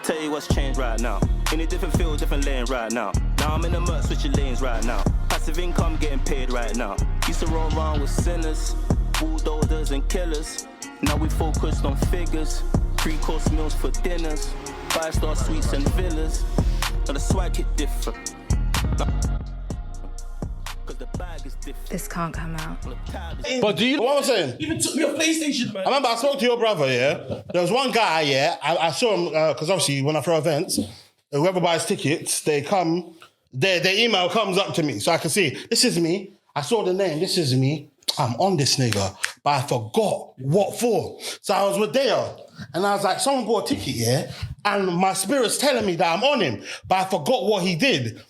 Tell you what's changed right now. In a different field, different lane right now. Now I'm in the murk, switching lanes right now. Passive income getting paid right now. Used to roll around with sinners, bulldozers and killers. Now we focused on figures. 3-course meals for dinners. 5-star suites and villas. Now the swag hit different. Cause the bag is different. This can't come out. But do you know what I'm saying? Even took me a PlayStation, man. I remember I spoke to your brother, yeah? There was one guy, yeah, I saw him, because obviously when I throw events, whoever buys tickets, they come, their email comes up to me so I can see, this is me, I saw the name, this is me, I'm on this nigga, but I forgot what for. So I was with Dale, and I was like, someone bought a ticket, yeah? And my spirit's telling me that I'm on him, but I forgot what he did.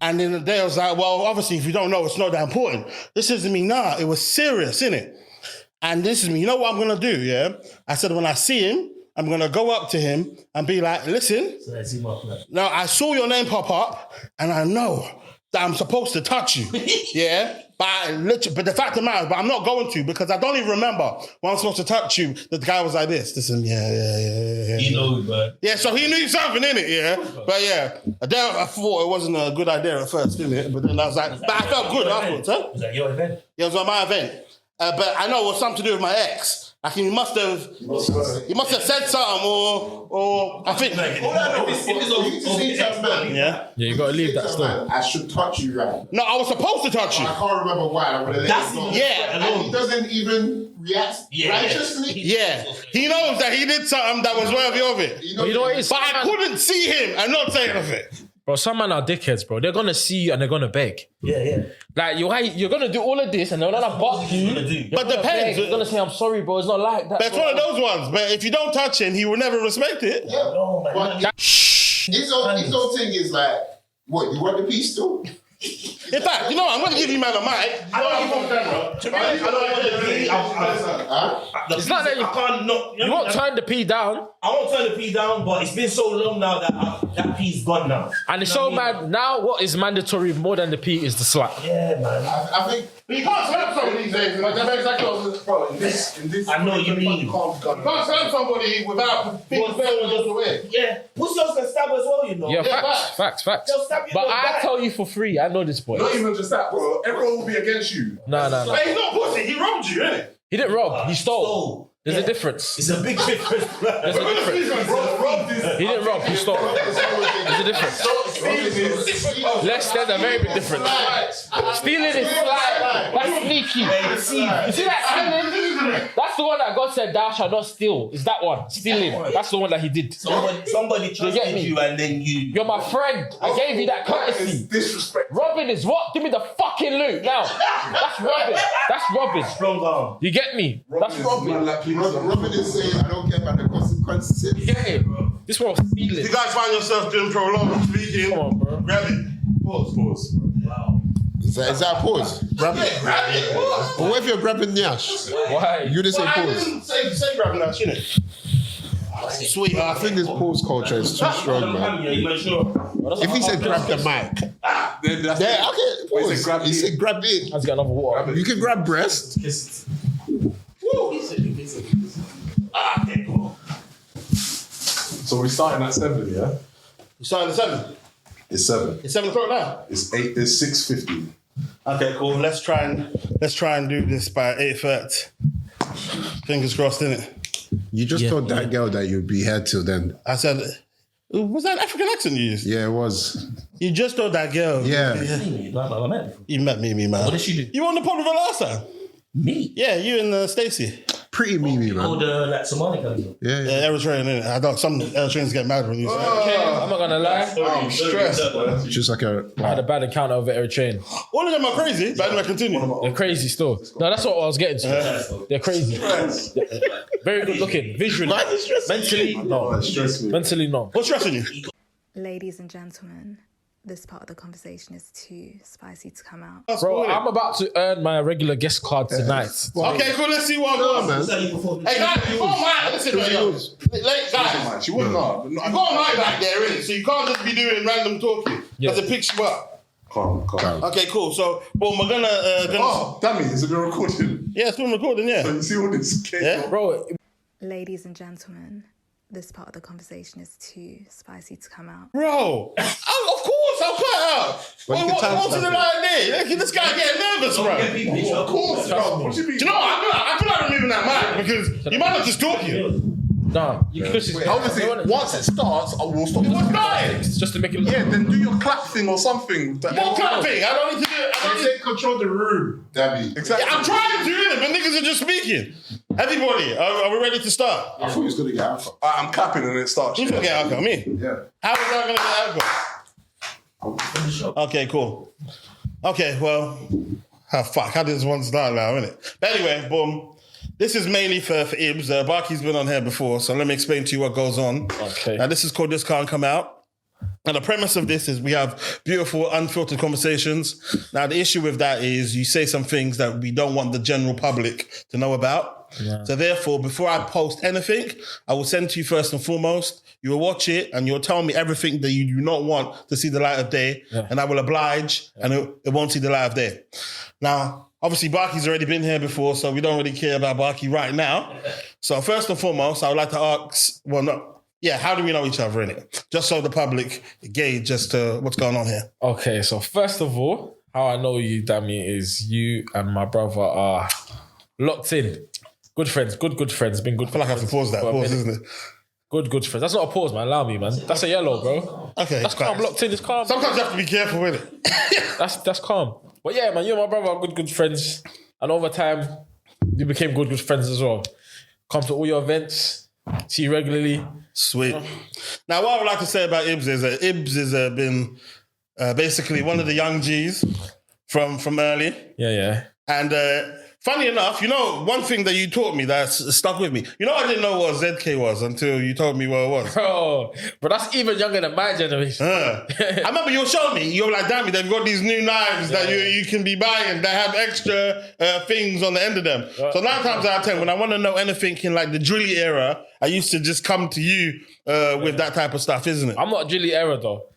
And then Dale was like, well, obviously, if you don't know, it's not that important. This isn't me, nah, it was serious, innit? And this is me. You know what I'm going to do, yeah? I said, when I see him, I'm going to go up to him and be like, listen, now I saw your name pop up and I know that I'm supposed to touch you, yeah? But the fact of the matter is, but I'm not going to because I don't even remember when I'm supposed to touch you. The guy was like this. Listen, yeah. He knows, man. Yeah, so he knew something in it, yeah. But yeah, I thought it wasn't a good idea at first, didn't it? But then I was like, but I felt good afterwards, huh? Was that your event? Yeah, it was on my event. But I know it was something to do with my ex. Like he must have said something or I think. Yeah, you gotta leave that stuff. I should touch you, right? No, I was supposed to touch you. I can't remember why. And he doesn't even react righteously. Yeah, he knows that he did something that was worthy of it. You know what it is? But I couldn't see him and not say anything. Bro, some men are dickheads, bro. They're gonna see you and they're gonna beg. Yeah. Like you're gonna do all of this and they're gonna buck you. But depends. You're gonna say, I'm sorry, bro. It's not like that. But it's one of those ones. But if you don't touch him, he will never respect it. Yeah. No, man. His whole thing is like, what, you want the peace still? In fact, you know what? I'm going to give you man a mic. I don't even on camera. To be honest, it's not that you can't not. You won't turn the P down. I won't turn the P down, but it's been so long now that that P's gone now. And it's so mad. Now what is mandatory more than the P is the slap. Yeah, man. I think... But you can't slap somebody these days. Like, that's exactly what in this... I know what you mean. You can't slap somebody without being just away. Yeah. Pussy can stab as well, you know. Yeah, facts. They'll stab you. But I tell you for free, I know this boy. Not even just that, bro. Everyone will be against you. No. But he's not pussy. He robbed you, innit? He didn't rob. He stole. There's a difference. It's a big difference. There's a difference. He didn't rob. He stole. There's a difference. There's a very big difference. Stealing is like, that's sneaky. You see that stealing? That's the one that God said, thou shalt not steal. Is that one? Stealing. That's the one that he did. Somebody trusted you and then you... You're my friend. I gave you that courtesy. Disrespect. Robbing is what? Give me the fucking loot now. That's robbing. That's robbing. Strong arm. You get me? That's robbing. Robin is saying, I don't care about the consequences. Yeah, this one's stealing. You guys find yourself doing prolonged speaking. Come on, bro. Grab it. Pause. Wow. Is that a pause? Grab it. But what if you're grabbing Nyash? Why? You didn't say I pause. didn't say grabbing that, innit? Sweet. I think this pause culture is too strong, man. If he said grab the mic, then that's okay. Pause. He said grab it. Let's get another water. You can grab breast. Okay, cool. So we're starting at 7, yeah? You starting at 7? It's 7. It's 7 o'clock now? It's 8. It's 6:50. Okay, cool. Let's try and do this by 8:30. Fingers crossed, innit? You just told that girl that you'd be here till then. I said, was that an African accent you used? Yeah, it was. You just told that girl. Yeah. You met me, man. What did she do? You were on the pod with her last time. Me? Yeah, you and Stacey. Pretty Mimi, man. Oh, the like Somali cousin. Yeah. Eritrean, innit? I thought some Eritreans get mad when you say I'm not gonna lie. I'm stressed. Just like a... I had a bad encounter over Eritrean. All of them are crazy, but anyway, continue. They're crazy still. No, that's what I was getting to. They're crazy. Very good looking. Visually. Mentally, no. Mentally, no. What's stressing you? Ladies and gentlemen, this part of the conversation is too spicy to come out. Bro, I'm about to earn my regular guest card tonight. Okay, cool. Let's see what goes, man. Hey, guys, you got mine. Listen, late guys. She wouldn't know. You got mine back there, innit? So you can't just be doing random talking. Because it picks you up. Calm. Okay, cool. So, boom, we're gonna. Oh, damn it! Is it been recording? Yeah, it's been recording. Yeah. So you see all this cake? Yeah, Bro, Ladies and gentlemen, this part of the conversation is too spicy to come out. Bro, of course I'll cut it out. What's in the line there? This guy getting nervous, bro. Of course, bro. What do you mean? Do you know what? I feel like removing that mic because you might not just talking. Nah, you could just... Obviously, once it starts, I will stop. What's starting? Just to make it look... Yeah, then do your clap thing or something. What clap thing? I don't need to do it. You say control the room. Dabby. Exactly. I'm trying to do it, but niggas are just speaking. Everybody, are we ready to start? I thought he was going to get alpha. I'm clapping and it starts. Who's going to get alcohol? Me? Yeah. How is I going to get alcohol? Okay, cool. Okay, well, how did this one start now, innit? But anyway, boom. This is mainly for Ibz. Barkey's been on here before, so let me explain to you what goes on. Okay. Now, this is called This Can't Come Out. And the premise of this is we have beautiful, unfiltered conversations. Now, the issue with that is you say some things that we don't want the general public to know about. Yeah. So therefore, before I post anything, I will send to you first and foremost. You will watch it and you'll tell me everything that you do not want to see the light of day. Yeah. And I will oblige and it won't see the light of day. Now, obviously, Barkey's already been here before, so we don't really care about Barkey right now. So first and foremost, I would like to ask, how do we know each other, innit? Just so the public gauge as to what's going on here. Okay, so first of all, how I know you, Dammy, is you and my brother are locked in. Good friends, good friends. Been good. I feel like I have to pause that. Pause, isn't it? Good friends. That's not a pause, man. Allow me, man. That's a yellow, bro. Okay. That's calm. Locked in. It's calm. Sometimes you have to be careful with it. That's calm. But yeah, man, you and my brother are good friends. And over time, you became good friends as well. Come to all your events, see you regularly. Sweet. Now, what I would like to say about Ibz is that Ibz has been basically one of the young G's from early. Yeah. And funny enough, one thing that you taught me that's stuck with me. I didn't know what ZK was until you told me what it was. Bro, but that's even younger than my generation. I remember you showed me. You were like, damn it, they've got these new knives that you can be buying that have extra things on the end of them. So 9 times out of 10, when I want to know anything in like the drilly era, I used to just come to you with that type of stuff, isn't it? I'm not drilly era though.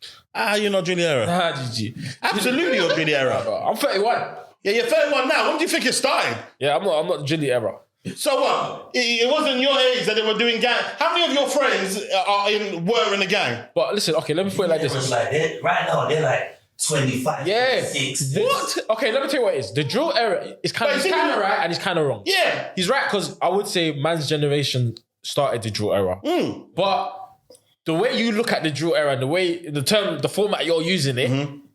You're not drilly era. Nah, GG. Absolutely you're drilly era. I'm 31. Yeah, you're 31 now. When do you think it started? Yeah, I'm not drilly era. So what? It wasn't your age that they were doing gang. How many of your friends were in a gang? But listen, okay, let me put it like this. Right now, they're like 25, yeah. 26. What? Okay, let me tell you what it is. The drill era is kind of right and he's kind of wrong. Yeah. He's right because I would say man's generation started the drill era. But the way you look at the drill era and the format you're using it,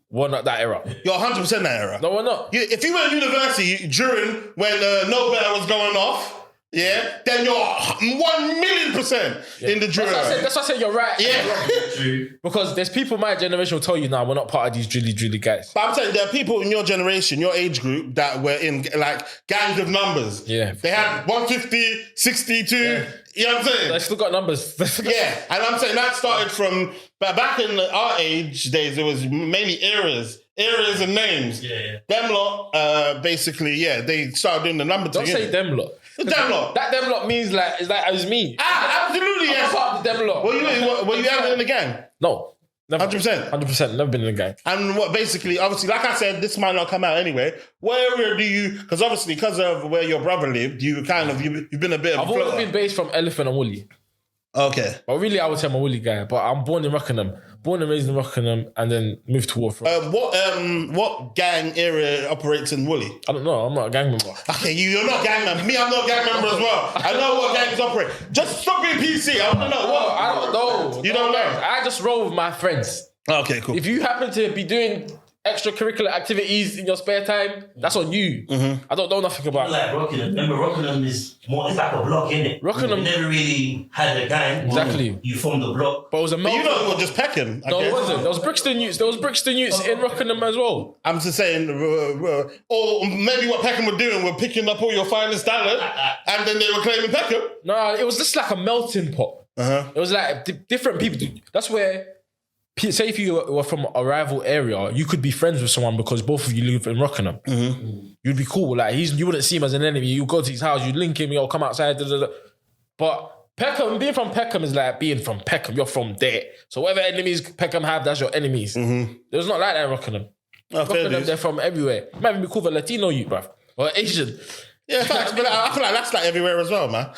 we're not that era. You're 100% that era. No, we're not. If you were at university during when No Better was going off, then you're 1,000,000% in the drill era. That's why I said you're right. Yeah. Because there's people my generation will tell you now we're not part of these drilly guys. But I'm saying there are people in your generation, your age group, that were in like gangs of numbers. Yeah. They had 150, 62. Yeah. You know what I'm saying? They still got numbers. Yeah, and I'm saying that started from back in our age days. It was mainly eras and names. Yeah. Them lot, basically, they started doing the number. Don't say them lot. Them lot. That them lot means like it's like it was me. Absolutely, yes. I'm part of the them lot. Were you ever in the gang? No. 100%. 100%. Never been in a gang. And what basically, obviously, like I said, this might not come out anyway. Where do you? Because obviously, because of where your brother lived, you've been a bit of. I've always been based from Elephant and Woolly. Okay. But really, I would say I'm a Woolly guy. But I'm born in Rockingham. Born and raised in Rockingham, and then moved to Warford. What gang area operates in Woolly? I don't know. I'm not a gang member. Okay, you're not a gang member. Me, I'm not a gang member as well. I know what gangs operate. Just stop being PC. I want to know what. I don't know. You don't know? I just roll with my friends. Okay, cool. If you happen to be doing extracurricular activities in your spare time, that's on you. I don't know nothing about it. Like Rockingham. Remember, Rockingham is more, it's like a block, innit? Rockingham. You never really had a gang. Exactly. You formed a block. But it was a But you know, it was just Peckham. No, it wasn't. There was Brixton Youths in Rockingham as well. I'm just saying, or maybe what Peckham were doing were picking up all your finest talent and then they were claiming Peckham. No, it was just like a melting pot. It was like different people. That's where, say if you were from a rival area, you could be friends with someone because both of you live in Rockingham. You'd be cool. Like you wouldn't see him as an enemy. You go to his house, you link him, you'll come outside. But Peckham, being from Peckham is like being from Peckham. You're from there. So whatever enemies Peckham have, that's your enemies. It's not like that in Rockingham. Rockingham, they're from everywhere. It might even be called a Latino youth, bruv. Or Asian. Yeah, facts, but I feel like that's like everywhere as well, man.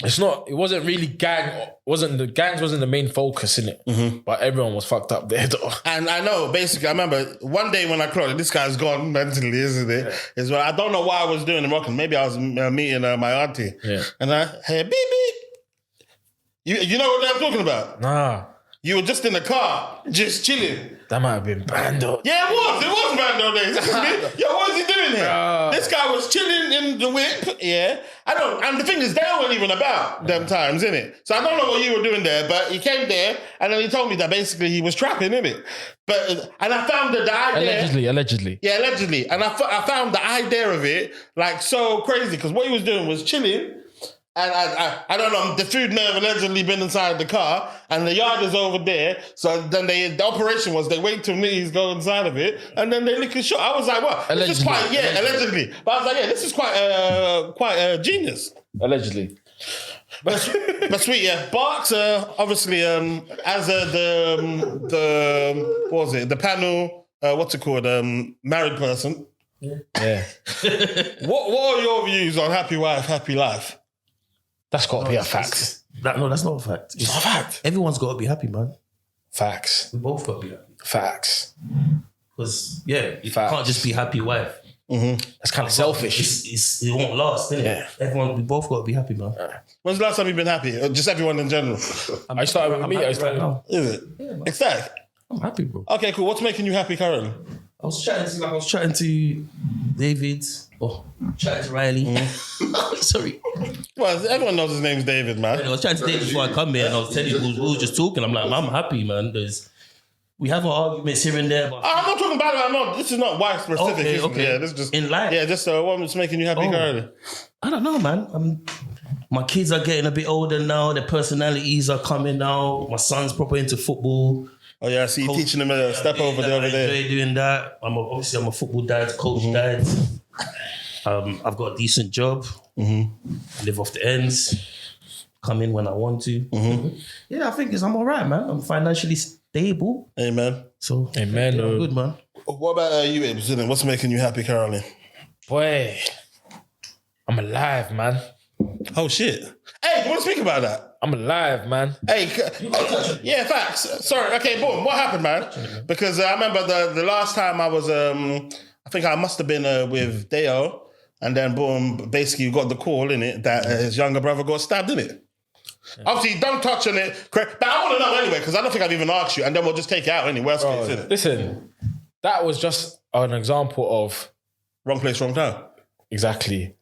It wasn't really gangs wasn't the main focus in it. But everyone was fucked up there though. And I know, basically, I remember one day when I clocked it, this guy's gone mentally, isn't it? Is when I don't know what I was doing in Morocco. Maybe I was meeting my auntie. Yeah. And I, hey, beep, beep. You know what I'm talking about? Nah. You were just in the car, just chilling. That might have been Bando. Yeah, it was Bando days. Yo, what was he doing here? This guy was chilling in the whip, yeah. And the thing is, they weren't even about them times, innit? So I don't know what you were doing there, but he came there and then he told me that basically he was trapping, innit? And I found the idea. Allegedly. Yeah, allegedly. And I found the idea of it like so crazy because what he was doing was chilling. And I don't know, the food may have allegedly been inside the car and the yard is over there. So then the operation was they wait till knees go inside of it and then they lick a shot. I was like, what? Allegedly. This is quite, allegedly. But I was like, yeah, this is quite genius. Allegedly. But sweet, yeah. Barks, obviously, as the what was it? The panel, what's it called? Married person. Yeah. What are your views on happy wife, happy life? That's got to be a fact. No, that's not a fact. It's not a fact. Everyone's got to be happy, man. Facts. We both got to be happy. Facts. Because, you Facts. can't just be happy wife. That's kind of selfish. It won't last, innit? Yeah. We both got to be happy, man. When's the last time you've been happy? Or just everyone in general? I started with me. Right now. Is it? Yeah, man. Ecstatic. I'm happy, bro. Okay, cool. What's making you happy currently? I was chatting to David. Chatting to Riley. Sorry. Well, everyone knows his name's David, man. I was chatting to David before I come here and I was telling you we were just talking. I'm like, I'm happy, man. We have our arguments here and there. But I'm not talking about it. This is not wife specific. Okay. Yeah, this is just in life. Yeah, just what's making you happy currently? I don't know, man. My kids are getting a bit older now. Their personalities are coming out. My son's proper into football. Oh yeah, I see you teaching them a step over there. I enjoy doing that. I'm a football dad, coach dad. I've got a decent job. Live off the ends. Come in when I want to. Yeah, I think I'm all right, man. I'm financially stable. Amen. So, Amen. Yeah, I'm good, man. What about you, Ibz? What's making you happy currently? Boy, I'm alive, man. Oh shit. Hey, do you want to speak about that? I'm alive, man. Hey, yeah, facts. Sorry. Okay, boom. What happened, man? Because I remember the last time I was, I think I must have been with Deo, and then boom, basically you got the call in it that his younger brother got stabbed in it. Yeah. Obviously, don't touch on it, but I want to know anyway because I don't think I've even asked you, and then we'll just take it out anyway. Worst case, innit? Listen, that was just an example of wrong place, wrong time. Exactly.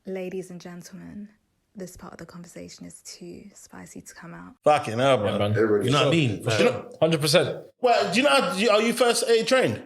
Ladies and gentlemen, this part of the conversation is too spicy to come out. Fucking hell, bro. Yeah, you know what I mean? 100%. Well, do you know, are you first aid trained?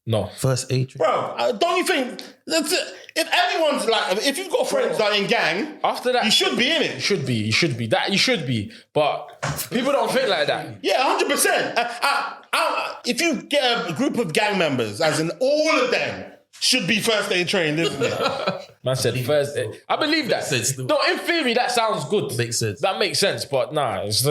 No. First aid trained? Bro, don't you think, that's it. If everyone's like, if you've got friends that are in gang, after that, you should be in it. You should be. But people don't think like that. Yeah, 100%. If you get a group of gang members, as in all of them, should be first aid trained, isn't it? Man said first aid. I believe that. No, in theory, that sounds good. Makes sense. That makes sense, but nah. Because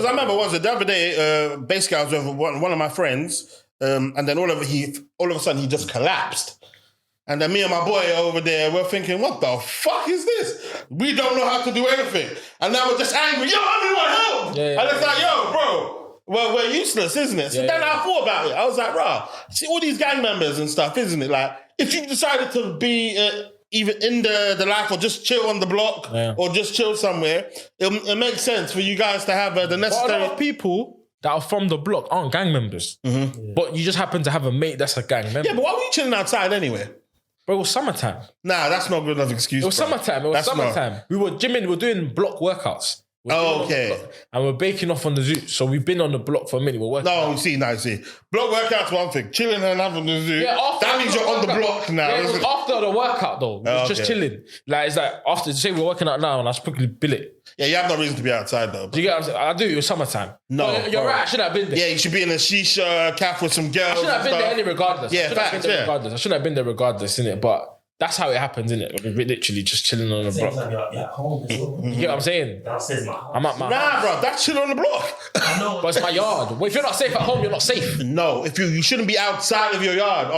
I remember the other day, basically I was with one of my friends, and then all of a sudden he just collapsed. And then me and my boy over there, we're thinking, what the fuck is this? We don't know how to do anything. And now we're just angry. Yo, everyone help! Yeah, and it's like, yo, bro, well, we're useless, isn't it? So then I thought about it. I was like, rah, see all these gang members and stuff, isn't it? Like, if you decided to be either in the life or just chill on the block or just chill somewhere, it makes sense for you guys to have the necessary... But a lot of people that are from the block aren't gang members. But you just happen to have a mate that's a gang member. Yeah, but why were you chilling outside anyway? But it was summertime. Nah, that's not good enough excuse. It was summertime. We were gymming, we were doing block workouts. Okay. And we're baking off on the zoo. So we've been on the block for a minute. We're working. No, see. Block workout's one thing. Chilling and having the zoo. Yeah, that means you're on the block now. Yeah, it was after the workout though. It was just chilling. Like, it's like after, say we're working out now and I just quickly bill it. Yeah, you have no reason to be outside though. Do you get what I'm saying? I do, it was summertime. No. But you're right, I shouldn't have been there. Yeah, you should be in a shisha cafe with some girls. I shouldn't have been there regardless. Yeah, facts, I shouldn't have been there regardless, innit? But that's how it happens, innit? We're literally just chilling on the block. You're at home as well. You get what I'm saying? Downstairs my house. I'm at my house. Bro, that's chilling on the block. I know. But it's my yard. Well, if you're not safe at home, you're not safe. No, you shouldn't be outside of your yard.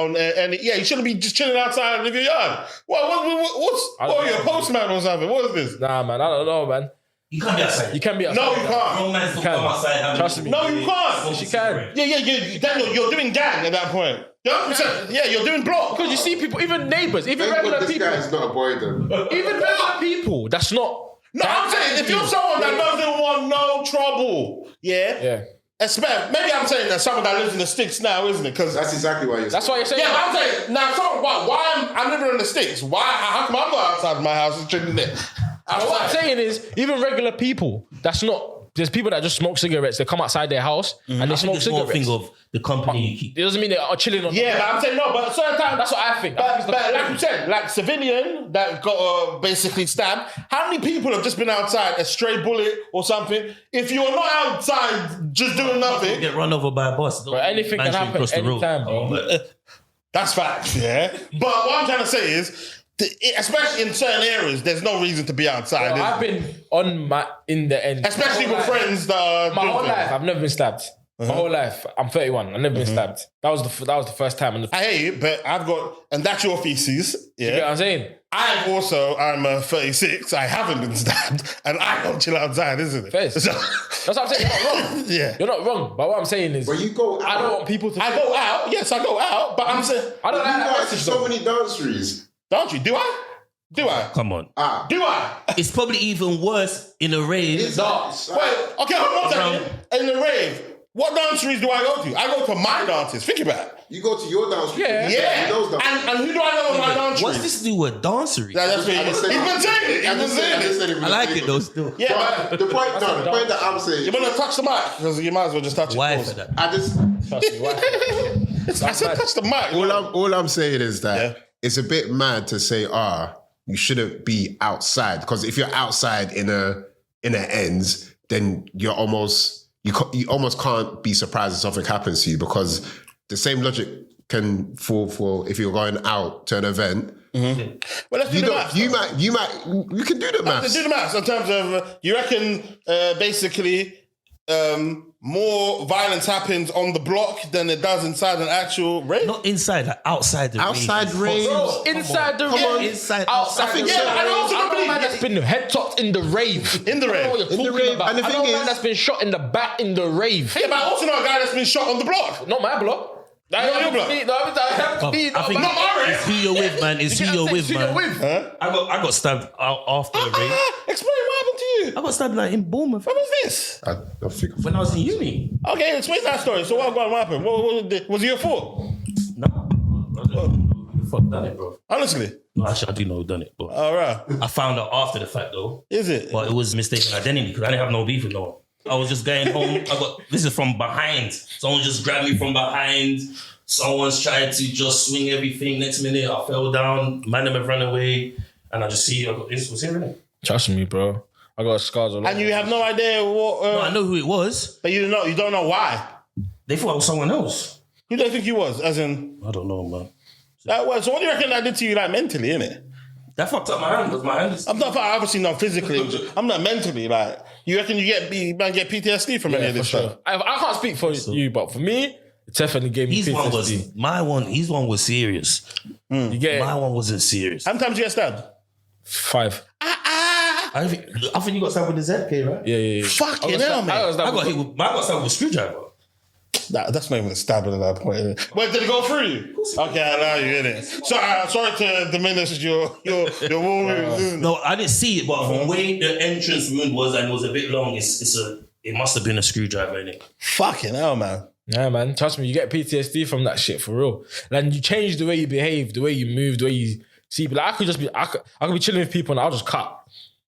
You shouldn't be just chilling outside of your yard. What are you, a postman or something? What is this? Nah, man, I don't know, man. You can't be outside. You can be outside. No, you can't. Grown man still Can. come outside. Trust me. No, you can't. Yes, you can. Yeah. Daniel, you're doing gang at that point. You know what I'm saying? Yeah, you're doing block. Because you see people, even neighbours, even Thank regular God this people, guy is not a boy then. even regular people, that's not. No, I'm saying if you're someone that doesn't want no trouble, Yeah. maybe I'm saying that someone that lives in the sticks now, isn't it? Because That's exactly why you're That's why you're saying. yeah, but I'm saying now. Why I'm living in the sticks? Why? How come I'm not outside my house and chilling there? What I'm saying is, even regular people, that's not. There's people that just smoke cigarettes. They come outside their house and they smoke It's more a cigarettes. thing of the company you keep. It doesn't mean they are chilling on. Yeah, but I'm saying no. But certain times, That's what I think. But like you said, like civilian that got basically stabbed. How many people have just been outside a stray bullet or something? If you're not outside just doing nothing, Get run over by a bus. Bro, anything can happen anytime, bro. that's facts. Yeah. But what I'm trying to say is, especially in certain areas, there's no reason to be outside. I've been in the end. Especially with friends that are My doing whole things. life, I've never been stabbed. My whole life, I'm 31. I've never been stabbed. That was the first time. And I hear you, but I've got, and that's your feces. you get what Yeah. I'm saying? I'm 36. I haven't been stabbed, and I don't chill outside, isn't it? Fairs. So, That's what I'm saying. You're not wrong. yeah. You're not wrong. But what I'm saying is, But you go out. I don't want people to. I go out. Yes, I go out, but I'm saying, I don't You like that guys message have so though. many danceries. don't you? Do I? Do I? Come on. Do I? It's probably even worse in a rave. Wait, okay, hold on a second. In the rave, what danceries do I go to? I go to my dances. Think about it. You go to your dance. Yeah. Yeah. Those dances. And who do I know in my danceries? What's this to do with dancery? That's what he's been saying it. He's been saying it. I like it though still. Yeah, But the point that I'm saying, you better touch the mic because you might as well just touch it. Why Pause. for that? I just I said touch the mic. all I'm saying is that Yeah. it's a bit mad to say, you shouldn't be outside, because if you're outside in a ends, then you're almost you almost can't be surprised if something happens to you, because the same logic can fall for if you're going out to an event. Well, let's do You the don't. maths. You can do the Let's maths. do the maths in terms of you reckon basically more violence happens on the block than it does inside an actual rave? Not inside, like outside the Outside rave. rave. Inside the on. rave. Inside, Outside I think, the yeah, rave. I also don't I know a believe man that's been head topped in the rave. In the I don't know rave. what you're In the talking rave. about. And the I know thing a man is- that's been shot in the back in the rave. Yeah, but I also know a guy that's been shot on the block. Not my block. Not your block. I I think Not our it's who you're with, man. It's who you're with, man. I got stabbed after a rave. Explain what happened to you. I got stabbed like in Bournemouth. What was this? I think When I was in uni. Okay, explain that story. So what happened? Was it your fault? No. I don't know who the fuck done it, bro. Honestly. No, actually, I do know who done it, but All right. I found out after the fact, though. Is it? But it was mistaken identity because I didn't have no beef with no one. I was just going home. This is from behind. Someone just grabbed me from behind. Someone's tried to just swing everything. Next minute, I fell down. Man, them have run away. And I just see, this was here, innit? Trust me, bro. I got scars all over. And you have no idea what... No, I know who it was. But you don't know why. They thought I was someone else. Who do you think you was? As in... I don't know, man. So what do you reckon that did to you, like, mentally, innit? That fucked up my hand because my hand is... I'm not obviously not physically. I'm not mentally. Like, you reckon you get PTSD from any of this stuff? I can't speak for you, but for me, it definitely gave me His PTSD. one was serious. You get My one wasn't serious. How many times you get stabbed? 5. I think you got stabbed with the ZK, right? Yeah. Fucking hell, man. I got stabbed with a screwdriver. That's not even a stabbing at that point. Innit? Wait, did it go through you? Okay, I know you in it. So, sorry to diminish your movement. No, I didn't see it, but from the way the entrance wound was and it was a bit long, it must have been a screwdriver in it. Fucking hell, man. Yeah, man. Trust me, you get PTSD from that shit for real. Like, you change the way you behave, the way you move, the way you see. But like, I could be chilling with people and I'll just cut.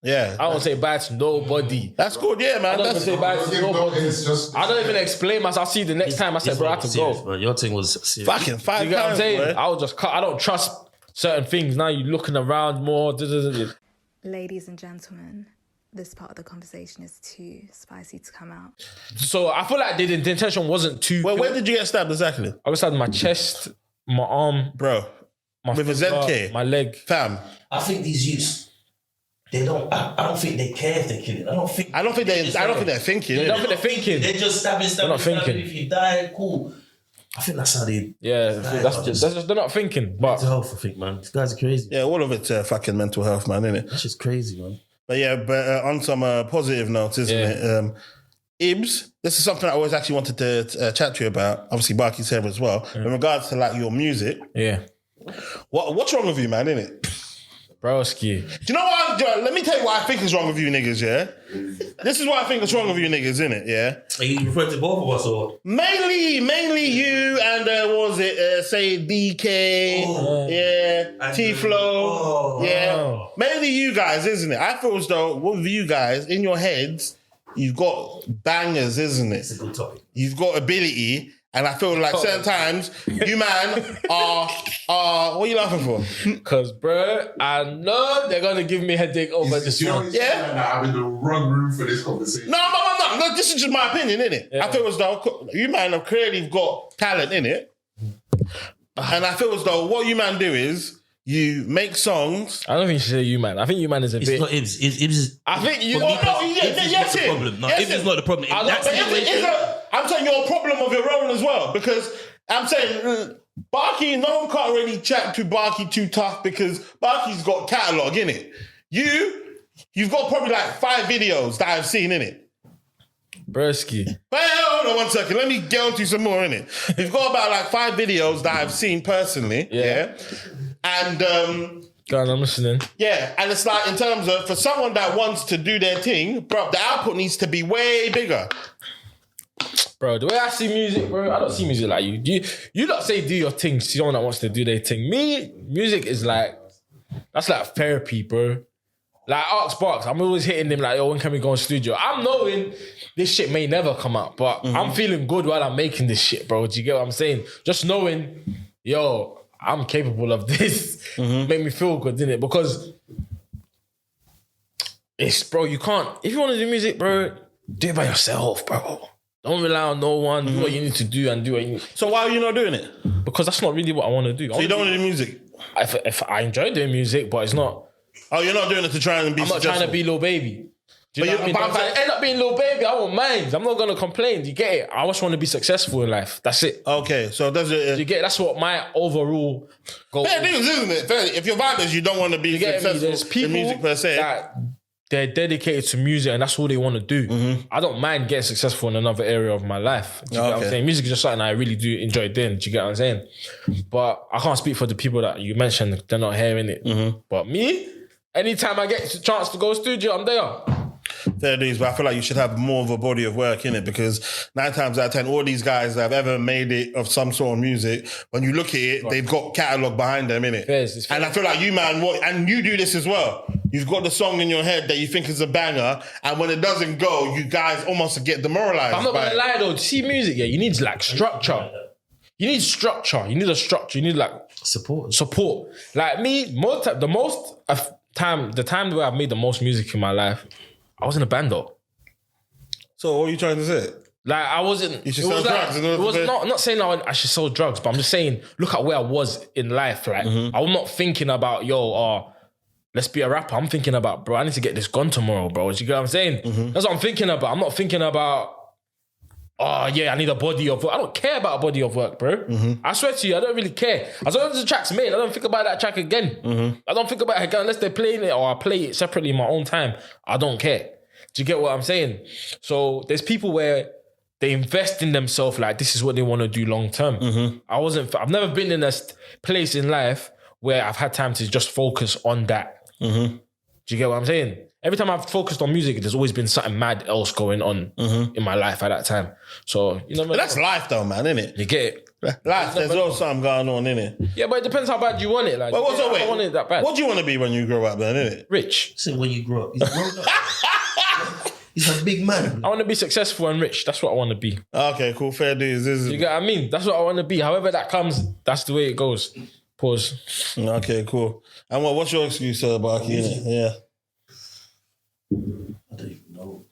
Yeah. I don't say bye to nobody. That's good, yeah, man. I don't That's say bye to nobody. just I don't even explain myself. I'll see you the next time. I said, bro, I have to go. But your thing was serious. fucking 5 You get what I'm times, saying? boy. I'll just cut. I don't trust certain things. Now you're looking around more. Ladies and gentlemen, this part of the conversation is too spicy to come out. So I feel like the intention wasn't too. Well, where did you get stabbed exactly? I was stabbed in my chest, my arm, Bro, my with a finger, ZK? my leg. Fam. I think these youths, I don't think they care if they're killing. I don't think they're thinking. They innit? don't think they're thinking. They're just stabbing. They're not thinking. If you die, cool. I think that's how they... Yeah, that's just they're not thinking. But Mental health, I think, man. These guys are crazy. Yeah, all of it's fucking mental health, man, innit? That's just crazy, man. But on some positive notes, isn't it? Ibz, this is something I always actually wanted to chat to you about. Obviously, Barkey's here as well. In regards to like your music, what's wrong with you, man? Innit? Broski. Do you know what? Let me tell you what I think is wrong with you niggas. Yeah, this is what I think is wrong with you niggas, innit? Yeah. Are you referring to both of us or? Mainly you and what was it? Say DK, T-Flow, mainly you guys, isn't it? I feel as though with you guys in your heads, you've got bangers, isn't it? It's a good topic. You've got ability, and I feel like certain times you man are what are you laughing for? Because, bro, I know they're gonna give me a headache over this one. I'm in the wrong room for this conversation. No, this is just my opinion, innit? I feel as though you man have clearly got talent in it, and I feel as though what you man do is you make songs. I don't think you should say you man. I think you man is a It's bit. not Ibz. Ibz is. I think you. Ibz is not the problem. No, Ibz is not the problem. In that situation, I'm saying you're a problem of your own as well, because I'm saying Barkey, no one can't really chat to Barkey too tough because Barkey's got catalogue in it. You've got probably like 5 videos that I've seen in it. Broski. Well, hold on 1 second. Let me get on to some more in it. You've got about like 5 videos that I've seen personally. Yeah. And Go on, I'm listening. yeah, and it's like in terms of for someone that wants to do their thing, bro, the output needs to be way bigger. Bro, the way I see music, bro, I don't see music like you. You don't say do your thing to someone that wants to do their thing. Me, music is like, that's like therapy, bro. Like Arx Sparks, I'm always hitting them like, yo, when can we go in studio? I'm knowing this shit may never come out, but I'm feeling good while I'm making this shit, bro. Do you get what I'm saying? Just knowing, yo, I'm capable of this, make me feel good, didn't it? Because it's, bro, you can't, if you want to do music, bro, do it by yourself, bro. Don't rely on no one. Do what you need to do and do what you need. So why are you not doing it? Because that's not really what I want to do. So you don't want to do music? If I enjoy doing music, but it's not. Oh, you're not doing it to try and be I'm not successful. trying to be Lil Baby. Do you know what I mean? but If I end up being Lil Baby, I won't mind. I'm not going to complain. Do you get it? I just want to be successful in life. That's it. Okay, so does it... Do you get it? That's what my overall goal Fair is. news, isn't it? Fair. If your vibe is you don't want to be You get me? successful There's people in music per se. that they're dedicated to music and that's all they want to do. I don't mind getting successful in another area of my life. Do you get what I'm saying? Music is just something I really do enjoy doing. Do you get what I'm saying? But I can't speak for the people that you mentioned. They're not hearing it. But me, anytime I get a chance to go studio, I'm there. Fair dues, but I feel like you should have more of a body of work in it because 9 times out of 10, all these guys that have ever made it of some sort of music, when you look at it, they've got catalogue behind them, innit? It's fair. And I feel like you, man, and you do this as well. You've got the song in your head that you think is a banger, and when it doesn't go, you guys almost get demoralized. I'm not going to lie though, to see music, you need like structure. You need structure. You need a structure. You need like support. Like me, the time where I've made the most music in my life, I was in a band though. So what are you trying to say? Like I wasn't. You should sell drugs. It was not saying I should sell drugs, but I'm just saying look at where I was in life. Like I'm not thinking about let's be a rapper. I'm thinking about bro, I need to get this gone tomorrow, bro. Do you get what I'm saying? That's what I'm thinking about. I'm not thinking about I need a body of work. I don't care about a body of work, bro. I swear to you, I don't really care. As long as the track's made, I don't think about that track again. I don't think about it again unless they're playing it or I play it separately in my own time. I don't care. Do you get what I'm saying? So there's people where they invest in themselves like this is what they want to do long term. I've never been in a place in life where I've had time to just focus on that. Do you get what I'm saying? Every time I've focused on music, there's always been something mad else going on in my life at that time. So, you know, but that's life though, man, isn't it? You get it? Life, there's always something going on, innit? Yeah, but it depends how bad you want it. Like, I don't want it that bad. What do you want to be when you grow up, then, innit? Rich. So when you grow up, he's grown up. He's a big man. I want to be successful and rich. That's what I want to be. Okay, cool. Fair dues. You get what I mean? That's what I want to be. However that comes, that's the way it goes. Pause. Okay, cool. And what's your excuse, Barkey, innit? Yeah. I don't even know.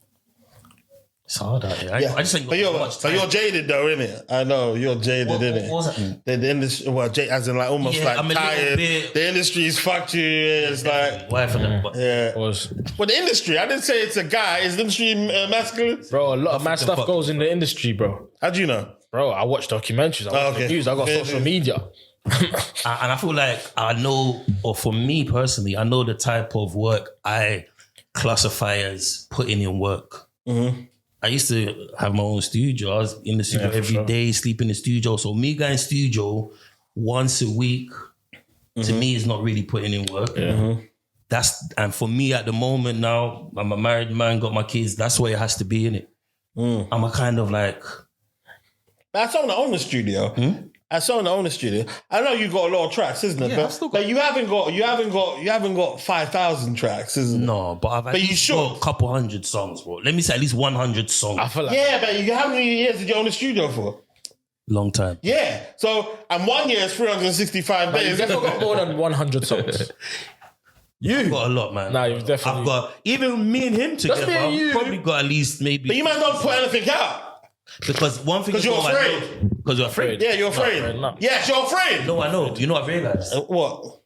It's hard out here. Yeah. I just think you're jaded though, innit? I know you're jaded, innit? What does that mean? The industry, as in like almost Yeah, like I'm a tired. bit- The industry's fucked you. It's like Why for them? But yeah. Pause. Well, the industry. I didn't say it's a guy. Is the industry masculine? Bro, a lot of mad stuff goes in the industry, bro. How do you know? Bro, I watch documentaries. I watch the news. I got social media. and I feel like I know, or for me personally, I know the type of work I classify as putting in work. I used to have my own studio. I was in the studio every day, sleep in the studio. So me going studio once a week, to me, is not really putting in work. And for me at the moment now, I'm a married man, got my kids, that's where it has to be, innit? I'm a kind of like... I saw the owner studio. I saw in the owner studio. I know you got a lot of tracks, isn't it? Yeah, but you haven't got 5,000 tracks, isn't it? No, but I've got a couple hundred songs, bro. Let me say at least 100 songs. I feel like but how many years did you own the studio for? Long time. Yeah. So, and 1 year is 365 days. you've definitely got more than 100 songs. I've got a lot, man. Nah, you've definitely... I've got, even me and him together, me and you. I've probably got at least maybe... But you might not put anything out. Because one thing... Because you're afraid. Because you're afraid. Yeah, you're afraid. Yes, you're afraid. No, I know. You know what I've realised? What?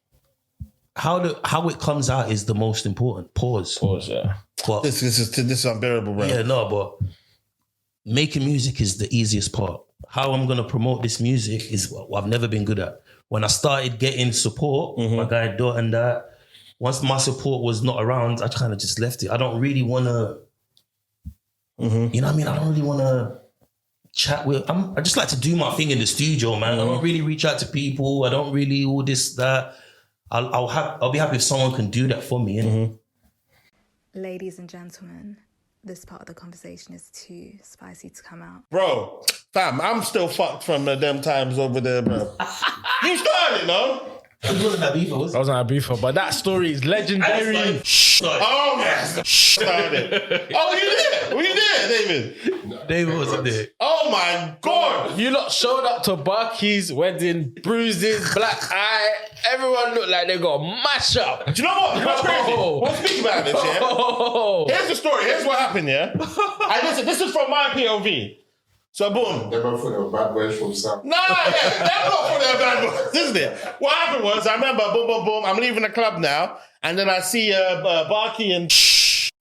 How it comes out is the most important. Pause, yeah. But, This is unbearable, bro. yeah, no, but making music is the easiest part. How I'm going to promote this music is what I've never been good at. When I started getting support, my guy Dot and that, once my support was not around, I kind of just left it. I don't really want to, you know what I mean? I don't really want to chat with, I just like to do my thing in the studio, man. I don't really reach out to people. I don't really all this, that. I'll be happy if someone can do that for me. Ladies and gentlemen, this part of the conversation is too spicy to come out. Bro, fam, I'm still fucked from them times over there, bro. You started, no? I wasn't that beef, I wasn't at Beefer, but that story is legendary. Oh, man. Started. Oh, you there? Were you there, David? David wasn't there. Oh, my God. You lot showed up to Barkey's wedding, bruises, black eye. Everyone looked like they got a mash up. Do you know what? What's crazy? We'll speak about this, yeah? Here's the story. Here's what happened, yeah? This is from my POV. So boom. They're both for the bad boys from South. Nah, yeah, they're not for their bad boys, isn't it? What happened was, I remember, boom, boom, boom, I'm leaving the club now, and then I see Barkey and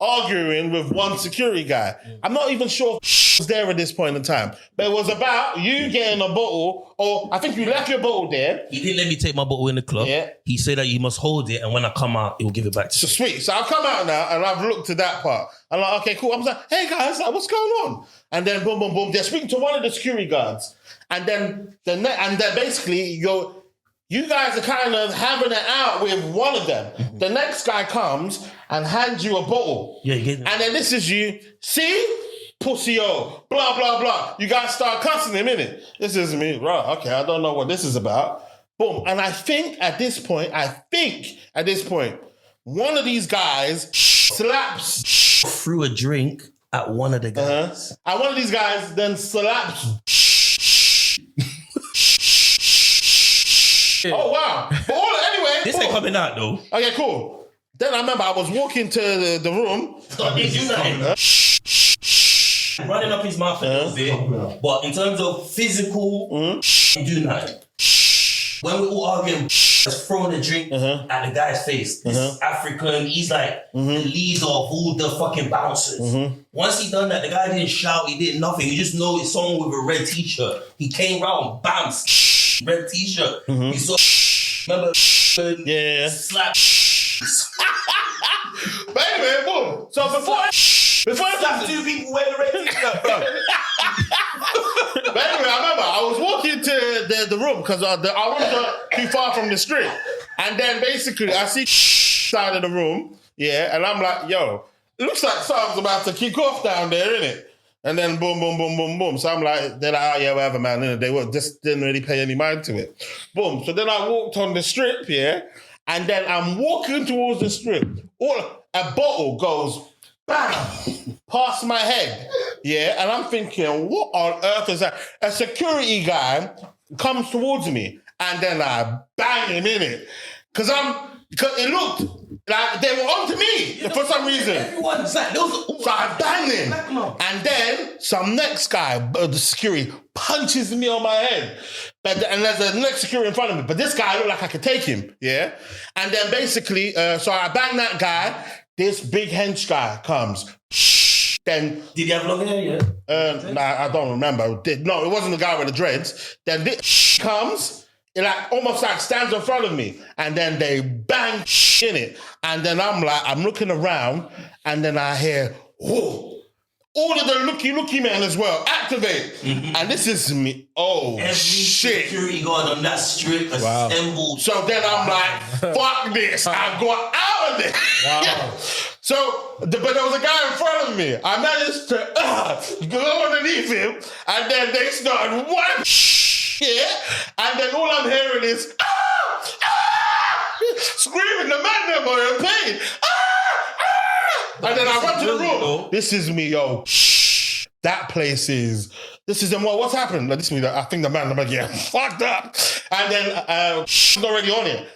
arguing with one security guy. I'm not even sure if was there at this point in time, but it was about you getting a bottle, or I think you left your bottle there. He didn't let me take my bottle in the club. Yeah. He said that you must hold it, and when I come out, he'll give it back to So you. sweet. So I've come out now, and I've looked at that part. I'm like, okay, cool. I'm like, hey guys, like, what's going on? And then boom, boom, boom. They're speaking to one of the security guards, and then basically you guys are kind of having it out with one of them. The next guy comes and hands you a bottle. Yeah, you get it. And then this is you. See? Pussy-o. Blah, blah, blah. You guys start cussing him, innit? This is me. Right, okay, I don't know what this is about. Boom. And I think at this point, one of these guys slaps. Threw a drink at one of the guys. And one of these guys then slaps. Oh, wow. But anyway. This ain't coming out, though. Okay, cool. Then I remember I was walking to the room. Running up his mouth a little bit. But in terms of physical, do nothing. When we're all arguing, just throwing a drink at the guy's face. This African, he's like the leader of all the fucking bouncers. Once he done that, the guy didn't shout, he did nothing. You just know it's someone with a red t-shirt. He came round, bam, red t-shirt. He saw, remember, slap. But anyway, boom. So before Slap two people wearing a red t-shirt, bro. But anyway, I remember I was walking to the room because our rooms are too far from the street. And then basically I see side of the room, and I'm like, yo, it looks like something's about to kick off down there, innit? And then boom, boom, boom, boom, boom. So I'm like, they're like, oh yeah, whatever, man. And they just didn't really pay any mind to it. Boom. So then I walked on the strip, and then I'm walking towards the strip. A bottle goes bam past my head, and I'm thinking, what on earth is that? A security guy comes towards me, and then I bang him in it, because it looked like they were onto me for some reason. Everyone's like, so I banged him, and then some next guy, the security, punches me on my head. And there's a next security in front of me, but this guy looked like I could take him, And then basically, so I bang that guy. This big hench guy comes. Then did he have long hair yet? Nah, I don't remember. No, it wasn't the guy with the dreads. Then this comes, it like almost like stands in front of me, and then they bang in it, and then I'm looking around, and then I hear, whoa. All of the looky men as well activate, and this is me. Oh Every shit! security guard on that strip assembled. So then I'm like, fuck this! I got out of there. Wow. But there was a guy in front of me. I managed to go underneath him, and then they started one shit, and then all I'm hearing is screaming. The man them are in pain. And then I run to the room. This is me, yo. That place is. This is what's happened? Like, this is me. I think the man. I'm like, yeah, fucked up. And then already on it.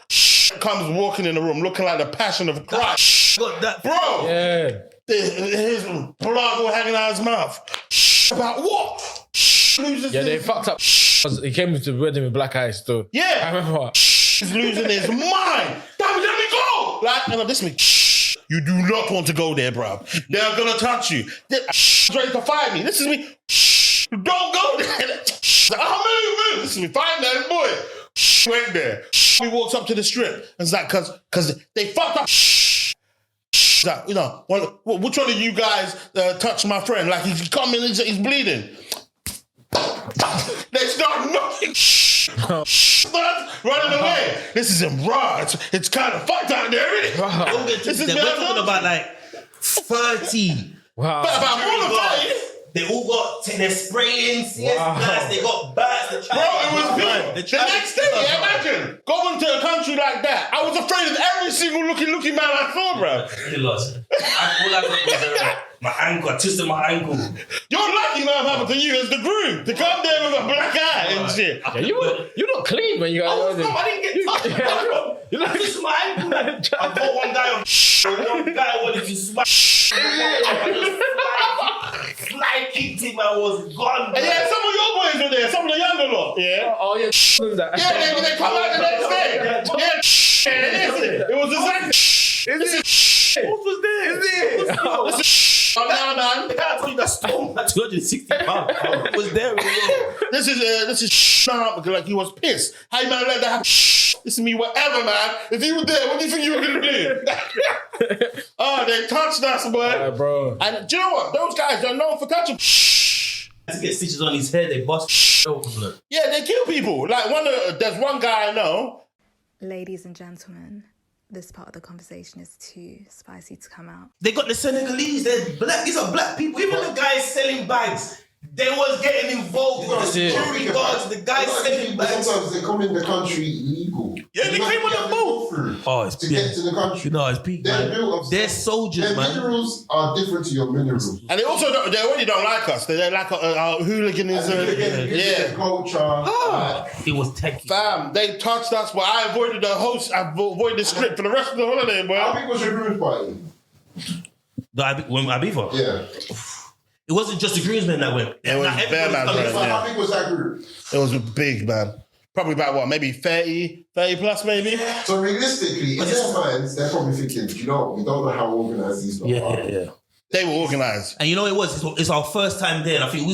Comes walking in the room, looking like the Passion of Christ. Got that, bro. Yeah. His blood all hanging out his mouth. About what? Yeah, they fucked up. He came to the wedding with black eyes, though. Yeah. I remember. He's losing his mind. Damn it, let me go. Like, this me. You do not want to go there, bro. They're gonna touch you. They're ready to fight me. This is me. Don't go there. Move. This is me. Find that boy. Went there. He walks up to the strip. It's like, cause they fucked up. Like, you know, which one of you guys touched my friend? Like, he's coming, he's bleeding. They start knocking. Start running away. This is raw. It's kind of fucked out there, isn't it? This is we're talking about like 30. Wow. But about more than 30. They all got, they're spraying CS gas, they got bats. Bro, it was big. The next day, imagine going to a country like that. I was afraid of every single looking man I saw, bro. All I got was my ankle. I twisted my ankle. You're lucky that happened to you as the groom to come there with a black eye and shit. Yeah, you look clean when you got. I didn't get touched. I twisted my ankle. I got one guy on. One guy wanted to smash. Fly kicked him. I was gone. And yeah, some of your boys were there. Some of the younger lot. Yeah. Oh yeah. Yeah, they come out the next day. Yeah. It was exactly. What was there? Is it? Oh, no, man. I told you that stone at 260 pounds. Was there? This is like he was pissed. How you man let that happen? This is me, whatever, man. If he was there, what do you think you were gonna do? Oh, they touched us, boy. Yeah, bro. And do you know what? Those guys are known for touching. To get stitches on his head, they bust open. Yeah, they kill people. Like there's one guy I know. Ladies and gentlemen, this part of the conversation is too spicy to come out. They got the Senegalese, they're black. These are black people. Even the guys selling bags, they was getting involved with the security guards, the guys selling bags. Sometimes they come in the country illegal. Yeah, they came on the boat. Oh, it's to get to the country. You know, it's peak, man. They're soldiers, their man. minerals are different to your minerals. And they also they already don't like us. They like our hooliganism. Yeah. Culture. It was techie. Fam, they touched us, but I avoided the script for the rest of the holiday, boy. How big was your groom's party? When Ibiza? Yeah. It wasn't just the groomsmen that went. It was bare man. How big was that group? It was big, man. Probably about what, maybe 30 plus, maybe? Yeah. So realistically, in their minds, they're probably thinking, we don't know how organized these people are. Yeah. They were organised. And you know it was? It's our first time there. And I think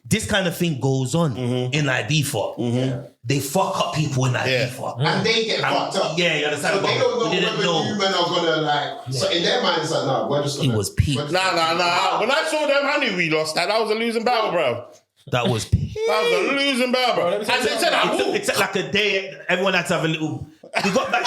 this kind of thing goes on in Ibiza. Mm-hmm. They fuck up people in Ibiza. And they get fucked up. Yeah, you understand? So they don't know whether you men are going to So in their mind, it's like, nah, we're just going to... It was peak. Nah. When I saw them, I knew we lost that. That was a losing battle, bro. That was peak. That was a losing battle, bro. And they said, It took like a day. Everyone had to have a little... We got back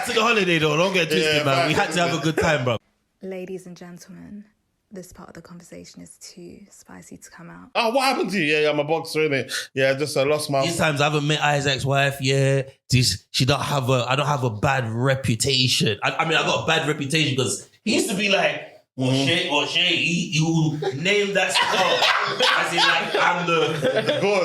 to the holiday, though. Don't get twisted, man. We had to have a good time, bro. Ladies and gentlemen, this part of the conversation is too spicy to come out. Oh, what happened to you? Yeah, I'm a boxer, innit? Yeah, just I lost my... These times I haven't met Isaac's wife. Yeah, I don't have a bad reputation. I mean, I got a bad reputation because he used to be like, O'Shea, he will name that stuff. As in, like, I'm the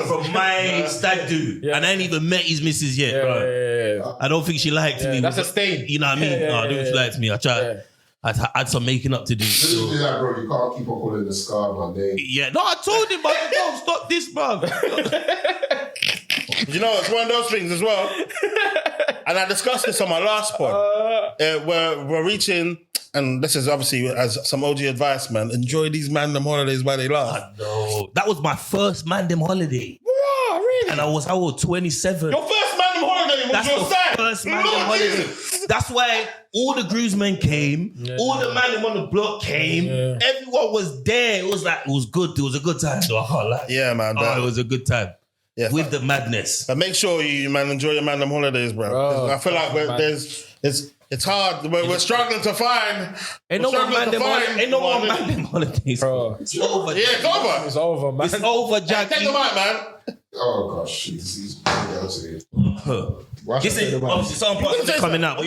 from my stag do. Yeah. And I ain't even met his missus yet, bro. Yeah. I don't think she liked me. That's a stain. You know what I mean? I don't think she liked me. I tried. Yeah. I had some making up to do. So. Do that, bro. You can't keep on calling the scar my name. Yeah, no, I told him, man, no, stop this, bro. You know, it's one of those things as well. And I discussed this on my last pod. We're reaching, and this is obviously as some OG advice, man. Enjoy these mandem holidays while they last. No, that was my first mandem holiday. Wow, really? And I was 27. Your first man on holiday was That's your the stag. first man Lord on holiday. Jesus. That's why all the groomsmen came, all the man on the block came, everyone was there. It was good. It was a good time. So I can't lie. Yeah, man. Oh, it was a good time. Yeah, with the madness. But make sure you, man, enjoy your man them holidays, bro. 'Cause I feel like it's hard. We're struggling to find. Ain't no one man them holidays. Bro. It's over. Yeah, it's over. It's over, man. It's over, Jackie. Take the mic, man. Oh gosh, he's obviously some parts coming out.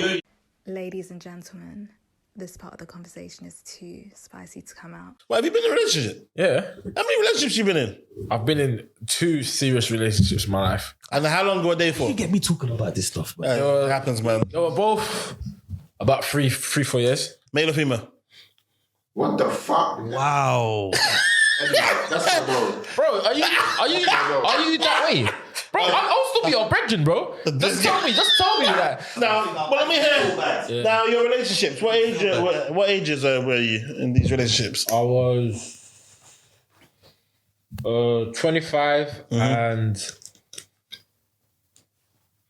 Ladies and gentlemen, this part of the conversation is too spicy to come out. Well, have you been in a relationship? Yeah. How many relationships you been in? I've been in 2 serious relationships in my life. And how long were they for? You get me talking about this stuff, man. It happens, man. They were both about 4 years. Male or female? What the fuck? Wow. That's not wrong. Bro, are you that way? Bro, I'll still be your brethren, bro. Just tell me that. Now, well, let me hear. Yeah. Now, your relationships. What ages were you in these relationships? I was 25 and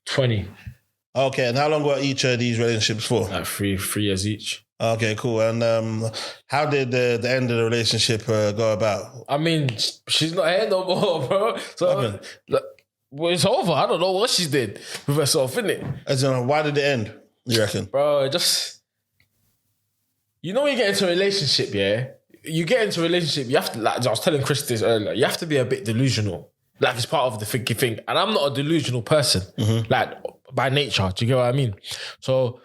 20. Okay, and how long were each of these relationships for? Like 3 years each. Okay, cool. And how did the end of the relationship go about? I mean, she's not here no more, bro. So, well, it's over. I don't know what she did with herself, innit? As in, why did it end, you reckon? Bro, just... You know when you get into a relationship, yeah? You get into a relationship, you have to, like I was telling Chris this earlier, you have to be a bit delusional. Like, it's part of the thinking thing. And I'm not a delusional person, like, by nature. Do you get what I mean? So,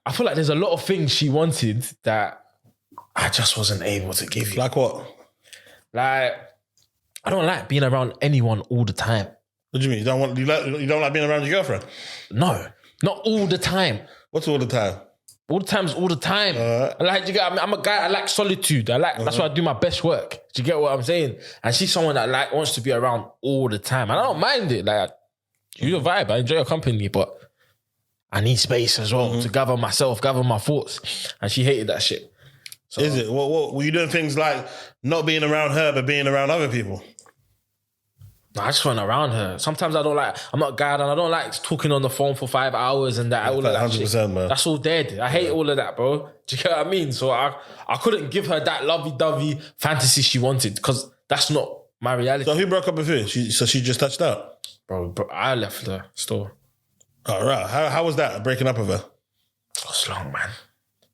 I feel like there's a lot of things she wanted that I just wasn't able to give you. Like what? Like, I don't like being around anyone all the time. What do you mean? You don't like being around your girlfriend? No, not all the time. What's all the time? All the time's all the time. I'm a guy, I like solitude. That's why I do my best work. Do you get what I'm saying? And she's someone that wants to be around all the time. And I don't mind it. Like, you're a vibe, I enjoy your company, but I need space as well to gather myself, gather my thoughts. And she hated that shit. So, is it? What were you doing things like not being around her, but being around other people? I just went around her. Sometimes I'm not a guy and I don't like talking on the phone for 5 hours and that. All of that 100%, shit. man. That's all dead. I hate all of that, bro. Do you get what I mean? So I couldn't give her that lovey-dovey fantasy she wanted because that's not my reality. So who broke up with who? So she just touched out? Bro, I left the store. Oh, right. How was that, breaking up with her? It was long, man.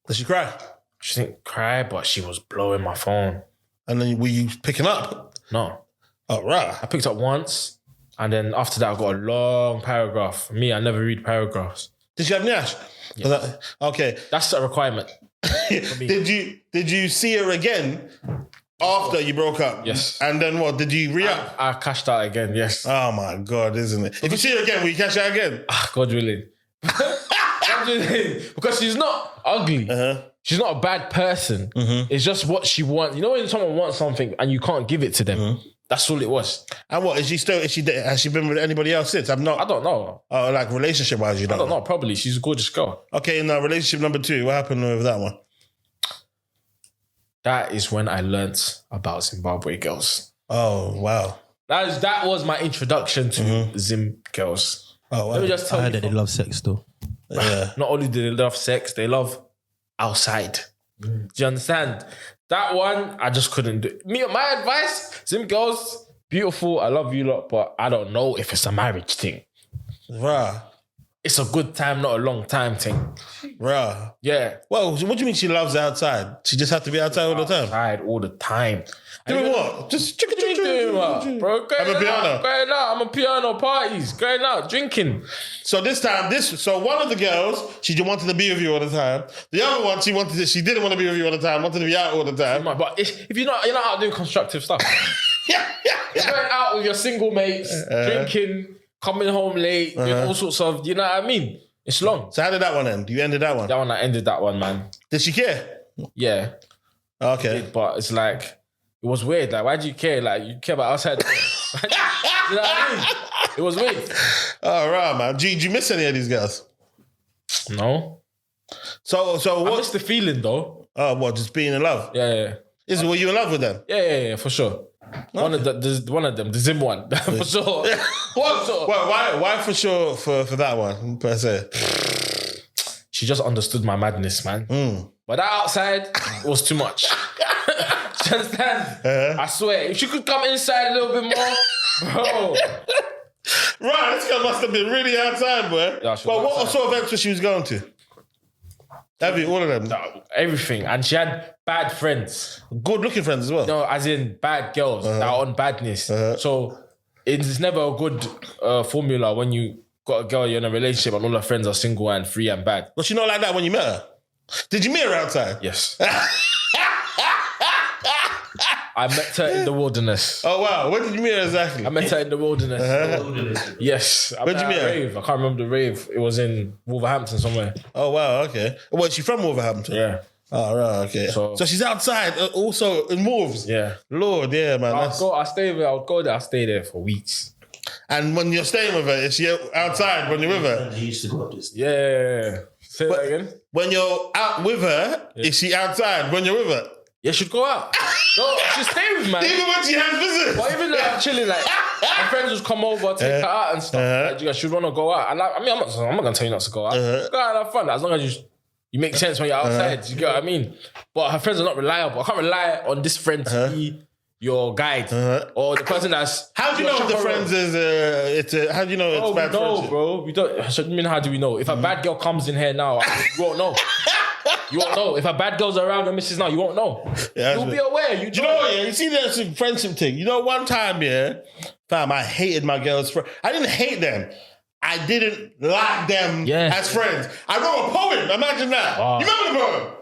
Did she cry? She didn't cry, but she was blowing my phone. And then were you picking up? No. Oh, right. I picked up once, and then after that, I got a long paragraph. Me, I never read paragraphs. Did she have Nyash? Yeah. Okay. That's a requirement. Did you see her again after you broke up? Yes. And then what? Did you re-up? I cashed out again, yes. Oh, my God, isn't it? If you see her again, will you cash out again? God willing. God willing. Because she's not ugly. She's not a bad person. It's just what she wants. You know when someone wants something and you can't give it to them? That's all it was. And what, has she been with anybody else since? I don't know. Oh, like relationship-wise, you don't I don't know, probably. She's a gorgeous girl. Okay, now relationship number 2, what happened with that one? That is when I learnt about Zimbabwe girls. Oh, wow. That was my introduction to Zim girls. Oh, wow. Let me just tell I you. heard that they love sex though. Yeah. Not only do they love sex, they love outside. Do you understand? That one, I just couldn't do. My advice, Zim girls, beautiful, I love you lot, but I don't know if it's a marriage thing. Right. It's a good time, not a long time thing. Right. Yeah. Well, what do you mean she loves outside? She just have to be outside all the time? Outside all the time. Doing what? Just Doing what? Bro, Have a piano. Going out. I'm a piano parties. Going out, drinking. So this time, so one of the girls, she just wanted to be with you all the time. The other one, she didn't want to be with you all the time, wanted to be out all the time. But if you're not out doing constructive stuff. Yeah. You're going out with your single mates, drinking, coming home late, doing all sorts of, you know what I mean? It's long. So how did that one end? You ended that one? That one, I ended that one, man. Did she care? Yeah. Okay. But it's like, it was weird. Like, why do you care? Like, you care about outside. You know what I mean? It was weird. All right, man. Did you miss any of these girls? No. So what? I missed the feeling, though. Oh, what? Just being in love? Yeah. Were you in love with them? Yeah, for sure. One of them, the Zim one, for sure. For sure. Why for sure for that one per se? She just understood my madness, man. But that outside was too much. Do you understand? I swear, if she could come inside a little bit more, bro. Right, this girl must have been really outside, boy. Yeah, but what sort of events was she was going to? All of them? No, everything. And she had bad friends. Good-looking friends as well? No, as in bad girls that are on badness. So it's never a good formula when you got a girl, you're in a relationship and all her friends are single and free and bad. Was she not like that when you met her? Did you meet her outside? Yes. I met her in the wilderness. Oh, wow. Where did you meet her exactly? I met her in the wilderness. Yes. Where did you meet her? Rave. I can't remember the rave. It was in Wolverhampton somewhere. Oh, wow. Okay. Well, is she from Wolverhampton? Yeah. Oh, right. Okay. So she's outside also in Wolves? Yeah. Lord, yeah, man. I would go there. I'll stay there for weeks. And when you're staying with her, is she outside when you're with her? He used to go up this. Yeah. Say that again. When you're out with her, is she outside when you're with her? Yeah, she'd go out. No, she'd stay with me, man. Even when she has visitors? But even like I'm chilling, like my friends would come over, take her out and stuff. Like, she'd want to go out. And like, I'm not going to tell you not to go out. Go out and have fun. As long as you make sense when you're outside. You get what I mean? But her friends are not reliable. I can't rely on this friend to be your guide or the person that's. How do you know if the friends is? How do you know it's bad friendship? Bro. We don't. So, I mean, how do we know? If a bad girl comes in here now, you won't know. You won't know. If a bad girl's around and misses now, you won't know. Yeah, you'll be aware. Do you know what? Yeah, you see that's a friendship thing. You know, one time, fam, I hated my girls' friends. I didn't hate them. I didn't like them as friends. I wrote a poem. Imagine that. Wow. You remember the poem?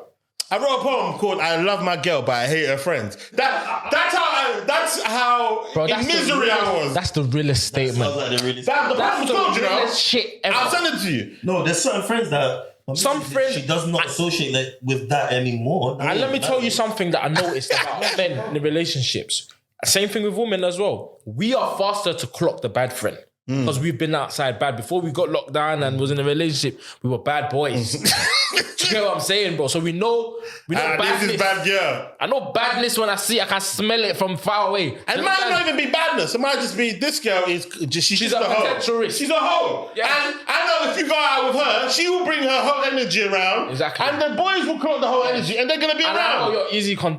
I wrote a poem called "I Love My Girl, but I Hate Her Friends." That's how bro, in misery I was. That's the realest statement. Like the realest. That's the realest shit ever. I'll send it to you. No, there's certain friends that. Some friends she does not associate with that anymore. And let me tell you something that I noticed about men in the relationships. Same thing with women as well. We are faster to clock the bad friend because we've been outside bad. Before we got locked down and was in a relationship, we were bad boys. Do you know what I'm saying, bro? So we know badness. This is bad girl. I know badness when I see. I can smell it from far away. And it might not even be badness. It might just be this girl is just she's a potential risk. She's a hoe. Yeah. And I know if you go out with her, she will bring her whole energy around. Exactly. And the boys will clock the whole energy, and they're gonna be around. I know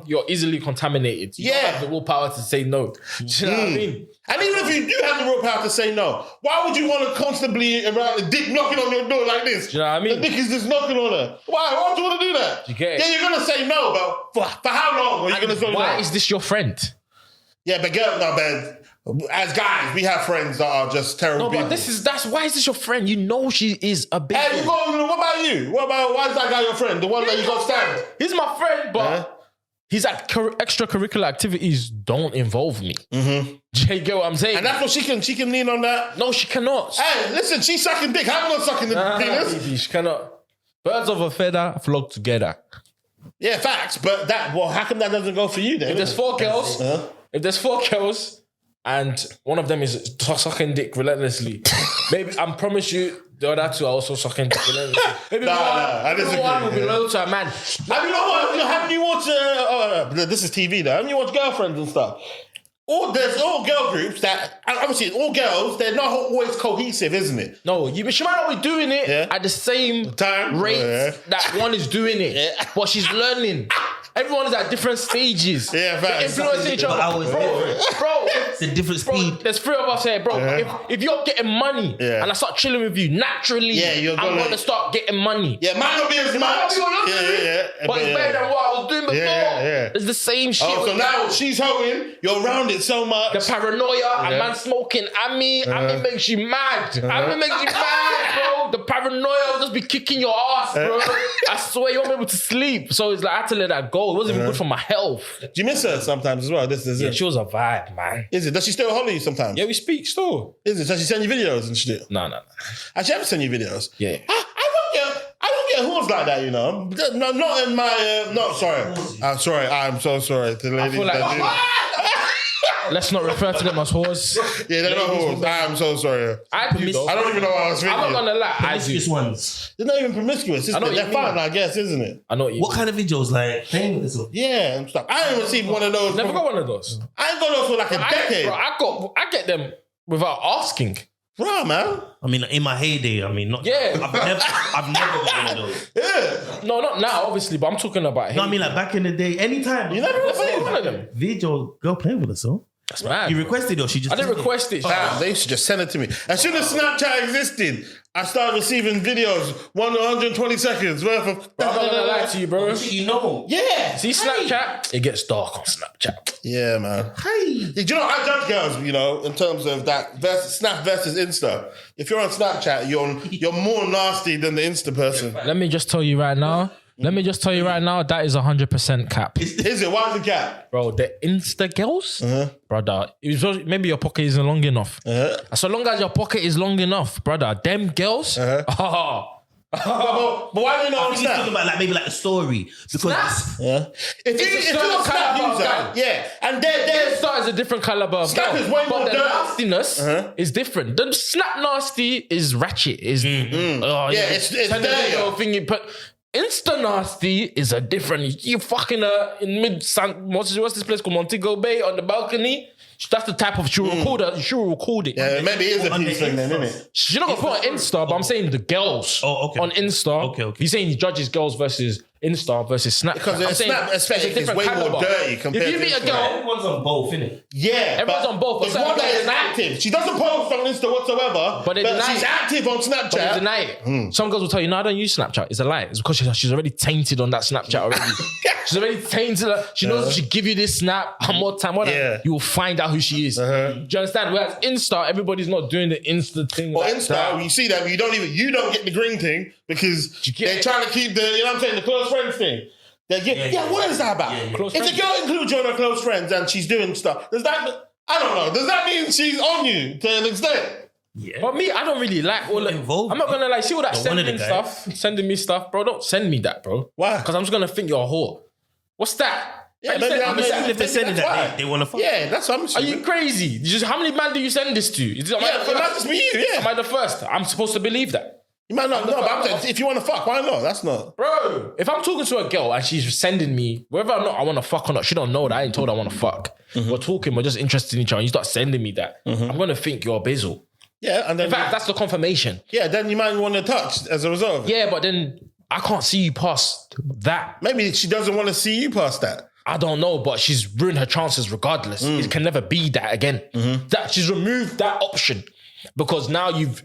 you're easily contaminated. You don't have the willpower to say no. Do you know what I mean? And even if you do have the willpower to say no, why would you want to constantly around the dick knocking on your door like this? Do you know what I mean? The dick is just knocking on her. Why would you want to do that? You get it? Yeah, you're gonna say no, but for how long are you gonna say no? Why is this your friend? Yeah, but as guys, we have friends that are just terrible people. But why is this your friend? You know she is a bitch. Hey, what about you? Why is that guy your friend? The one that you got stabbed? He's my friend, but he's at extracurricular activities don't involve me. Mm-hmm. Do you get what I'm saying? And that's what she can lean on that? No, she cannot. Hey, listen, she's sucking dick. I'm not sucking the penis. Baby, she cannot. Birds of a feather flock together. Yeah, facts. But how come that doesn't go for you then? If there's four girls, and one of them is sucking dick relentlessly, maybe I promise you the other two are also sucking dick relentlessly. Maybe one will be loyal to a man. Haven't you watched? This is TV though. Haven't you watched Girlfriends and stuff? There's all girl groups that, obviously, all girls, they're not always cohesive, isn't it? No, she might not be doing it at the same time rate that one is doing it, but she's learning. Everyone is at different stages. Yeah, facts. Influencing each other. Bro, it's a different speed. There's three of us here, bro. If you're getting money and I start chilling with you, naturally, I'm going to start getting money. Yeah, might not be as much. But it's better than what I was doing before. It's the same shit. Oh, so now she's hoeing, you're around it so much. The paranoia, a man smoking, Ami makes you mad. Ami makes you mad, bro. The paranoia will just be kicking your ass, bro. I swear you won't be able to sleep. So it's like I had to let that go. It wasn't even good for my health. Do you miss her sometimes as well? She was a vibe, man. Is it? Does she still holler you sometimes? Yeah, we speak still. Is it? Does she send you videos and shit? No. Actually, ever send you videos? Yeah. I don't get who's like that, you know. No, not in my. No, sorry. I'm sorry. I'm so sorry to the ladies that do. Let's not refer to them as whores. Yeah, they're not whores. I'm so sorry. I don't even know what I was thinking. I'm not gonna lie. Promiscuous ones. They're not even promiscuous. It's they're fun, I guess, isn't it? I know what you What kind of videos? Like playing with this? Yeah, and stuff. I ain't received one of those. Never got one of those. I ain't got those for like a decade. I get them without asking. Bro, man. I mean, in my heyday, I mean, not. Yeah. I've never got one of those. Yeah. No, not now, obviously, but I'm talking about. No, I mean, like back in the day, anytime. You never got one of them. Video girl playing with us, though. That's mad. You requested it or she just. I didn't request it. Damn, they used to just send it to me. As soon as Snapchat existed, I started receiving videos, 120 seconds worth of. Bro, I'm not gonna lie to you, bro. You know. Yeah. See Snapchat? It gets dark on Snapchat. Yeah, man. Hey. Do you know, I judge girls, in terms of that Snap versus Insta. If you're on Snapchat, you're more nasty than the Insta person. Let me just tell you right now. That is 100% cap. Is it? Why is it cap? Bro, the Insta girls, brother, maybe your pocket isn't long enough. So long as your pocket is long enough, brother, them girls, but why are they not on He's talking Snap? about maybe the story. Because If you're a Snap user, yeah, and they're Insta is a different caliber of Snap girl, is way but more the dirty. nastiness is different. The Snap nasty is ratchet. It's it's send a dirty. video thing you put. Insta nasty is a different. You fucking in mid what's this place called Montego Bay on the balcony? That's the type of she'll record it. Yeah, maybe it is a piece thing then, isn't it? She's not gonna put on Insta, but I'm saying the girls on Insta. Okay. He's saying he judges girls versus Insta versus Snap. Because the Snap aesthetic is way more dirty compared to if you meet a Insta. girl, everyone's on both, innit? Yeah, Everyone's on both, but It's one that is active. She doesn't post on Insta whatsoever, But they deny she's it. active on Snapchat. but they deny it. Some girls will tell you, no, I don't use Snapchat. It's a lie. It's because she's already tainted on that Snapchat already. She's already tainted. She knows if she give you this snap, more time, you will find out who she is. Do you understand? Whereas Insta, everybody's not doing the Insta thing. Well, like Insta, that. you see that, but you don't get the green thing because get they're it? trying to keep the close friends thing. What is that about? Close If friends. the girl includes you on her close friends and she's doing stuff, I don't know. Does that mean she's on you to an extent? But me, I don't really like all that. Involved. I'm not gonna see all that One of the sending me stuff, bro. Don't send me that, bro. Why? Because I'm just gonna think you're a whore. What's that? Yeah, Are you maybe sending I'm me saying that? If they're sending that's that, why. they want to fuck. Yeah, that's what I'm Are saying. you crazy? How many men do you send this to? Am I the It might first? just be you, Am I the first? I'm supposed to believe that. You might not know, but I'm saying, if you want to fuck, why not? That's not. Bro, if I'm talking to a girl and she's sending me, whether or not I want to fuck or not, she don't know that I ain't told her I want to fuck. We're talking, we're just interested in each other, and you start sending me that, I'm going to think you're a bizzle. Yeah, and then In fact, that's the confirmation. then you might want to touch as a result. Yeah, but then I can't see you past that. Maybe she doesn't want to see you past that. I don't know, but she's ruined her chances regardless. It can never be that again. That she's removed that option because now you've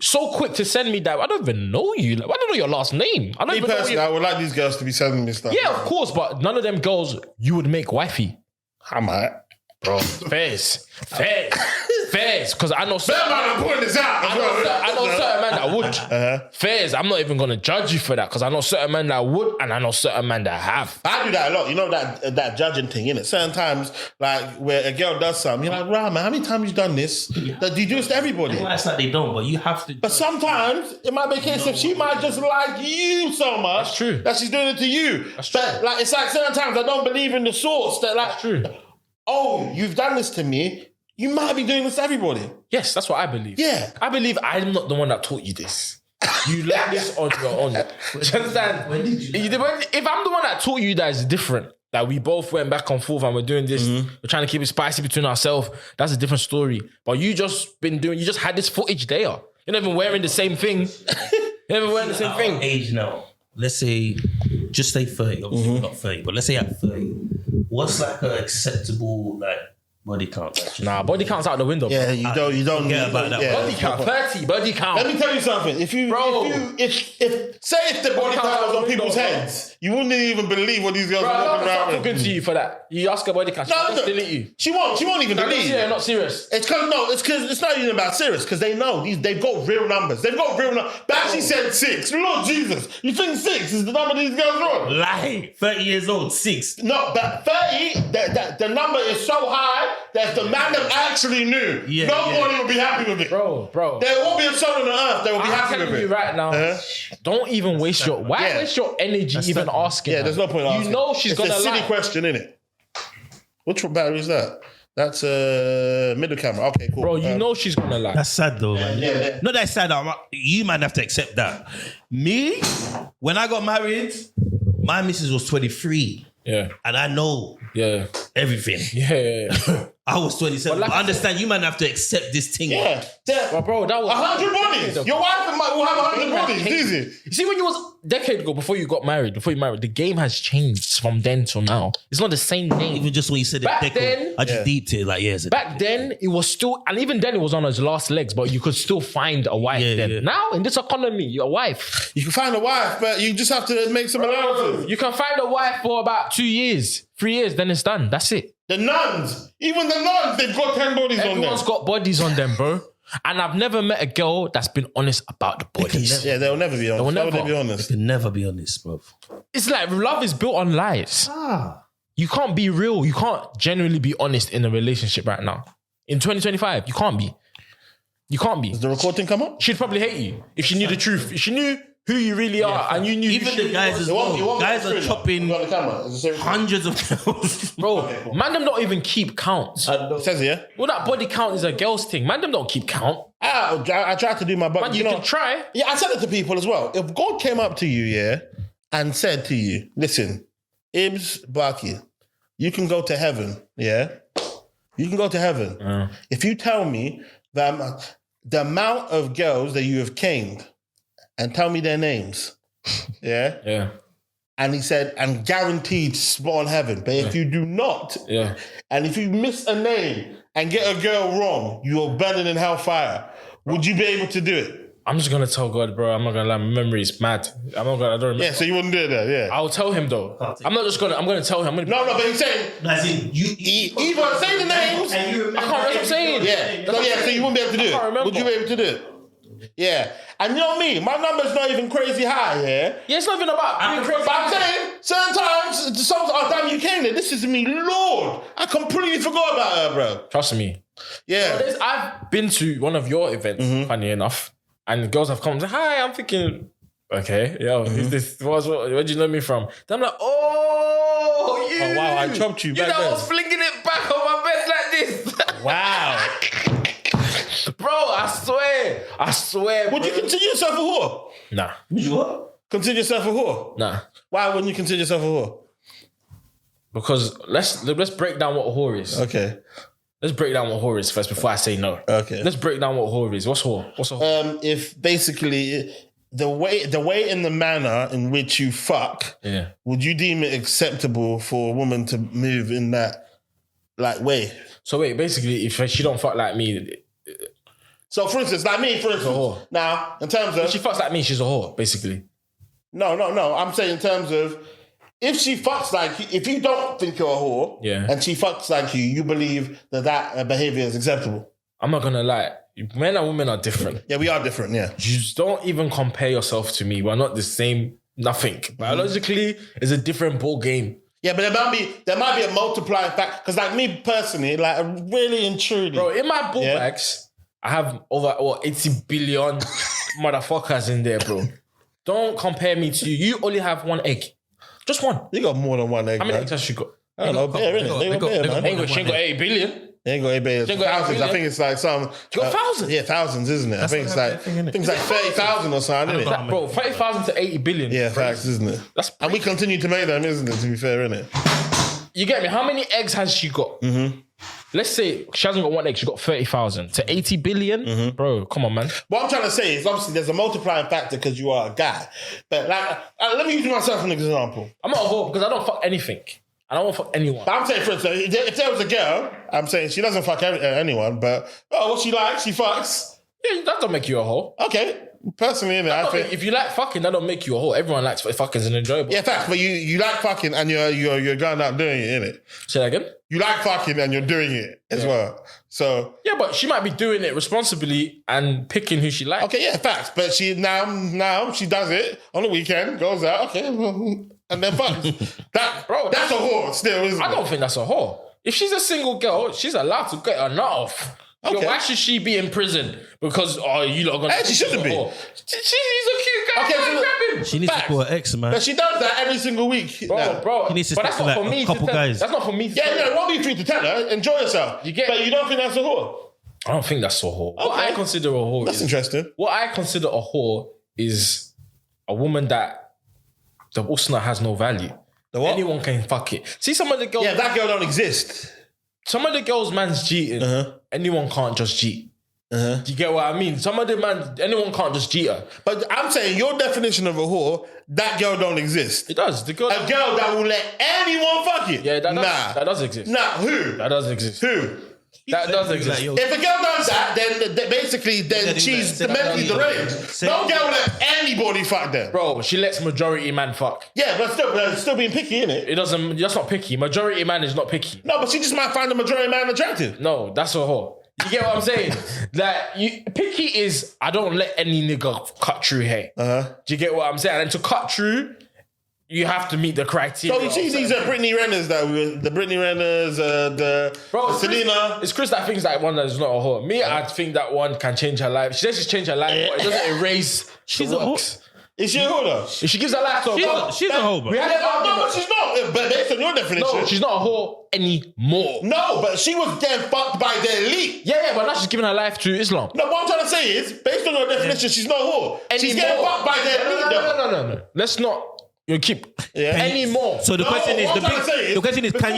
so quick to send me that. I don't even know you. Like, I don't know your last name. I don't Me even know personally, I would like these girls to be sending me stuff. Yeah, of course, but none of them girls you would make wifey. I might. Bro, fairs. Because I know certain Man, I'm putting this out. I know certain men that would. Fairs, I'm not even going to judge you for that because I know certain men that would and I know certain men that have. I do that a lot. You know that judging thing, innit? Certain times, like where a girl does something, you're like, right, man, how many times you done this? Do you do this to everybody? Well, that's like they don't, but you have to. But sometimes it might be a case of she might just like you so much That's true. that she's doing it to you. But like it's like certain times I don't believe in the source that like, True. oh, you've done this to me. You might be doing this to everybody. Yes, that's what I believe. Yeah. I believe I'm not the one that taught you this. You learned this on your own. Do you understand? When did you? If I'm the one that taught you that it's different, that we both went back and forth and we're doing this, we're trying to keep it spicy between ourselves, that's a different story. But you just had this footage there. You're not even wearing the same thing. You're not even wearing the same thing. Age now. Let's say, just say 30. Obviously, we're not 30, but let's say at 30. What's like an acceptable body count? Nah, body count's out the window. Bro. Yeah, you don't forget about that. Body count, 30, body count. Let me tell you something. If the body count was on people's heads, you wouldn't even believe what these girls Bro, are I'm walking not around with. talking to you for that. You ask her body count, she'll just delete you. She won't even delete you. Yeah, not serious. It's because it's not even about serious, because they know they've got real numbers. They've got real numbers. But she said 6. Lord Jesus, you think 6 is the number these girls want? Lie. 30 years old, 6. No, but 30, the number is so high that if the man that actually knew, nobody would be happy with it. Bro. There won't be a soul on the earth that will be I'm happy telling with you it. right now, don't even waste your waste your energy even asking. Yeah, there's no point asking. You know she's it's gonna a silly lie. question, innit? Which battery is that? That's middle camera. Okay, cool. Bro, you know she's gonna lie. That's sad though, man. yeah. Not that sad. You might have to accept that. Me, when I got married, my missus was 23. Yeah. And I know everything. Yeah. I was 27. But I understand you might have to accept this thing. Yeah. But bro, that was 100 bodies. Your wife will have 100 bodies. Easy. You see, when you was a decade ago, before you married, the game has changed from then till now. It's not the same game. Even just when you said Back it, then- I just deeped it like years ago. Back then, it was still, and even then, it was on his last legs, but you could still find a wife then. Yeah. Now, in this economy, your wife. You can find a wife, but you just have to make some allowances. You can find a wife for about 2 years, 3 years, then it's done. That's it. The nuns, even the nuns, they've got 10 bodies on them. Everyone's got bodies on them, bro. And I've never met a girl that's been honest about the bodies. Yeah, they'll never be honest. will never. They'll be honest. Can never be honest, bro. It's like love is built on lies. You can't be real. You can't genuinely be honest in a relationship right now. In 2025, you can't be. You can't be. Does the recording come up? She'd probably hate you if she knew the truth. If she knew who you really are and you knew Even the guys as well. Guys are chopping on the camera. hundreds of girls. Bro, man them don't even keep counts. It says here. Well, that body count is a girl's thing. Man them don't keep count. I tried to do my best. Man, you can try. Yeah, I said it to people as well. If God came up to you, and said to you, listen, Ibz Barkey, you can go to heaven, You can go to heaven. If you tell me that the amount of girls that you have caned and tell me their names, Yeah. And he said, and guaranteed spot on heaven. But if you do not, and if you miss a name and get a girl wrong, you're burning in hellfire. Would you be able to do it? I'm just gonna tell God, bro. I'm not gonna lie. My memory is mad. I don't remember. Yeah, so you wouldn't do it there, I'll tell him though. I'm gonna tell him. No, but he's saying, As in, you either say the names. and you remember. I can't. That's what I'm saying. So you wouldn't be able to do can't it. remember. Would you be able to do it? Yeah. And you know me, my number's not even crazy high, Yeah, it's not even about being crazy. But I'm saying, certain times, some, oh damn, you came there. This is me, Lord. I completely forgot about her, bro. Trust me. Yeah. I've been to one of your events, funny enough, and girls have come and said, hi, I'm thinking, okay, who's this? Where do you know me from? Then I'm like, oh, you. Oh, wow, I chopped you back know, then. I was flinging it back on my bed like this. Wow. Bro, I swear. Would you consider yourself a whore? Nah. Would you what? Consider yourself a whore? Nah. Why wouldn't you consider yourself a whore? Because let's break down what a whore is. Okay. Let's break down what whore is first before I say no. Okay. Let's break down what whore is. What's whore? What's a whore? If basically the way and the manner in which you fuck, would you deem it acceptable for a woman to move in that way? So wait, basically, if she don't fuck like me, so for instance, like me, whore. Now in terms of if she fucks like me, she's a whore, basically. No. I'm saying in terms of if she fucks like you, if you don't think you're a whore, and she fucks like you believe that behavior is acceptable. I'm not gonna lie. Men and women are different. Yeah, we are different, yeah. You just don't even compare yourself to me. We're not the same, nothing. Biologically, it's a different ball game. Yeah, but there might be a multiplying factor. Because like me personally, like really and truly. Bro, in my ball bags, I have over 80 billion motherfuckers in there, bro. Don't compare me to you. You only have one egg. Just one. You got more than one egg, How many man. eggs has she got? I don't know, bear, innit? They got bear, man. She ain't got 8 billion. They ain't got 8 billion. She ain't got 8 Thousands. I billion. think it's like some... You got thousands? Yeah, thousands, isn't it? I think it's like 30,000 or something, isn't it? Bro, 30,000 to 80 billion. Yeah, facts, isn't it? That's And we continue to make them, isn't it, to be fair, innit? You get me? How many eggs has she got? Let's say she hasn't got one egg, she got 30,000 to 80 billion. Bro, come on, man. What I'm trying to say is obviously there's a multiplying factor because you are a guy. But like, let me use myself as an example. I'm not a whore because I don't fuck anything. I don't want to fuck anyone. But I'm saying, for instance, if there was a girl, I'm saying she doesn't fuck anyone, but what she likes, she fucks. Yeah, that don't make you a whore. Okay. Personally, innit, I think... If you like fucking, that don't make you a whore. Everyone likes fucking and enjoyable. Yeah, facts, but you like fucking and you're going out doing it, innit? Say that again? You like fucking and you're doing it as well. So... Yeah, but she might be doing it responsibly and picking who she likes. Okay, yeah, facts. But she now she does it on the weekend, goes out, okay, and then fucks. That's a whore still, isn't it? I don't think that's a whore. If she's a single girl, she's allowed to get her nut off. Yo, Okay. why should she be in prison? Because you lot are gonna. Hey, she shouldn't be. She's a cute guy. Okay, so grab him. She needs to call her ex, man. But she does that every single week. Nah. Bro. She needs to but stick that's to, not like, for me a couple to tell. guys. That's not for me to Yeah, tell. no, it won't be for you to tell her. Enjoy yourself. You get- But you don't think that's a whore? I don't think that's a whore. What Okay. I consider a whore That's is interesting. what I consider a whore is a woman that the usna has no value. The what? Anyone can fuck it. See, some of the girls. Yeah, that girl don't exist. Some of the girls, man's cheating. Anyone can't just cheat. Do you get what I mean? Some of the man, anyone can't just cheat her. But I'm saying your definition of a whore, that girl don't exist. It does. The girl. A girl that will let anyone fuck it. Yeah, that does, nah. that does exist. Nah, who? That does exist. Who? That does exist. Like, yo, If a girl does that, then basically, then do she's that. mentally deranged. Say- No girl will let anybody fuck them. Bro, she lets majority man fuck. Yeah, but still being picky, innit? It doesn't, that's not picky. Majority man is not picky. No, but she just might find the majority man attractive. No, that's a whore. You get what I'm saying? Picky is, I don't let any nigga cut through here. Do you get what I'm saying? And to cut through, you have to meet the criteria. So you see these Britney Renners the Britney Renners, the It's Selena. It's Chris that thinks that one that is not a whore. Me, I think that one can change her life. She says she's changed her life, but it doesn't erase She's the a works. Is she a whore though? If she gives her life to a girl, she's a hoe, bro. we had an No, but argument. she's not. But based on your definition, No, she's not a whore anymore. No, but she was getting fucked by the elite. Yeah, but now she's giving her life to Islam. No, what I'm trying to say is, based on your definition, she's not a whore. She's getting fucked by the elite. though. No. Let's not. You keep Yeah. anymore. So the No, question is, what I'm trying to say is, the question is, can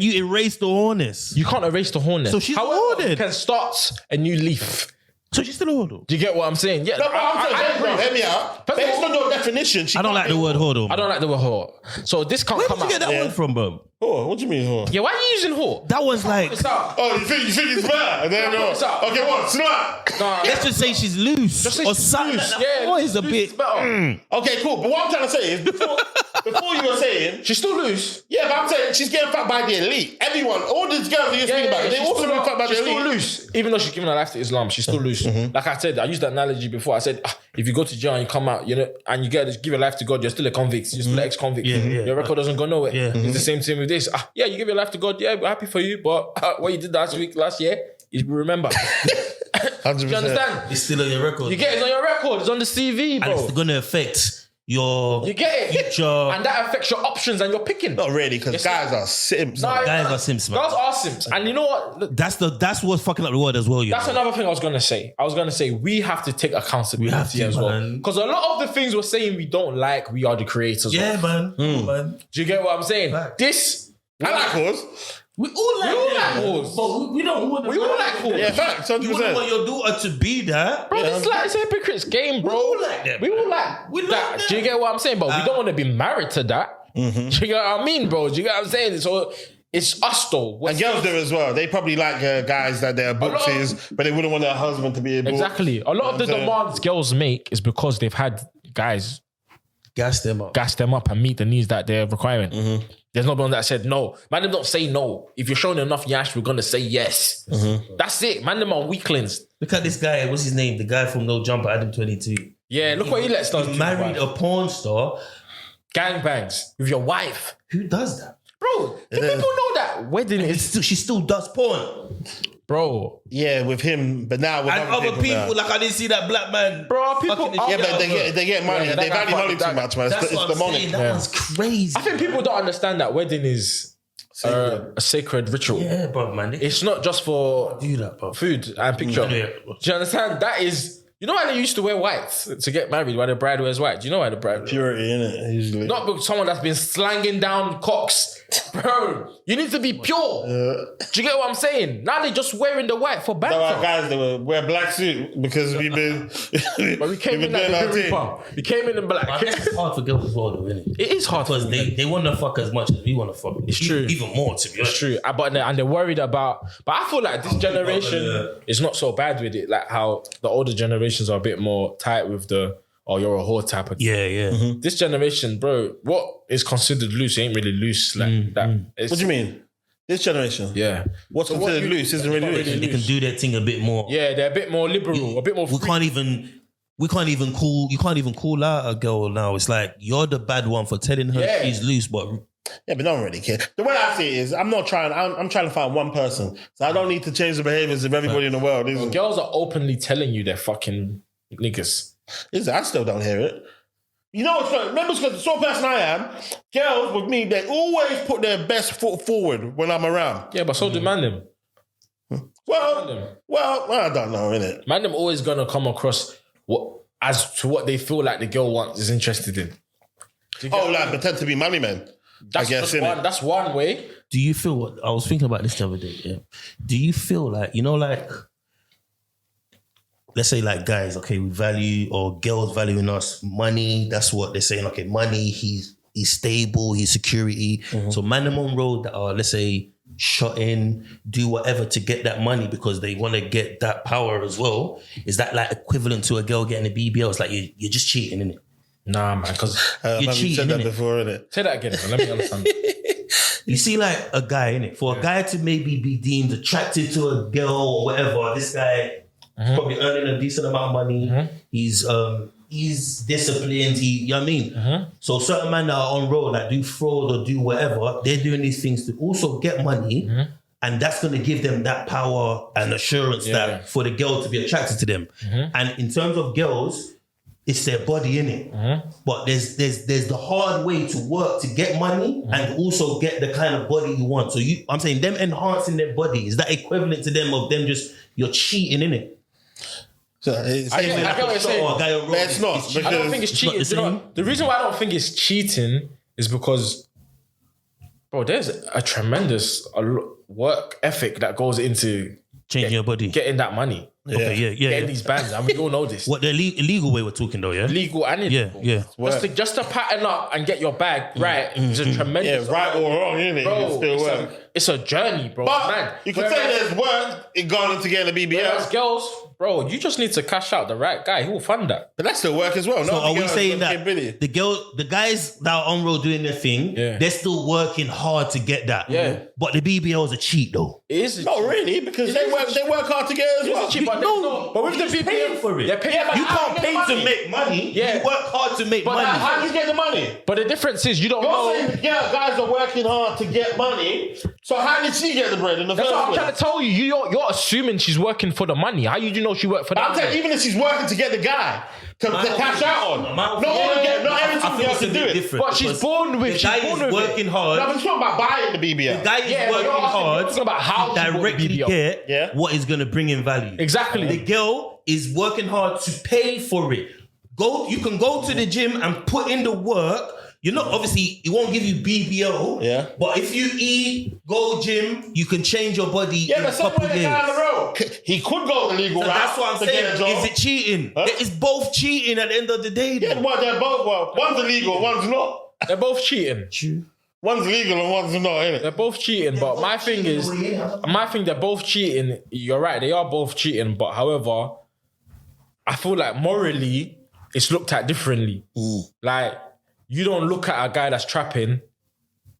you erase the whoreness? You can't erase the whoreness. So she's However, ordered. you can start a new leaf. So she's still a whore, though. Do you get what I'm saying? Yeah, No, but I'm saying, agree. hear me out. First of Based all, on your definition, she I don't like the word whore, though. I don't like the word whore. So this can't Where come did you out. get that word from, bro? Whore? What do you mean whore? Yeah, why are you using whore? That was like, It's out. Oh, you think it's bad? Then no. It's out. Okay, what? Slut. Nah, let's just say she's loose Just say or she's something. loose. That Yeah, whore is a loose bit. is better. Okay, cool. But what I'm trying to say is, before you were saying, She's still loose. yeah, but I'm saying she's getting fucked by the elite. Everyone, all these girls that you're speaking about, they she's also still- getting fucked by the she's still elite. loose. Even though she's giving her life to Islam, she's still loose. Like I said, I used that analogy before. I said, if you go to jail and you come out, and you give your life to God, you're still a convict. You're still an ex-convict. Yeah, yeah. Your record doesn't go nowhere. Yeah. It's the same thing with this. Yeah, you give your life to God. Yeah, we're happy for you. But what you did last year, you remember. 100%. Do you understand? It's still on your record. You get it on your record. It's on the CV, and it's bro. going to affect your You get it. future. And that affects your options and your picking. Not really, because Yes, guys are simps. Nah, Guys are simps, man. Girls are simps. And you know what? Look, That's what's fucking up the world as well. You that's know? another thing I was going to say. I was going to say we have to take accountability We have to, as well. man. Because a lot of the things we're saying we don't like, we are the creators Yeah, of. man. man. Do you get what I'm saying? Fact. This... I like whores. We all like We all them, like man. whores. But we don't want We all like whores. Yeah, facts, 100%. You wouldn't want your daughter to be that. Bro, it's a hypocrite's game, bro. We all like them, We all man. like We that. like them. Do you get what I'm saying? But we don't want to be married to that. Do you get what I mean, bro? Do you get what I'm saying? So it's us though. And girls do as well. They probably like guys that they're booksies, but they wouldn't want their husband to be a book. Exactly. A lot of the demands girls make is because they've had guys Gas them up. gas them up and meet the needs that they're requiring. There's no one that said no. Man, them don't say no. If you're showing enough yash, we're gonna say yes. That's it. Man, them are weaklings. Look at this guy. What's his name? The guy from No Jumper, Adam 22. Yeah, look what he lets us do. Married a porn star. Gangbangs with your wife. Who does that? Bro, do people know that wedding is... She still does porn. Bro. Yeah, with him, but now with And other people, like I didn't see that black man. Bro, people... fucking the are- shit Yeah, but out of her. they get money. Yeah, They that value guy money fucked too that- much, man. That's It's what the I'm money. saying. That one's crazy. I think people don't understand that wedding is a sacred ritual. Yeah, bro, man. They It's not just for do that, bro. food and picture. Yeah. Do you understand? That is... You know why they used to wear white to get married? Why the bride wears white? Do you know why the bride... Purity, innit? Usually. Not because someone that's been slanging down cocks. Bro, you need to be pure. Do you get what I'm saying? Now they just wearing the white for That's why banter. guys, they will wear black suit because we've been. But we came we've in been doing like our the thing. Reaper. We came in black. I guess it's hard for girls as well, though, isn't it? It is hard Because for they want to fuck as much as we want to fuck. It's true. Even more, to be honest. It's true. And they're worried about... But I feel like this generation is not so bad with it. Like how the older generations are a bit more tight with the... Oh, you're a whore type of thing. Yeah, yeah. This generation, bro, what is considered loose ain't really loose like that. It's- What do you mean? This generation? Yeah. What's So what considered you- loose isn't really loose. They can do their thing a bit more. Yeah, they're a bit more liberal, a bit more We free. can't even call out a girl now. It's like you're the bad one for telling her Yeah. she's loose, but Yeah, but don't really care. The way I see it is, I'm trying to find one person. So I don't need to change the behaviors of everybody in the world. Girls are openly telling you they're fucking niggas. I still don't hear it. You know what's funny? Remember, because the sort of person I am, girls with me, they always put their best foot forward when I'm around. Yeah, but so do man them. Well, I don't know, innit? Man them always gonna come across what they feel like the girl is interested in. Pretend to be money men. That's one way. Do you feel what I was thinking about this the other day? Yeah. Do you feel like, let's say like guys, okay, we value, or girls valuing us, money, that's what they're saying. Okay, money, he's stable, he's security. So man them on road that are, let's say, shot in, do whatever to get that money because they want to get that power as well. Is that like equivalent to a girl getting a BBL? It's like you're just cheating, innit? Nah, man, because you're cheating. Said that before, innit? Say that again, man. Let me understand. You see, like a guy, innit? For a guy to maybe be deemed attracted to a girl or whatever, this guy probably earning a decent amount of money. He's disciplined. You know what I mean? So certain men that are on road, like do fraud or do whatever, they're doing these things to also get money. And that's going to give them that power and assurance that for the girl to be attracted to them. And in terms of girls, it's their body, innit? But there's the hard way to work to get money and also get the kind of body you want. So I'm saying them enhancing their body, is that equivalent to them of them just, you're cheating, innit? So it's I get what you're saying. It's not. I don't think it's cheating. The reason why I don't think it's cheating is because, bro, there's a tremendous work ethic that goes into changing your body, getting that money. Getting these bands, and we all know this. What the illegal way we're talking though, yeah? Legal and illegal. Just to pattern up and get your bag right is a tremendous. Yeah, right or wrong, innit? Bro, it's a journey, bro. But man, you can say there's work gone into getting a BBL. Whereas girls, bro, you just need to cash out the right guy who will fund that. But that's still work as well. So are we saying that the guys that are on road doing their thing, they're still working hard to get that? Yeah. But the BBL is a cheat though. It is not really, because they work hard to get it as well. Cheap, but with the BBL for it. They're paying you can't pay to make money. Yeah. You work hard to make money. How do you get the money? But the difference is you don't know. Saying, guys are working hard to get money. So how did she get the bread in the first place? That's what I'm trying to tell you. You're assuming she's working for the money. How you know she worked for the money? I'm saying even if she's working to get the guy to cash out on. Not everything you have to do it. But she's born with. The guy is working hard. No, but it's not about buying the BBL. The guy is working hard. It's about how to directly get what is going to bring in value. Exactly. The girl is working hard to pay for it. You can go to the gym and put in the work. Obviously, it won't give you BBL. Yeah. But if you eat, go gym, you can change your body in a couple somewhere years. down the road, he could go the legal route. That's what I'm saying. Is it cheating? Huh? It's both cheating at the end of the day. Yeah, well, they're both. Well, one's illegal, one's not. They're both cheating. True. One's legal and one's not, innit? They're both cheating, but my thing is, they're both cheating. You're right, they are both cheating, but however, I feel like morally, it's looked at differently. Like, you don't look at a guy that's trapping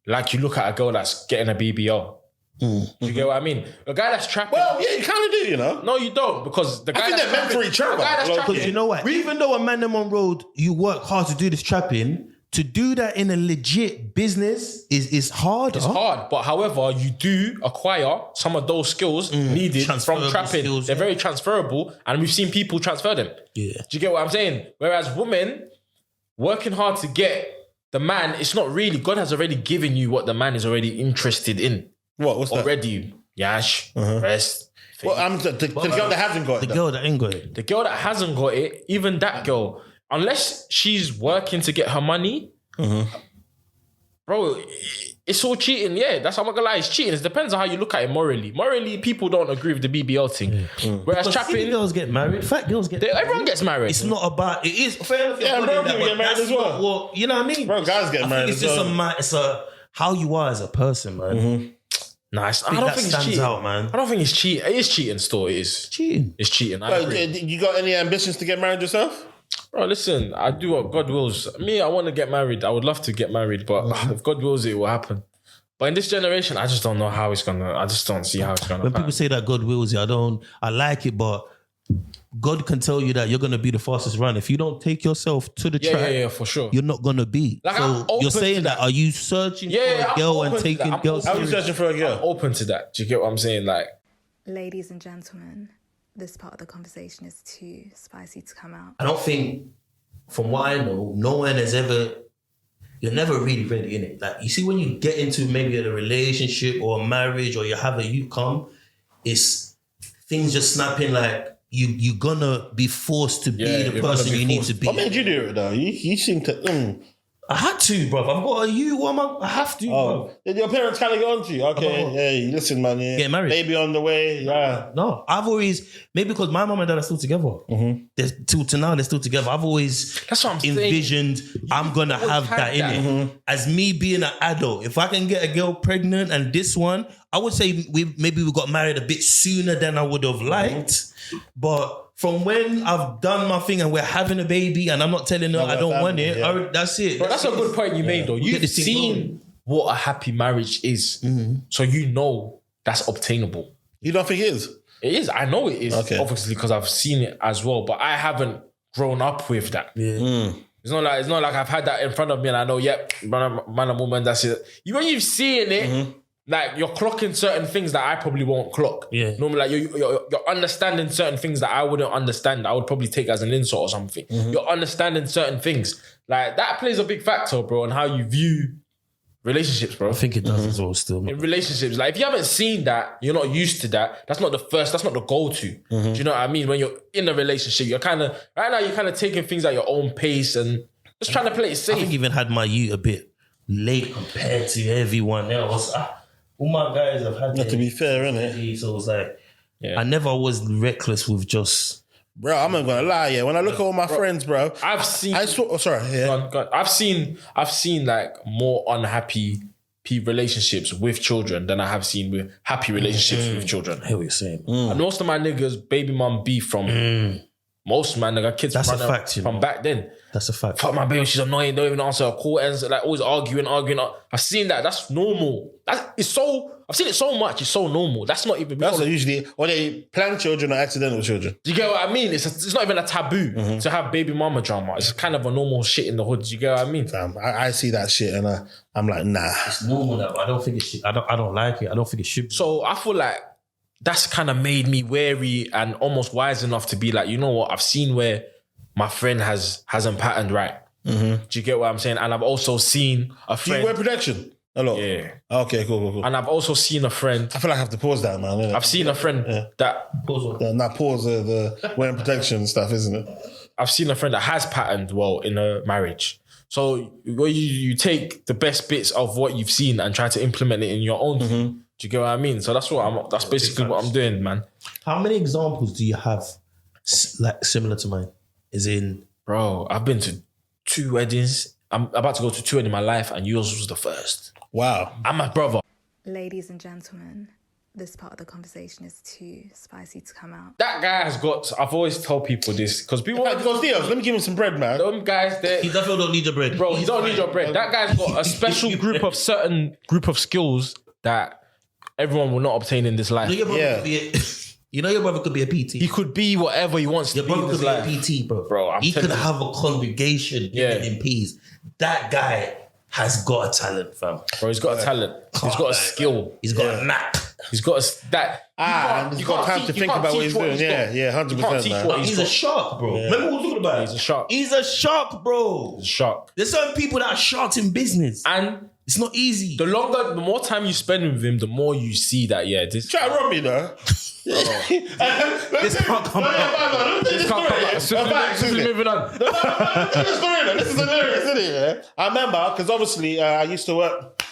like you look at a girl that's getting a BBL. You get what I mean? A guy that's trapping. Well, yeah, you kind of do, No, you don't, because the guy I think they're meant for each other. Because you know what? Even though a man them on road, you work hard to do this trapping, to do that in a legit business is hard. It's hard, but however, you do acquire some of those skills needed from trapping. Skills, They're very transferable, and we've seen people transfer them. Yeah. Do you get what I'm saying? Whereas women, working hard to get the man, it's not really, God has already given you what the man is already interested in. What's that? Already. Yash, rest. Well, the girl that hasn't got it. The girl that ain't got it. The girl that hasn't got it, even that girl, unless she's working to get her money, bro, it's all cheating. Yeah, that's how I'm not gonna lie. It's cheating. It depends on how you look at it morally. Morally, people don't agree with the BBL thing. Whereas trapping, girls get married. Fat girls get. Everyone gets married. It's not about. It is fair enough. Yeah, bro, people get married as well. Well, you know what I mean. Bro, guys get married. It's just it's a how you are as a person, man. Nah, I don't think it's stands cheating. out, man. I don't think it's cheating. It is cheating still. It is. Cheating. It's cheating. I Well, agree. you got any ambitions to get married yourself? Bro, listen, I do what God wills. Me, I want to get married. I would love to get married, but if God wills it, will happen. But in this generation, I just don't know how it's gonna. I just don't see how it's gonna. When people say that God wills it, I like it, but God can tell you that you're gonna be the fastest runner. If you don't take yourself to the track, Yeah, for sure. you're not gonna be. Like, I'm so open you're saying to that. Are you searching for a I'm girl and open to taking that. girls? How are you searching for a girl? I'm open to that. Do you get what I'm saying? Like, Ladies and gentlemen, this part of the conversation is too spicy to come out. I don't think, from what I know, no one has ever. You're never really ready in it. Like you see, when you get into maybe a relationship or a marriage, or you have a youth come, it's things just snapping. Like you're gonna be forced to be the person you need to be. What made you do it though? You seem to. I had to, bro. I've got a youth. I have to, bro. Did your parents kind of go on to you? Okay, hey, listen, man. Yeah, Get married. Baby on the way. Yeah. No, I've always, maybe because my mum and dad are still together. They're till now they're still together. I've always That's what I'm saying. envisioned I'm gonna have that in it. As me being an adult, if I can get a girl pregnant and this one, I would say we got married a bit sooner than I would have liked. But from when I've done my thing and we're having a baby and I'm not telling her I don't want it, that's it. but that's a good point you made though. Get You've this thing seen what a happy marriage is. So you know that's obtainable. You don't think it is? It is. I know it is, Okay. obviously, because I've seen it as well. But I haven't grown up with that. It's not like I've had that in front of me and I know, yep, man and woman, that's it. When you've seen it, like you're clocking certain things that I probably won't clock. Yeah. Normally, like you're understanding certain things that I wouldn't understand. I would probably take as an insult or something. You're understanding certain things. Like that plays a big factor, bro, on how you view relationships, bro. I think it does as well still. In relationships, like if you haven't seen that, you're not used to that. That's not the go-to. Do you know what I mean? When you're in a relationship, you're kind of taking things at your own pace and just trying to play it safe. I think even had my youth a bit late compared to everyone else. All my guys have had To be fair, innit? So it was like, I never was reckless with just... Bro, I'm not gonna lie, yeah. When I look at all my friends, bro, I've seen. I saw. Oh, sorry, yeah. Go on. I've seen like more unhappy relationships with children than I have seen with happy relationships with children. I hear what you're saying. And most of my niggas, baby mum beef from most of my nigga kids. That's a from fact, you know. From back then. That's a fact. Fuck my baby, she's annoying. Don't even answer her call. And like always arguing. I've seen that. That's normal. I've seen it so much. It's so normal. That's not even. That's usually, or they plan children or accidental children. Do you get what I mean? It's not even a taboo to have baby mama drama. It's kind of a normal shit in the hood. Do you get what I mean? I see that shit and I'm like, nah. It's normal now, but I don't think it should. I don't like it. I don't think it should be. So I feel like that's kind of made me wary and almost wise enough to be like, you know what? I've seen where my friend hasn't patterned right. Do you get what I'm saying? And I've also seen a Do you friend. wear protection? Hello. Yeah. Okay, cool. And I've also seen a friend. I feel like I have to pause that, man. Innit? I've seen a friend that. Not pause the wearing protection and stuff, isn't it? I've seen a friend that has patterned well in a marriage. So where you take the best bits of what you've seen and try to implement it in your own. Do you get what I mean? So that's basically what I'm doing, man. How many examples do you have like similar to mine? As in, bro, I've been to 2 weddings. I'm about to go to 2 in my life, and yours was the first. Wow. I'm my brother. Ladies and gentlemen, this part of the conversation is too spicy to come out. That guy has got. I've always told people this because people. Let me give him some bread, man. Them guys, he definitely don't need your bread, bro. He don't need your bread. That guy's got a special group of skills that everyone will not obtain in this life. You know your brother could be a PT. He could be whatever he wants to be. Your brother could be a PT, bro. He could have a congregation giving him peas. That guy has got a talent, fam. Bro, he's got a talent. He's got a skill. He's got a knack. He's got and he's got time to think about what he's doing. Yeah, 100%. Man. He's a shark, bro. Remember what we were talking about? He's a shark. He's a shark, bro. He's a shark. There's certain people that are sharks in business. And it's not easy. The more time you spend with him, the more you see that, this... Try to rub me, though. This can't come out. This can't come out. Simply moving on. This is hilarious, isn't it? Yeah? I remember, because obviously I used to work...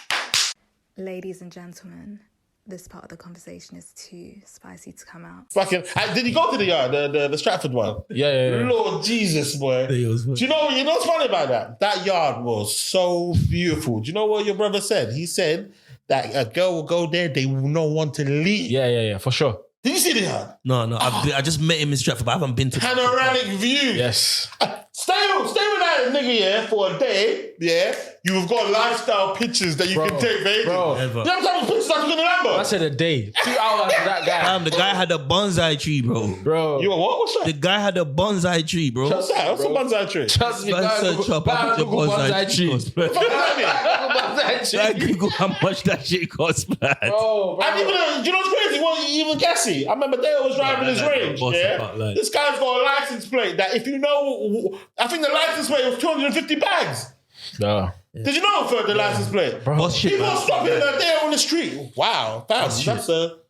Ladies and gentlemen, this part of the conversation is too spicy to come out. Fucking, did you go to the yard, the Stratford one? Yeah. Lord Jesus, boy. Do you know what's funny about that? That yard was so beautiful. Do you know what your brother said? He said that a girl will go there, they will not want to leave. Yeah, for sure. Did you see the yard? No. I just met him in Stratford, but I haven't been to... Panoramic view. Yes. Stay with that nigga, for a day, you've got lifestyle pictures that you can take for ages. Bro. You know what type of pictures I can remember? I said a day. 2 hours for that guy. The guy had a bonsai tree, bro. You what? What's The that? guy had a bonsai tree, bro. What's that? What's a bonsai tree? Trust me, Guys, guys. search up how much a bonsai tree costs, blood. What does that mean? Like, Google how much that shit costs, blood. Bro. And even, do you know what's crazy? Well, even Gassy, I remember Dale was driving his Range. boss Yeah, about, like- this guy's got a license plate that if you know, I think the license plate was 250 bags. No. Did you know for the license plate? Boss shit, People man. are stopping there on the street. Wow, that's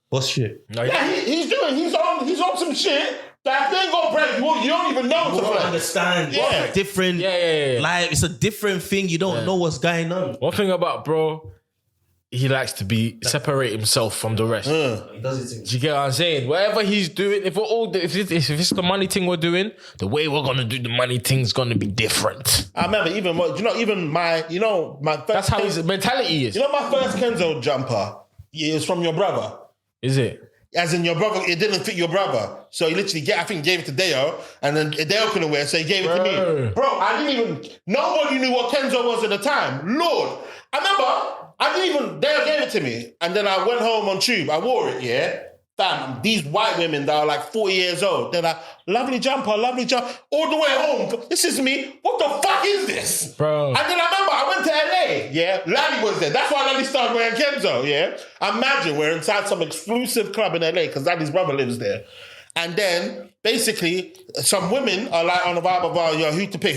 Boss shit. yeah. He's on some shit that if they ain't got break, you don't even know. You don't understand. Yeah. It's different. Yeah. Like, it's a different thing. You don't know what's going on. One thing about bro, he likes to separate himself from the rest. He does it. Do you get what I'm saying? Whatever he's doing, if it's the money thing we're doing, the way we're gonna do the money thing's gonna be different. I remember my first That's how his mentality is. You know my first Kenzo jumper. It was from your brother. Is it? As in your brother, it didn't fit your brother. So he literally gave it to Deo, and then Deo couldn't wear it, so he gave it to me. Bro, nobody knew what Kenzo was at the time. Lord. Deo gave it to me, and then I went home on Tube. I wore it, yeah? Fam, these white women that are like 40 years old, they're like, lovely jumper. All the way home, this is me. What the fuck is this? Bro. And then I remember I went to LA, yeah? Laddie was there. That's why Laddie started wearing Kenzo, yeah? Imagine we're inside some exclusive club in LA because Laddie's brother lives there. And then, basically, some women are like on the vibe of, who to pick.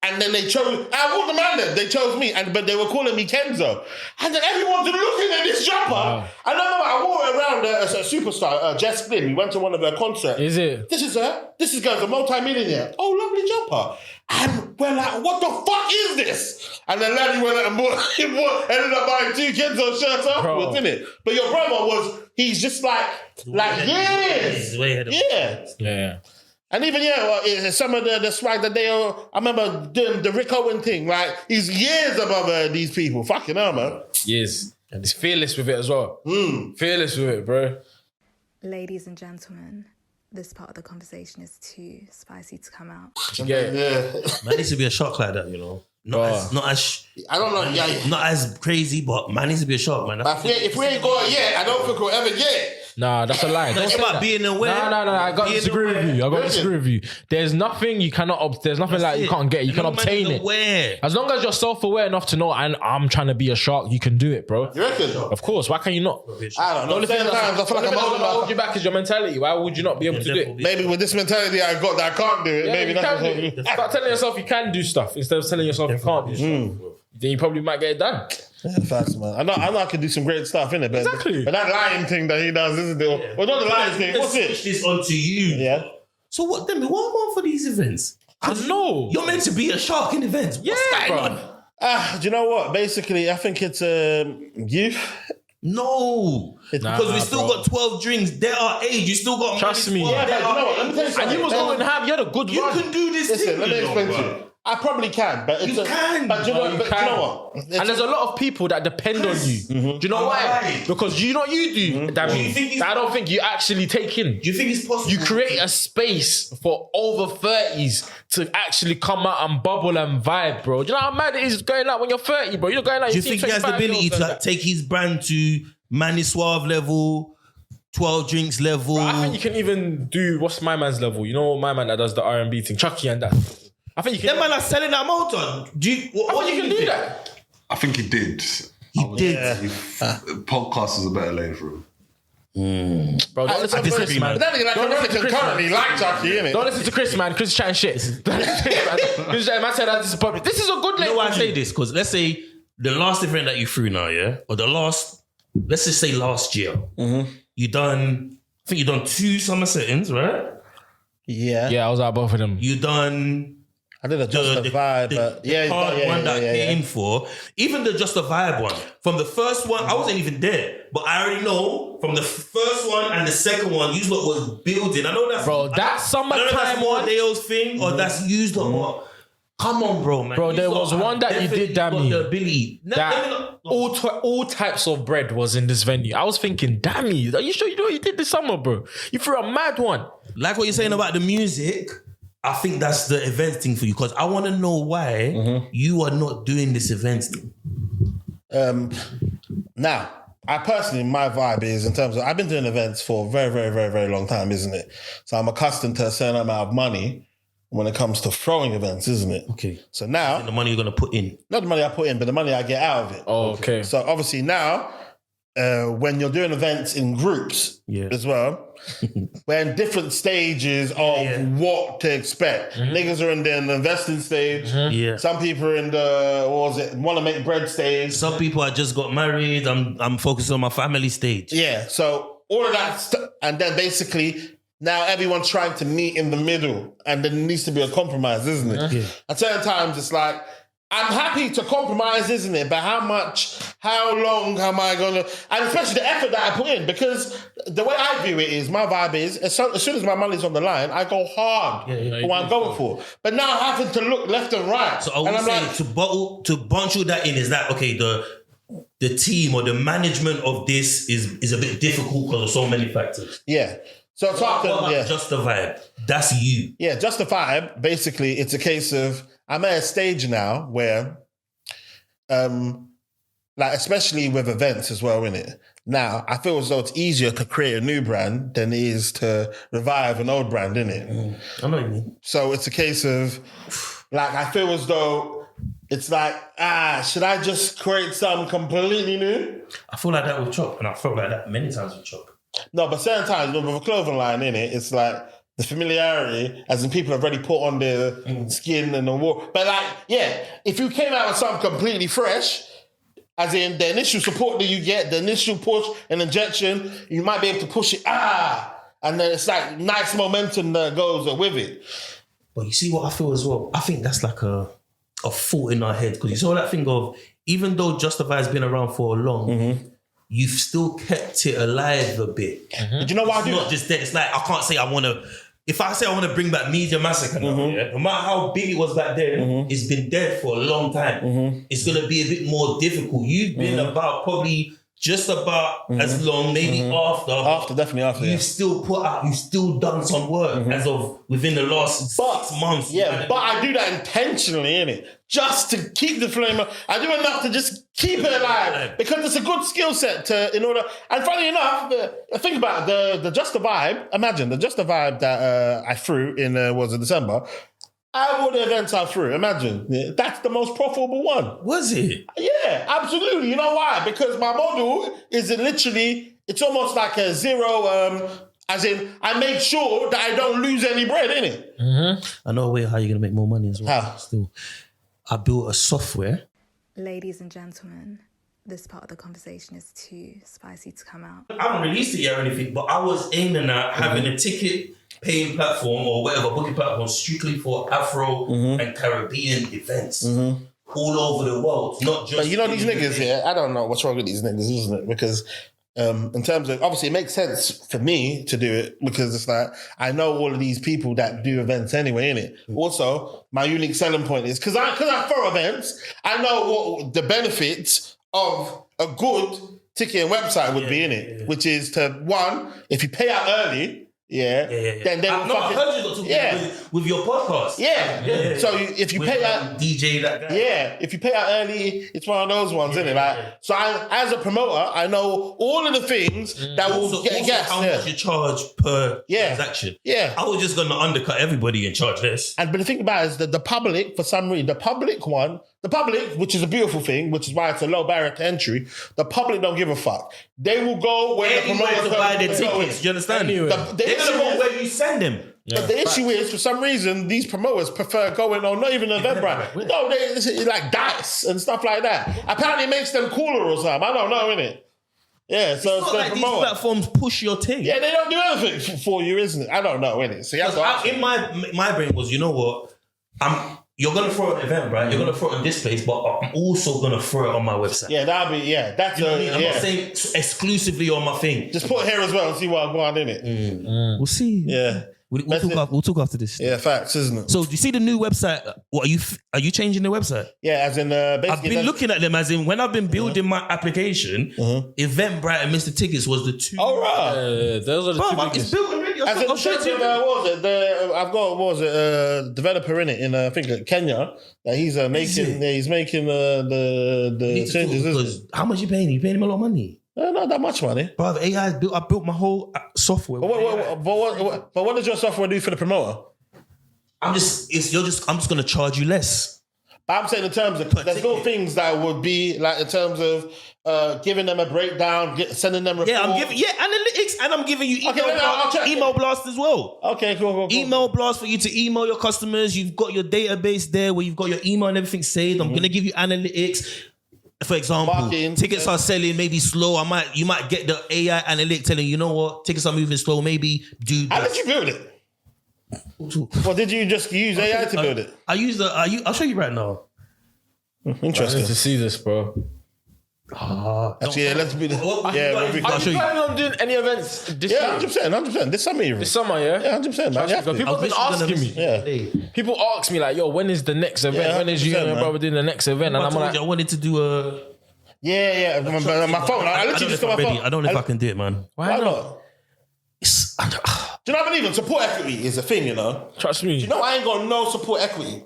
And then they chose, I walked the man then, they chose me, but they were calling me Kenzo. And then everyone's looking at this jumper. Wow. And I remember I wore it around as a superstar, Jess Glynn. We went to one of her concerts. Is it? This is her. This is girl's a multi-millionaire. Oh, lovely jumper. And we're like, what the fuck is this? And then Laddie went out and ended up buying 2 Kenzo shirts afterwards, innit? But your brother he's just years. Yeah. And even, some of the swag that I remember doing the Rick Owen thing, like, he's years above these people. Fucking hell, man. Yes. And he's fearless with it as well. Fearless with it, bro. Ladies and gentlemen, this part of the conversation is too spicy to come out. You get it? Man needs to be a shock like that, you know. Not as I don't know. not as crazy, but man needs to be a shock, man. But if we ain't got it yet, I don't think we'll ever get it. Nah, that's a lie. Don't It's say about that. being aware. No. I got to disagree with you. There's nothing you cannot. There's nothing like you can't get. You can obtain it. Aware. As long as you're self-aware enough to know, and I'm trying to be a shark, you can do it, bro. You reckon? Of course. Why can you not? I don't know. Only thing Sometimes I feel like I'm old that hold you enough. back is your mentality. Why would you not be able to do it? Maybe with this mentality I got that I can't do it. Yeah, Maybe you that's can do it. Start telling yourself you can do stuff instead of telling yourself you can't do stuff. Then you probably might get it done. Yeah, facts, man. I know I can do some great stuff, innit? But, Exactly. But that lying thing that he does, isn't it? Well, not the lying thing. What's Switch it? this onto you. Yeah. So what? Then what more for these events? I know. You're meant to be a shark in events. What's going on? Do you know what? Basically, I think it's youth. No, because we still got 12 drinks. They're our age. You still got Trust money me. for Yeah, them. but you know what? Let me tell you something. And you was going ham. You had a good You run. can do this Listen, thing. let me you know, explain to bro. you. I probably can, but it's You can. But you know, No, you but can. you know what? And there's a lot of people that depend on you. Do you know why? Right. Because you know what you do. That Do you means think he's- I don't think you actually take in. Do you think it's possible? You create a space for over 30s to actually come out and bubble and vibe, bro. Do you know how mad it is going out when you're 30, bro? You're going out. Do you think he has the ability to take his brand to Manny Suave level, 12 drinks level? I think you can even do what's my man's level. You know my man that does the R&B thing, Chucky and that. I think you can. Them man are selling that motor. Do you? What you can do that. I think he did. He did. Podcast is a better lane for him. Bro, don't listen to Chris, man. But then again, like, Don't listen to Veronica Chris, currently man. like Chucky, innit? Don't listen to Chris, man. Chris is chatting shit. Chris is man said that this is public. This is a good You lane. know why I say this? Because let's say the last event that you threw now, yeah? Or the last, let's just say last year. You done, I think you done 2 summer settings, right? Yeah. Yeah, I was out both of them. You done I did a Just the Vibe, but the hard one that came for. Even the Just a Vibe one. From the first one, I wasn't even there. But I already know from the first one and the second one, you lot was building. I know that's... Bro, that I don't know if summertime that's more one... Deo's thing or that's used or what. Come on, bro, man. Bro, there You lot was have one that you definitely did, damn got me. the ability. That all types of bread was in this venue. I was thinking, damn me, are you sure you know what you did this summer, bro? You threw a mad one. Like what you're saying about the music, I think that's the event thing for you, because I want to know why you are not doing this event thing. Now, I personally, my vibe is in terms of, I've been doing events for a very, very, very, very long time, isn't it? So I'm accustomed to a certain amount of money when it comes to throwing events, isn't it? Okay. So now, The money you're going to put in. not the money I put in, but the money I get out of it. Oh, okay. So obviously now, when you're doing events in groups as well, we're in different stages of what to expect. Niggas are in the investing stage. Yeah. Some people are in the, want to make bread stage. Some people I just got married. I'm focused on my family stage. Yeah, so all of that stuff, and then basically now everyone's trying to meet in the middle, and there needs to be a compromise, isn't it? Yeah. At certain times, it's like, I'm happy to compromise, isn't it? But how long am I going to... And especially the effort that I put in, because the way I view it is, my vibe is, as soon as my money's on the line, I go hard for what I'm going for. But now having to look left and right. So I would say to bundle that in, is that, okay, the team or the management of this is a bit difficult because of so many factors. Yeah. So it's just the vibe. That's you. Yeah, just the vibe. Basically, it's a case of, I'm at a stage now where, like, especially with events as well, innit? Now, I feel as though it's easier to create a new brand than it is to revive an old brand, innit? I know what you mean. So it's a case of, like, I feel as though it's like, should I just create something completely new? I feel like that with Chop, and I felt like that many times with Chop. No, but certain times with a clothing line, innit, it's like, the familiarity, as in people have already put on their skin and the war. But like, yeah, if you came out with something completely fresh, as in the initial support that you get, the initial push and injection, you might be able to push it, and then it's like nice momentum that goes with it. But you see what I feel as well? I think that's like a thought in our head, because you saw that thing of, even though Justify has been around for long, you've still kept it alive a bit. But you know why I do It's not just that. It's like, I can't say I want to... If I say I want to bring back Media Massacre now, no matter how big it was back then, it's been dead for a long time. It's going to be a bit more difficult. You've been about probably just about as long, maybe after. Definitely after. You've still put out, you've still done some work as of within the last 6 months. Yeah, but I do that intentionally, innit? Just to keep the flame up. I do enough to just keep it alive, because it's a good skill set in order. And funny enough, think about the Just the Vibe. Imagine the Just the Vibe that I threw in was in December. Out of all the events I threw, imagine that's the most profitable one. Was it? Yeah, absolutely. You know why? Because my model is literally, it's almost like a zero. As in, I make sure that I don't lose any bread in it. I know a way how you're going to make more money as well. How? Still, I built a software. Ladies and gentlemen, this part of the conversation is too spicy to come out. I haven't released it yet or anything, but I was aiming at having a ticket paying platform or whatever booking platform strictly for Afro and Caribbean events all over the world, not just. But you know these niggas here. I don't know what's wrong with these niggas, isn't it? Because in terms of, obviously it makes sense for me to do it, because it's like I know all of these people that do events anyway, innit? Also, my unique selling point is because I throw events, I know what the benefits of a good ticketing website would be in it, which is to, one, if you pay out early. Then I heard you got to with your podcast. So if you pay out DJ that guy. if you pay out early, it's one of those ones, isn't it? Like, so as a promoter, I know all of the things that will get guests. How much you charge per transaction. I was just gonna undercut everybody and charge less. But the thing about it is that the public, for some reason, the public, which is a beautiful thing, which is why it's a low barrier to entry, the public don't give a fuck. They will go where the promoters to buy their tickets. Do you understand? They're gonna go where you send them. But the issue is, for some reason, these promoters prefer going on, not even an Eventbrite. No, it's like Dice and stuff like that. Apparently it makes them cooler or something. I don't know, innit? Yeah, so it's not like these platforms push your thing. Yeah, they don't do anything for you, isn't it? I don't know, innit? So in my brain was, you know what? You're going to throw an event, right? You're going to throw it on this place, but I'm also going to throw it on my website. Yeah, that'll be, that's what I mean? I'm not saying exclusively on my thing. Just put it here as well and see what I'm going in it. We'll see. Yeah. We'll talk after this. Yeah, facts, isn't it? So do you see the new website? What are you changing the website? Yeah, as in basically. I've been looking at them as in when I've been building my application. Eventbrite and Mr. Tickets was the two. Oh right. Those are the Bro, two it's biggest. built already. As in, I'll show it to you. what was it? I've got what was it? Developer in it in I think Kenya. That he's making. Yeah, he's making the changes. Because how much you paying? You paying him a lot of money. Not that much money. Bro, AI I built my whole software. But what does your software do for the promoter? I'm just gonna charge you less. But I'm saying in terms of there's little things that would be like in terms of giving them a breakdown, sending them reports. Yeah, I'm giving analytics, and I'm giving you email blast as well. Okay, cool. Email blast for you to email your customers. You've got your database there where you've got your email and everything saved. I'm gonna give you analytics. For example, Marketing. Tickets are selling maybe slow. You might get the AI analytic telling you know what, tickets are moving slow. Maybe do this. How did you build it? Well, did you just use AI to build it? I'll show you right now. I Interesting. need to see this, bro. Actually, yeah, let's be. Are you planning on doing any events this year? 100%. This summer, even. This summer, yeah? Yeah, 100%, man. Because people have been asking me. Yeah. People ask me like, "Yo, when is the next event? Yeah, when is you and 100%, your brother doing the next event?" And I'm like, I wanted to do a. Yeah. My phone. I literally just got my phone. I don't know if I can do it, man. Why not? Do you know what I mean? Even support equity is a thing, you know. trust me. Do you know I ain't got no support equity?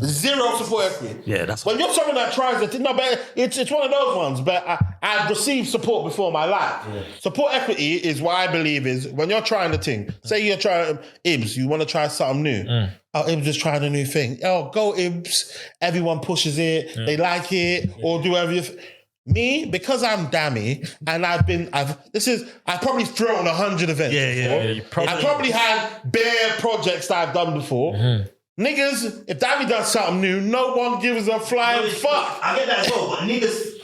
Zero support equity. Yeah, that's. When you're someone that tries to, no, but it's one of those ones. But I've received support before in my life. Yeah. Support equity is what I believe is when you're trying the thing. Say you're trying Ibz, you want to try something new. Oh, Ibz is trying a new thing. Oh, go Ibz. Everyone pushes it. They like it, or do everything. Me, because I'm dammy, and I've probably thrown 100 events. Yeah, I probably had bare projects that I've done before. Niggas, if Dammy does something new, no one gives a flying fuck. I get that as well, but niggas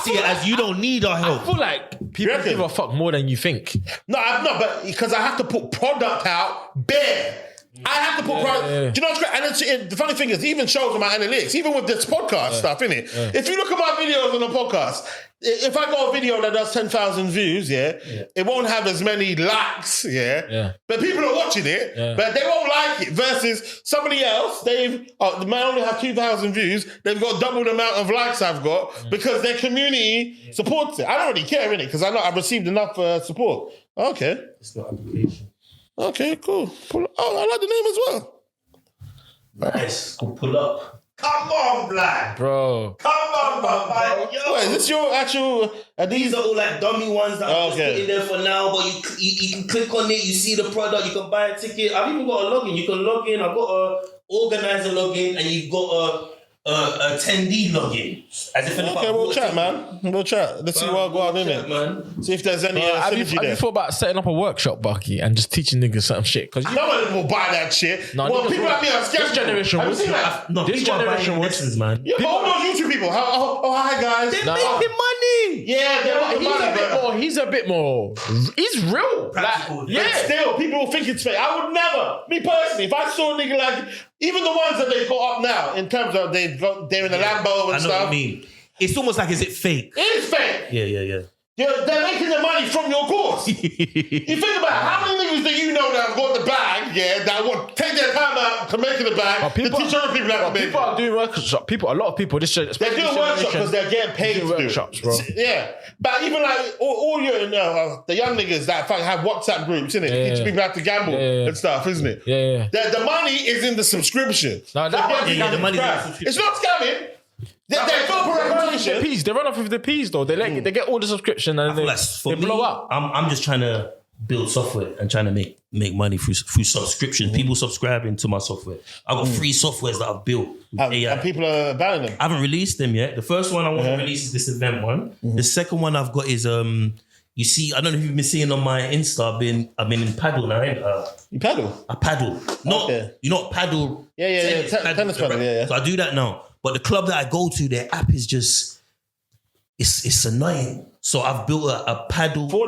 see it as you don't need our help. I feel like people give a fuck more than you think. No, but because I have to put product out bare. I have to put product. Do you know what's great? And the funny thing is, it even shows on my analytics, even with this podcast stuff, innit? If you look at my videos on the podcast, if I got a video that does 10,000 views, it won't have as many likes, but people are watching it, but they won't like it. Versus somebody else, they might only have 2,000 views, they've got double the amount of likes I've got because their community supports it. I don't really care, innit? Because I know I've received enough support. Okay. It's got application. Okay, cool. I like the name as well. Nice. Pull up. Come on, Black. Bro. Come on, bro. Yo. Wait, is this your actual... These are all like dummy ones that I'm just putting there for now, but you can click on it, you see the product, you can buy a ticket. I've even got a login. You can log in. I've got a organizer login, and you've got a attendee login. Okay, we'll chat, man. We'll chat. Let's see what go on in it. Man. See if there's any have synergy you there. thought about setting up a workshop, Barkey, and just teaching niggas some shit? Because no one will buy that shit. No, well, people like me are this skeptical. generation Have you would. seen that? No, This generation would. lessons, man. Yeah, but all those YouTube people. Oh, hi guys. They're making money. Yeah, they're making money. He's a bit more. He's real. Practical. But still, people will think it's fake. I would never. Me personally, if I saw a nigga like, even the ones that they've got up now, in terms of they're in the Lambo and I know stuff. what you mean. It's almost like, is it fake? It is fake. Yeah. They're making the money from your course. You think about it, how many niggas do you know that have got the bag, that would take their time out to make the bag, to teach other people how to make it? People are doing workshops. A lot of people. They're doing workshops because they're getting paid to do workshops, bro. Yeah, but even like all your the young niggas that have WhatsApp groups, innit? Teach people how to gamble and stuff, isn't it? Yeah. The money is in the subscription. No, the money is in the subscription. It's not scamming. They're built for reputation. They run off with the P's though. They get all the subscription and they blow up. I'm just trying to build software and trying to make money through subscriptions. People subscribing to my software. I've got 3 softwares that I've built with AI. And people are buying them. I haven't released them yet. The first one I want to release is this event one. The second one I've got is you see, I don't know if you've been seeing on my Insta. I've been in paddle now. You paddle? I paddle. You not paddle. Yeah. Tennis paddle. Yeah. So I do that now. But the club that I go to, their app is just it's annoying. So I've built a paddle for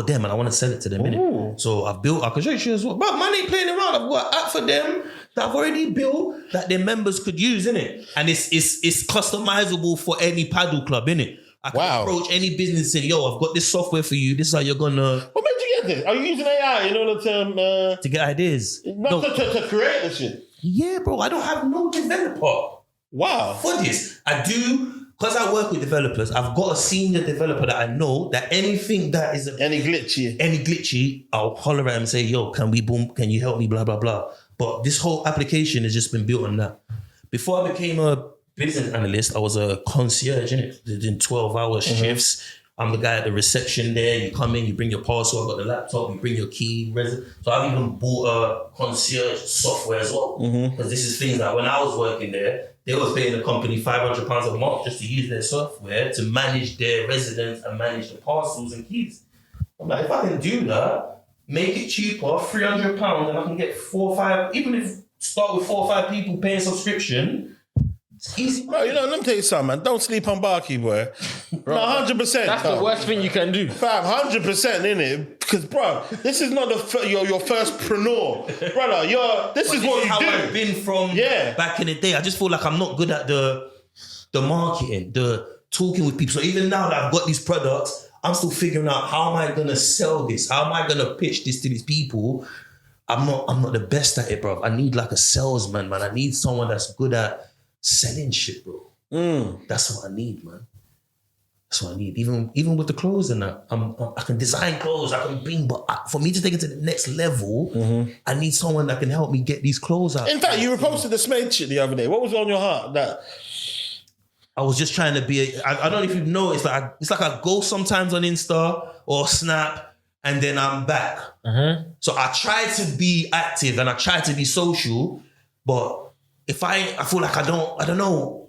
them, and I want to sell it to them. Innit? So I can show you as well. But man ain't playing around. I've got an app for them that I've already built that their members could use, innit? And it's customizable for any paddle club, innit? I can Wow. approach any business and say, yo, I've got this software for you. This is how you're gonna What made you get this? Are you using AI in order to get ideas. not to create the shit? Yeah, bro. I don't have no developer Wow. for this. I do. Because I work with developers, I've got a senior developer that I know that anything that is Any glitchy, I'll holler at him and say, yo, can you help me, blah, blah, blah. But this whole application has just been built on that. Before I became a business analyst, I was a concierge, innit? Doing 12-hour shifts. I'm the guy at the reception there. You come in, you bring your parcel, I've got the laptop, you bring your key. So I've even bought a concierge software as well. Because this is things that when I was working there, they was paying the company £500 a month just to use their software to manage their residents and manage the parcels and keys. I'm like, if I can do that, make it cheaper, £300, and I can get 4 or 5, even if start with 4 or 5 people paying subscription, it's easy. bro. You know, let me tell you something, man. Don't sleep on Barkey, boy. No, 100%. That's the worst thing you can do. Fam, 100% innit? Because, bro, this is not your first preneur, brother. This is what you how do. I've been from back in the day. I just feel like I'm not good at the marketing, the talking with people. So even now that I've got these products, I'm still figuring out how am I gonna sell this? How am I gonna pitch this to these people? I'm not the best at it, bro. I need like a salesman, man. I need someone that's good at selling shit, bro. That's what I need, man. That's what I need. Even with the clothes and that, I can design clothes. I can bring, but for me to take it to the next level, I need someone that can help me get these clothes out. In fact, you reposted the Smade shit the other day. What was on your heart? That I was just trying to be. I don't know if you know. It's like I go sometimes on Insta or Snap, and then I'm back. So I try to be active and I try to be social, but if I feel like I don't know.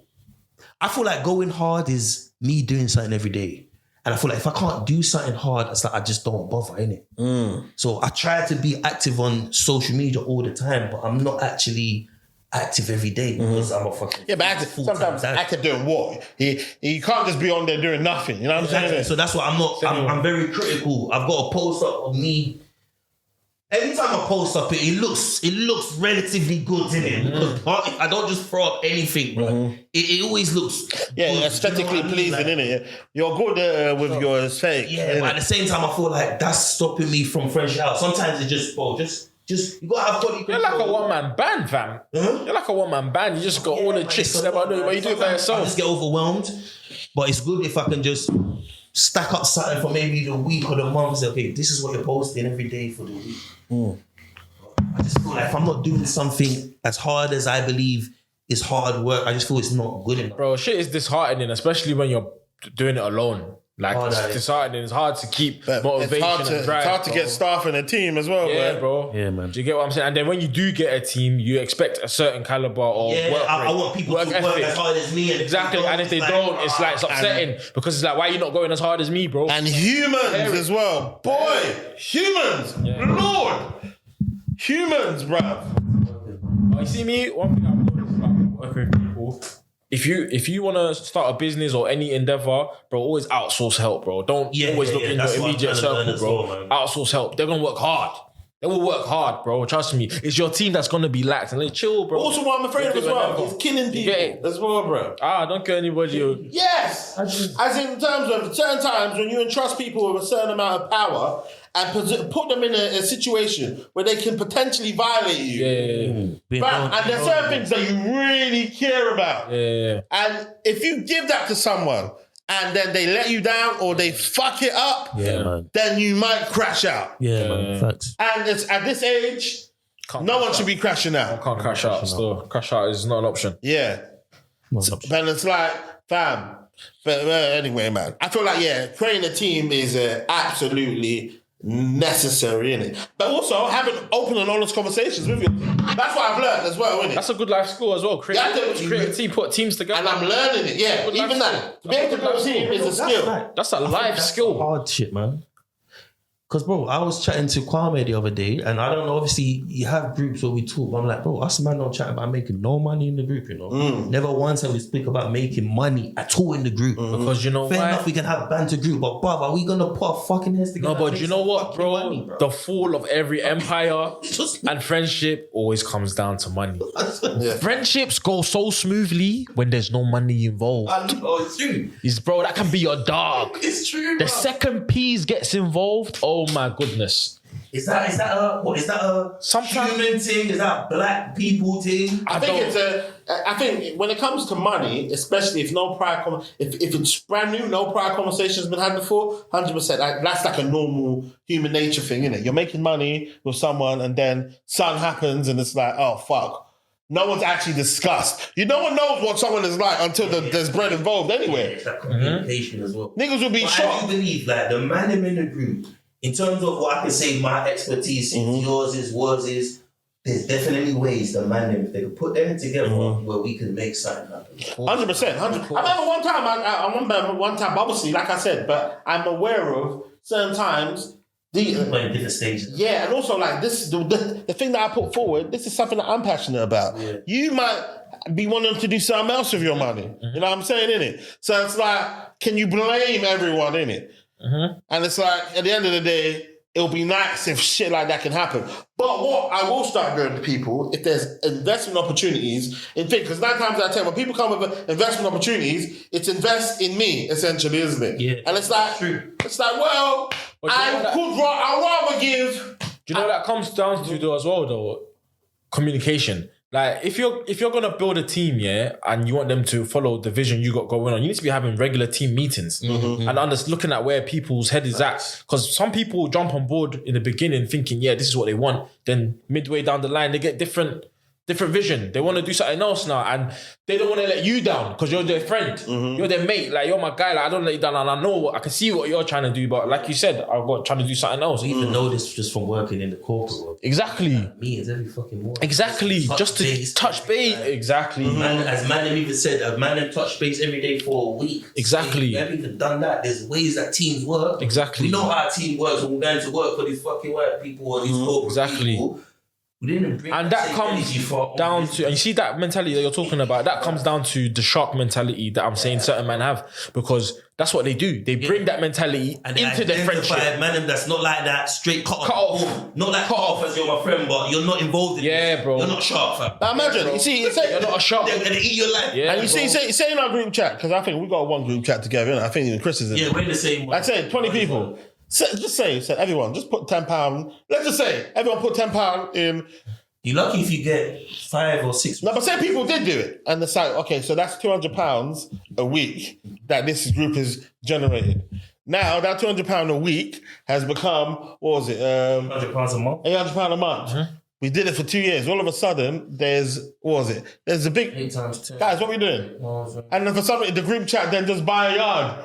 I feel like going hard is me doing something every day. And I feel like if I can't do something hard, it's like I just don't bother, innit? So I try to be active on social media all the time, but I'm not actually active every day because I'm a fucking... Yeah, but sometimes active doing what? You can't just be on there doing nothing, you know what I'm saying? So that's what I'm not... I'm very critical. I've got a post up of me. Every time I post up, it looks relatively good, innit? Because I don't just throw up anything, bro. It always looks good, aesthetically you know what I mean? pleasing, Like, innit? You're good with your aesthetic. yeah, but at the same time, I feel like that's stopping me from fresh out. Sometimes it just, bro, just you gotta have body control. You're like a one-man band, fam. You're like a one-man band. You just got all the tricks that I do, but you do it by yourself. I just get overwhelmed. But it's good if I can just stack up something for maybe the week or the month. Say, okay, this is what you're posting every day for the week. I just feel like if I'm not doing something as hard as I believe is hard work, I just feel it's not good enough. Bro, shit is disheartening, especially when you're doing it alone. Like, it's disheartening. It's hard to keep motivation and drive. It's hard to get staff in a team as well, Yeah, man. bro. Yeah, man. Do you get what I'm saying? And then when you do get a team, you expect a certain caliber or work I rate, want people work to work ethic. as hard as me. Exactly, and if they don't, it's like it's upsetting because it's like, why are you not going as hard as me, bro? And humans as well. Boy, humans. Lord. Humans, bruv. You see me, one thing I've noticed about working with people, if you want to start a business or any endeavor, bro, always outsource help, bro. Don't always look in your immediate circle, bro. Outsource help. They're gonna work hard. They will work hard, bro. Trust me. It's your team that's gonna be lax and they chill, bro. Also, what I'm afraid of as well is killing people as well, bro. Don't kill anybody. Yes. As in terms of certain times when you entrust people with a certain amount of power and put them in a situation where they can potentially violate you. And there's certain things that you really care about. And if you give that to someone and then they let you down or they fuck it up, then you might crash out. Man, facts. And it's at this age, no one should be crashing out. Can't crash out. Still, crash out is not an option. Yeah. But it's like, fam. But anyway, man, I feel like, creating a team is absolutely necessary, innit? But also having open and honest conversations with you. That's what I've learned as well, innit? That's a good life skill as well. Create a team, put teams together. And I'm learning it, even that. To be able to build a team is a skill. That's a life skill. Hard shit, man. Because, bro, I was chatting to Kwame the other day, and I don't know, obviously, you have groups where we talk, but I'm like, bro, us man don't chat about making no money in the group, you know? Never once have we speak about making money at all in the group. Because you know Fair why? enough, we can have banter group, but, bruv, are we going to put our fucking heads together? No, but and you make know some what, fucking bro? money, The fall of every empire and friendship always comes down to money. Friendships go so smoothly when there's no money involved. I know, it's true. Bro, that can be your dog. It's true, The bro. second P's gets involved, oh my goodness. Is that a Sometimes- human thing? Is that a black people thing? I think when it comes to money, especially if no prior if it's brand new, no prior conversation's been had before, 100%. That's like a normal human nature thing, isn't it? You're making money with someone, and then something happens, and it's like, oh fuck. No one's actually discussed. No one knows what someone is like until there's bread involved anyway. It's that communication as well. Niggas will be But shocked. I do believe like the man in the group, in terms of what I can say, my expertise is yours is. There's definitely ways the man if they could put them together where we can make something happen. 100%. I remember one time. I remember one time. Obviously, like I said, but I'm aware of certain times. But in different stages. Yeah, and also like this, the thing that I put forward. This is something that I'm passionate about. Yeah. You might be wanting to do something else with your money. You know what I'm saying, innit? So it's like, can you blame everyone in it? And it's like, at the end of the day, it'll be nice if shit like that can happen. But what I will start doing to people, if there's investment opportunities, in things, because 9 times out of 10, when people come with investment opportunities, it's invest in me, essentially, isn't it? Yeah. And it's like, well, I'd rather give. Do you know what that comes down to though as well though? Communication. Like if you're gonna build a team, yeah, and you want them to follow the vision you got going on, you need to be having regular team meetings and looking at where people's head is at. Because some people jump on board in the beginning thinking, yeah, this is what they want. Then midway down the line, they get different vision. They want to do something else now, and they don't want to let you down because you're their friend, you're their mate. Like you're my guy. Like I don't let you down, and I know I can see what you're trying to do. But like you said, I've got trying to do something else. We even know this just from working in the corporate world. Exactly. Meetings every fucking morning. Exactly. Just to touch base. Exactly. As Manem even said, a man touch base every day for a week. Exactly. We haven't even done that. There's ways that teams work. Exactly. We know how our team works when we're going to work for these fucking white people or these corporate people. We didn't bring and that comes down to, and you see that mentality that you're talking about, that comes down to the shark mentality that I'm saying certain men have, because that's what they do. They bring that mentality and into their friendship. Man, that's not like that, straight cut off. Not like cut off as you're my friend, but you're not involved in this. Bro. You're not sharp, fam. Now imagine, you see, you're not a shark. They're going to eat your life. Yeah, and you say in our group chat, because I think we got one group chat together, and I think even Chris is in it. Yeah, we're in the same one. I'd say 20 people. Just say everyone, just put £10. Let's just say everyone put £10 in. You're lucky if you get 5 or 6. No, but say people did do it, and it's like, okay, so that's £200 a week that this group has generated. Now that £200 a week has become, what was it? £800 a month. £800 a month. We did it for 2 years. All of a sudden, there's a big 8 times 10. Guys, what are we doing? And then for some reason, the group chat then just buy a yard.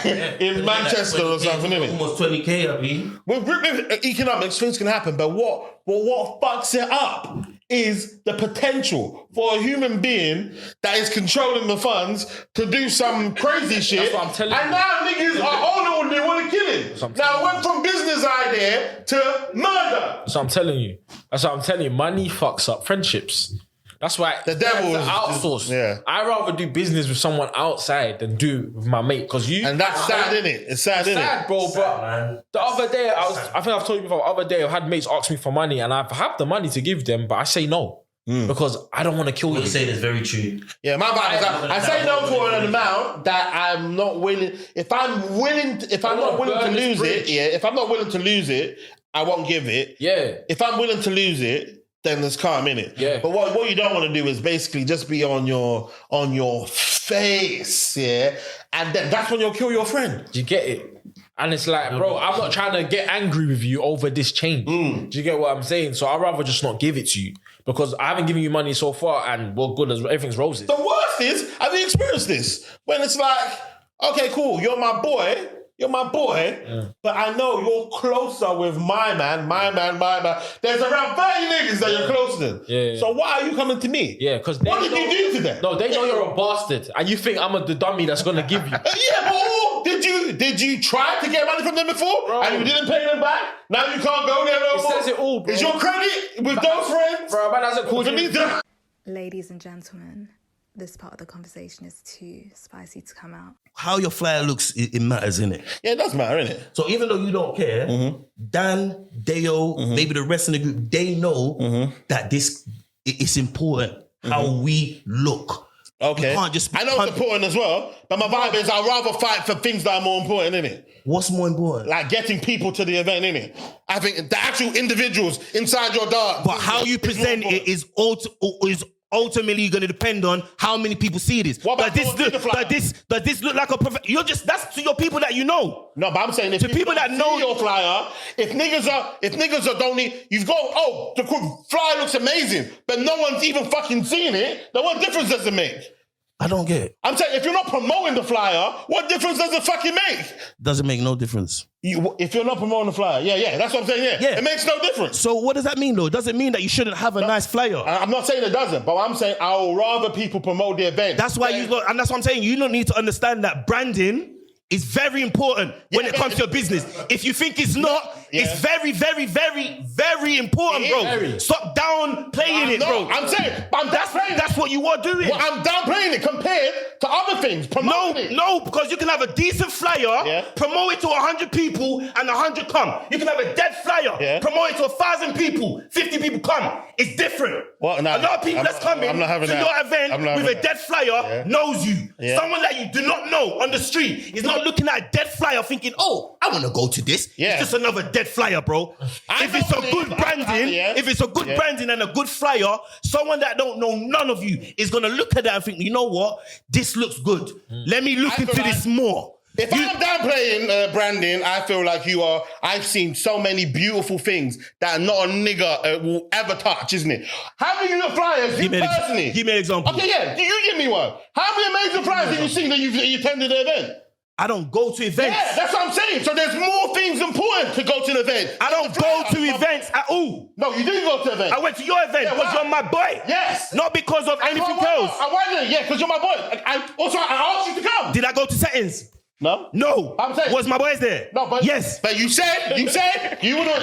In Manchester or something, innit? Almost 20k, I mean. With group economics, things can happen, but what fucks it up is the potential for a human being that is controlling the funds to do some crazy shit. That's what I'm telling you. And now niggas are they want to kill him. Now went from business idea to murder. That's what I'm telling you. Money fucks up friendships. That's why the devil is outsource. Yeah, I rather do business with someone outside than do with my mate. Because and that's sad, isn't it? It's sad, isn't it? Bro. Sad, but man. The other day, I think I've told you before. The other day, I've had mates ask me for money, and I've had the money to give them, but I say no because I don't want to kill you. What you're saying is very true. Yeah, my vibe is I say no for an amount that I'm not willing. If I'm not willing to lose it, I won't give it. Yeah. If I'm willing to lose it, then there's calm in it. Yeah. But what you don't want to do is basically just be on your face, yeah. And then that's when you'll kill your friend. Do you get it? And it's like, bro, I'm not trying to get angry with you over this change. Do you get what I'm saying? So I'd rather just not give it to you because I haven't given you money so far and we're good as everything's roses. The worst is, have you experienced this? When it's like, okay, cool, you're my boy, You're my boy, but I know you're closer with my man. There's around 30 niggas that you're close to. Yeah. So why are you coming to me? Yeah, because what did you do to them? No, they know you're a bastard, and you think I'm the dummy that's gonna give you. Yeah, but did you try to get money from them before, bro, and you didn't pay them back? Now you can't go there no more. It says it all, bro. Is your credit with those friends? Bro, man hasn't called you. Ladies and gentlemen, this part of the conversation is too spicy to come out. How your flyer looks, it matters, innit? Yeah, it does matter, innit? So even though you don't care, Dan, Deo, maybe the rest of the group, they know that it's important how we look. Okay. You can't just I know it's important as well, but my vibe is I'd rather fight for things that are more important, innit? What's more important? Like getting people to the event, innit? I think the actual individuals inside your dance. But how you present it is ultimately going to depend on how many people see this. What about does this look like a you're just, that's to your people that you know. No, but I'm saying if to people that know your flyer, if niggas are don't need, you've got, the flyer looks amazing, but no one's even fucking seen it, then what difference does it make? I don't get it. I'm saying if you're not promoting the flyer, what difference does it fucking make? Doesn't make no difference. If you're not promoting the flyer, yeah, that's what I'm saying, yeah. It makes no difference. So what does that mean though? Does it mean that you shouldn't have a nice flyer? I'm not saying it doesn't, but I'm saying I would rather people promote the event. That's why and that's what I'm saying. You don't need to understand that branding is very important when it comes to your business. If you think it's not, it's very, very, very, very important, bro. Very. Stop downplaying it, bro. I'm saying, but that's what you are doing. Well, I'm downplaying it compared to other things. No, because you can have a decent flyer, promote it to 100 people, and 100 come. You can have a dead flyer, promote it to 1,000 people, 50 people come. It's different. Well, no, a lot of people that's coming to your event with a dead flyer knows you. Someone that you do not know on the street is not looking at a dead flyer thinking, oh, I want to go to this. It's just another dead flyer, bro. If it's a good branding, and a good flyer, someone that don't know none of you is going to look at that and think, you know what? This looks good. Let me look into this more. If I'm downplaying branding, I feel like you are. I've seen so many beautiful things that not a nigga will ever touch, isn't it? How many flyers you personally? Give me an example. Okay, yeah, you give me one. How many amazing flyers have you seen that you attended the event? I don't go to events. Yeah, that's what I'm saying. So there's more things important to go to the event. I don't go to events at all. No, you didn't go to the event. I went to your event because you're my boy. Yes. Not because of anything else. I wasn't. Yeah, because you're my boy. I asked you to come. Did I go to settings? No. No. I'm saying. Was my boys there? No, but yes. But you said did you not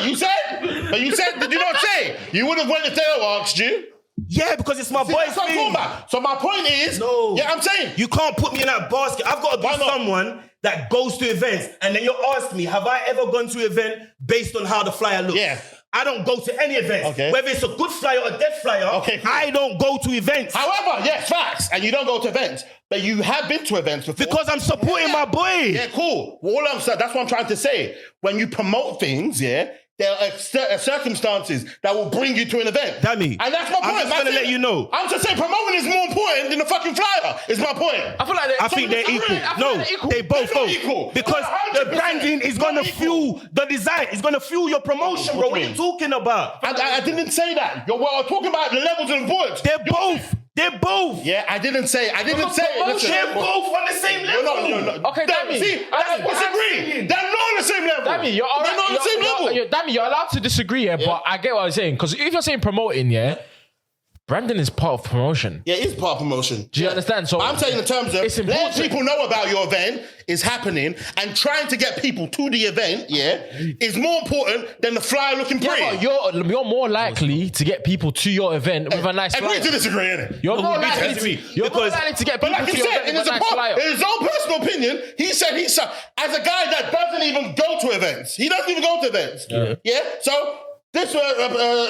say? You would have went if they asked you. Yeah, because it's my boy's thing. So my point is, yeah, I'm saying you can't put me in that basket. I've got to be someone that goes to events, and then you ask me, have I ever gone to an event based on how the flyer looks? Yeah. I don't go to any events. Okay. Whether it's a good flyer or a dead flyer, okay, cool. I don't go to events. However, yes, facts, and you don't go to events, but you have been to events before. Because I'm supporting my boy. Yeah, cool. Well, that's what I'm trying to say. When you promote things, there are circumstances that will bring you to an event. Dammy. And that's my point. I'm just going to let you know. I'm just saying promoting is more important than the fucking flyer, is my point. I feel like I think they're equal. They both go. Equal. Because the branding is going to fuel the design. It's going to fuel your promotion, bro. What are you talking about? I didn't say that. Well, I'm talking about the levels of importance. They're both. Yeah, I didn't say it. They're both on the same level. You're not. Okay, Dammy. See, I disagree. They're not on the same level. Dammy, you're all right. They're not on the same level. Dammy, you're allowed to disagree, but I get what I'm saying. Because if you're saying promoting, branding is part of promotion. Yeah, it is part of promotion. Do you understand? So I'm saying in terms of letting people know about your event is happening and trying to get people to the event, is more important than the flyer looking pretty. Yeah, but you're more likely to get people to your event with a nice flyer. Agree to disagree, innit? You're more likely to get people to your event with a nice flyer. In his own personal opinion, he said as a guy that doesn't even go to events. He doesn't even go to events. Yeah? So this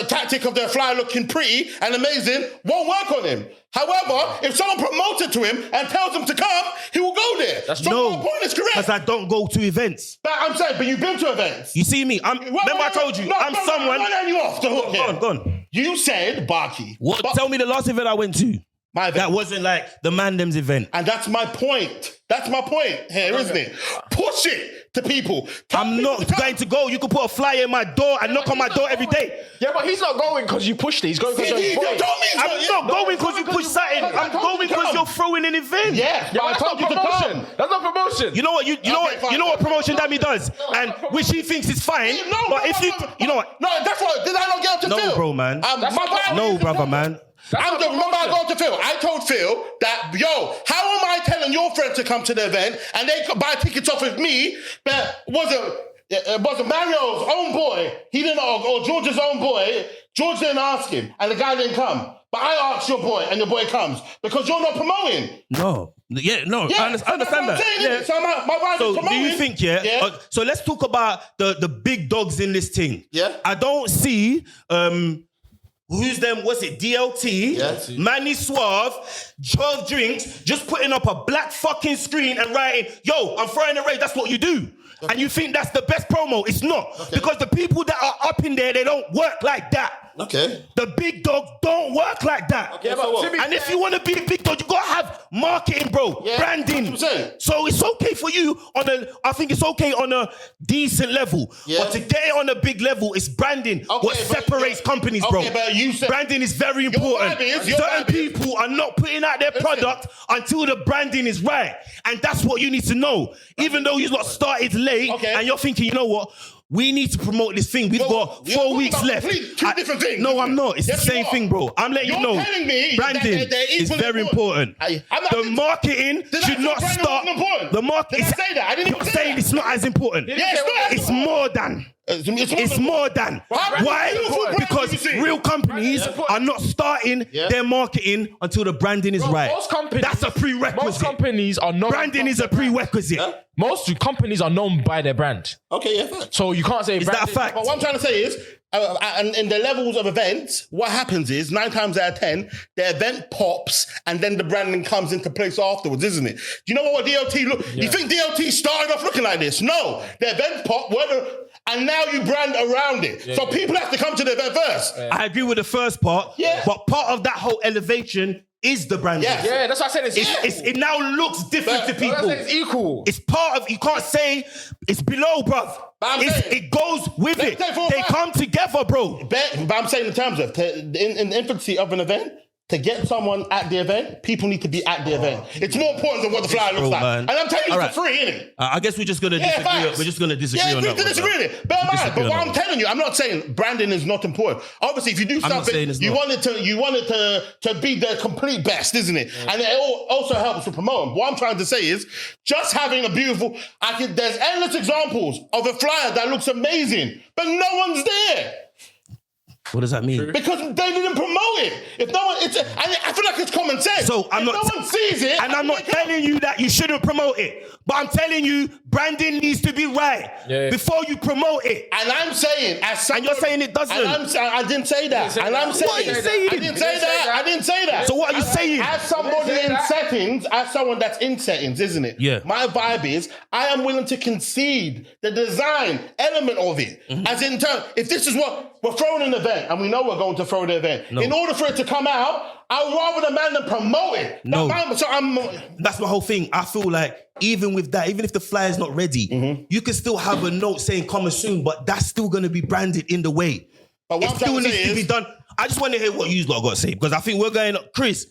tactic of the flyer looking pretty and amazing won't work on him. However, if someone promotes it to him and tells him to come, he will go there. My point is correct. Because I don't go to events. But I'm saying, but you've been to events. You see me? Remember I told you, I'm someone. I'm not letting you off the hook here. Go on. You said Barkey. Tell me the last event I went to. My event. That wasn't like the Mandem's event. And that's my point. That's my point here, isn't it? Push it to people. I'm not going to go. You can put a flyer in my door and knock on my door every day. Yeah, but he's not going because you pushed it. He's going because You you're told me I'm not going because you push something. I'm going because you're throwing an event. Yeah, but I told you to come. That's not promotion. You know what? You know what promotion Dammy does, and which he thinks is fine. But if you know what? No, that's what. Did I not get up to Phil? No, bro, man. No, brother, man. Remember I got to Phil. I told Phil that, yo, how am I telling your friends to come to the event and they could buy tickets off of me, but it wasn't Mario's own boy. He didn't, or George's own boy. George didn't ask him, and the guy didn't come. But I asked your boy, and your boy comes because you're not promoting. No. Yeah, no, I understand that. Yeah. So my wife is promoting. Do you think, so let's talk about the big dogs in this thing. Yeah. I don't see... who's them? What's it? DLT, Manny Suave, 12 drinks, just putting up a black fucking screen and writing, yo, I'm throwing a rave. That's what you do. Okay. And you think that's the best promo. It's not. Okay. Because the people that are up in there, they don't work like that. Okay. The big dogs don't work like that. Okay, but and if you want to be a big dog, you gotta have marketing, bro. Yeah, branding. So it's okay for you I think it's okay on a decent level. Yeah. But to get it on a big level, it's branding. Okay, what separates companies, bro. But you said branding is very important. Certain people are not putting out their product until the branding is right. And that's what you need to know. Even though you've not started late and you're thinking, you know what? We need to promote this thing. We've got 4 weeks left. Two different things. No, I'm not. It's the same thing, bro. I'm letting you know. Telling me branding is very important. The marketing should not start. The marketing. Did I say that? I didn't even say that. It's not as important. It's more than. It's more than. Why? Because real companies are not starting their marketing until the branding is right. That's a prerequisite. Most companies are known. Branding is a prerequisite. Most companies are known by their brand. Okay, yeah. So you can't say is that a fact? But what I'm trying to say is, in the levels of events, what happens is 9 times out of 10, the event pops and then the branding comes into place afterwards, isn't it? Do you know what DLT look? You think DLT started off looking like this? No, the event pop, and now you brand around it. So people have to come to the event first. I agree with the first part, but part of that whole elevation is the branding. Yeah, that's why I said it now looks different to people. It's equal. It's part of, you can't say it's below, bruv. It goes with it. They come together, bro. But I'm saying in terms of, in the infancy of an event, to get someone at the event, people need to be at the event. It's more important than what the flyer looks like. Man. And I'm telling you for free, innit? I guess we're just going to disagree. We're just going to disagree on that. Bear in mind, but what I'm telling you, I'm not saying branding is not important. Obviously, if you do something, you want it to be the complete best, isn't it? Yeah. And it also helps to promote. What I'm trying to say is, just having a beautiful, there's endless examples of a flyer that looks amazing, but no one's there. What does that mean? Because they didn't promote it. If no one, I feel like it's common sense. So no one sees it, and I'm not telling you that you shouldn't promote it, but I'm telling you branding needs to be right before you promote it. And I'm saying, and you're saying it doesn't. I didn't say that. And I'm saying, what are you saying? I didn't say that. So what are you saying? As somebody in settings, as someone that's in settings, isn't it? Yeah. My vibe is I am willing to concede the design element of it. Mm-hmm. As in terms, if this is what we're throwing an event, and we know we're going to throw the event. No. In order for it to come out, I'd rather the man than promote it. No. That's my whole thing. I feel like even with that, even if the flyer's not ready, you can still have a note saying coming soon, but that's still going to be branded in the way. But what it still needs to be done. I just want to hear what you lot got to say, because I think we're going up. Chris,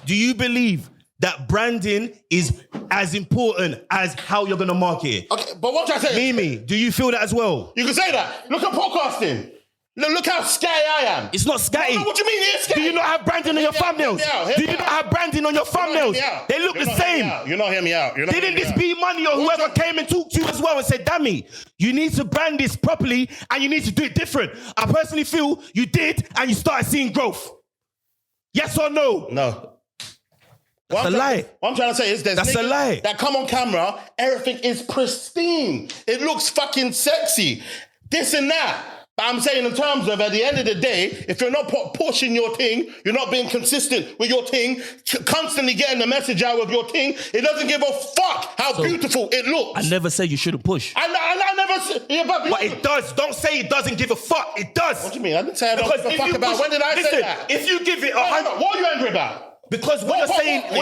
do you believe that branding is as important as how you're going to market it? Okay, but what I'm trying to say Mimi, do you feel that as well? You can say that. Look at podcasting. Look how scatty I am. It's not scatty. No, what do you mean it's scatty? Do you not have branding on your thumbnails? Do you not have branding on your thumbnails? They look the same. You're not hearing me out. Didn't this be money or whoever came and talked to you as well and said, Dammy, you need to brand this properly and you need to do it different. I personally feel you did and you started seeing growth. Yes or no? No. That's a lie. What I'm trying to say is there's a lie. That come on camera, everything is pristine. It looks fucking sexy. This and that. But I'm saying in terms of, at the end of the day, if you're not pushing your thing, you're not being consistent with your thing, constantly getting the message out of your thing, it doesn't give a fuck how beautiful it looks. I never say you shouldn't push. I never say... Yeah, but it does. Don't say it doesn't give a fuck. It does. What do you mean? I didn't say I don't give a fuck about... When did I say that? If you give it... What are you angry about? Because what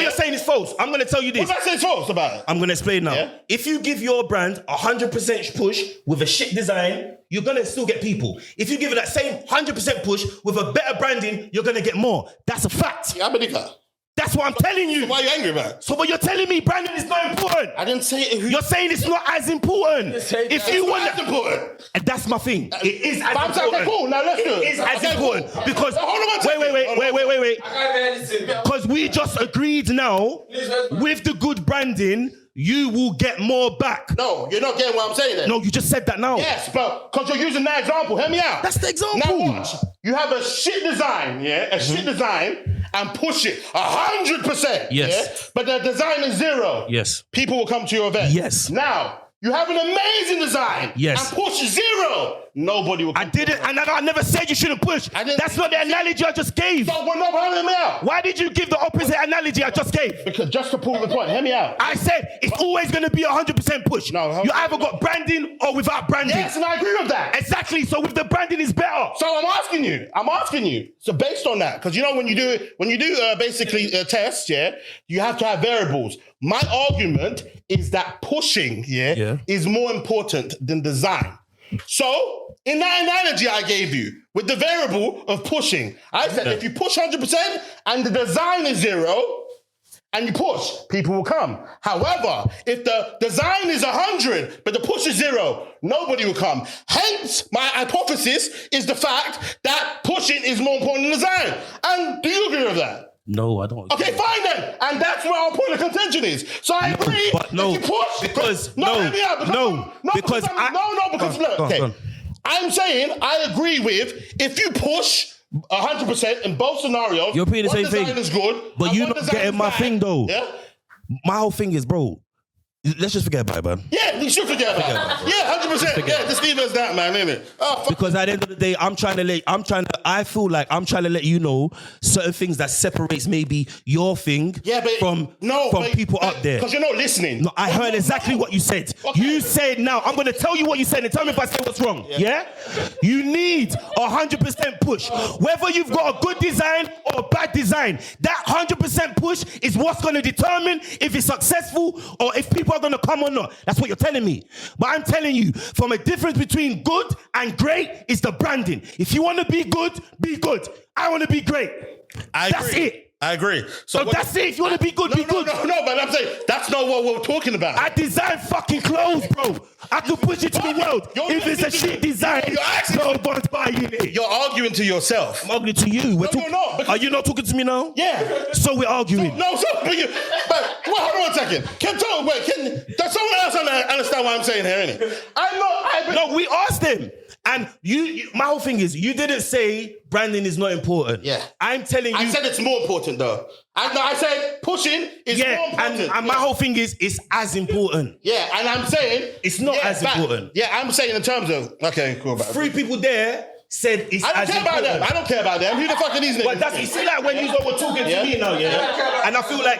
you're saying is false. I'm going to tell you this. What did I say false about it? I'm going to explain now. Yeah. If you give your brand 100% push with a shit design, you're going to still get people. If you give it that same 100% push with a better branding, you're going to get more. That's a fact. Yeah, I believe that. That's what I'm telling you. So why are you angry about it? So, but you're telling me branding is not important. I didn't say it. You're saying it's not as important. If you want, That's important. and that's my thing. It is as But I'm saying, important. okay, cool. Now let's do it. It is as Okay, important cool. because Hold on one second. wait. Because we just agreed now with the good branding, you will get more back. No, you're not getting what I'm saying then. No, you just said that now. Yes, but because you're using that example, hear me out. That's the example. Now watch. You have a shit design, yeah? Shit design and push it 100%. Yes. Yeah? But the design is 0. Yes. People will come to your event. Yes. Now, you have an amazing design. Yes. And push 0. Nobody will come I didn't, and I never said you shouldn't push. That's not the analogy I just gave. No, well, no, hear me out. Why did you give the opposite analogy I just gave? Because just to prove the point, hear me out. I said it's always going to be 100% push. No, you either got branding or without branding. Yes, and I agree with that. Exactly. So with the branding is better. So I'm asking you. So based on that, because you know when you do basically a test, yeah, you have to have variables. My argument is that pushing, is more important than design. So in that analogy I gave you with the variable of pushing, I said if you push 100% and the design is 0. And you push, people will come. However, if the design is 100, but the push is 0, nobody will come. Hence, my hypothesis is the fact that pushing is more important than design. And do you agree with that? No, I don't. Okay, fine then. And that's where our point of contention is. So I agree. But no, if you push, because I'm saying I agree with if you push 100% in both scenarios. You're repeating the same design thing. is good, But and you're one not design getting is my bad. thing though. Yeah? My whole thing is, bro, let's just forget about it, man. Yeah, we should forget about it. Yeah, 100%. Yeah, just leave it as that, man, innit? Oh, fuck. Because at the end of the day, I feel like I'm trying to let you know certain things that separates maybe your thing from people up there. Because you're not listening. No, I heard exactly what you said. Okay. You said now, I'm going to tell you what you said and tell me if I say what's wrong. Yeah? You need 100% push. Whether you've got a good design or a bad design, that 100% push is what's going to determine if it's successful or if people are going to come or not. That's what you're telling me. But I'm telling you, from a difference between good and great is the branding. If you want to be good, be good. I want to be great. That's it. I agree. So that's it. If you want to be good, be good. No, but I'm saying that's not what we're talking about. I design fucking clothes, bro. I can push it to the world. If it's a shit design, no one's buying it. You're arguing to yourself. I'm arguing to you. Are you not talking to me now? Yeah. So we're arguing. But hold on one second. Does someone else understand what I'm saying here, innit? No, we asked them. And my whole thing is, you didn't say branding is not important. Yeah. I'm telling you. I said it's more important though. I said pushing is more important. And my whole thing is, it's as important. Yeah, and I'm saying it's not as important. Yeah, I'm saying in terms of, okay, cool. 3 people there said it's as important. I don't care about them. Who the fuck are these niggas? But that's, you see, like when you were talking to me now, and I feel like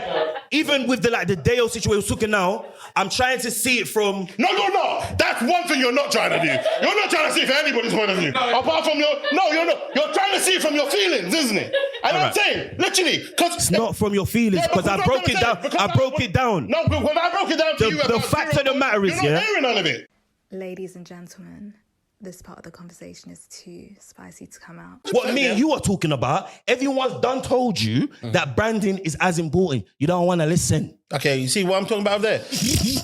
even with the Dale situation we're talking now, I'm trying to see it from. No, you're not. That's one thing you're not trying to do. You're not trying to see it from anybody's point of view. Apart from you're not. You're trying to see it from your feelings, isn't it? And I'm saying, literally, because it's not from your feelings, because I broke it down. I broke it down. No, but when I broke it down to you, the fact of the matter is, you're not hearing none of it. Ladies and gentlemen, this part of the conversation is too spicy to come out. What me and you are talking about, everyone's done told you that branding is as important. You don't want to listen. Okay, you see what I'm talking about there?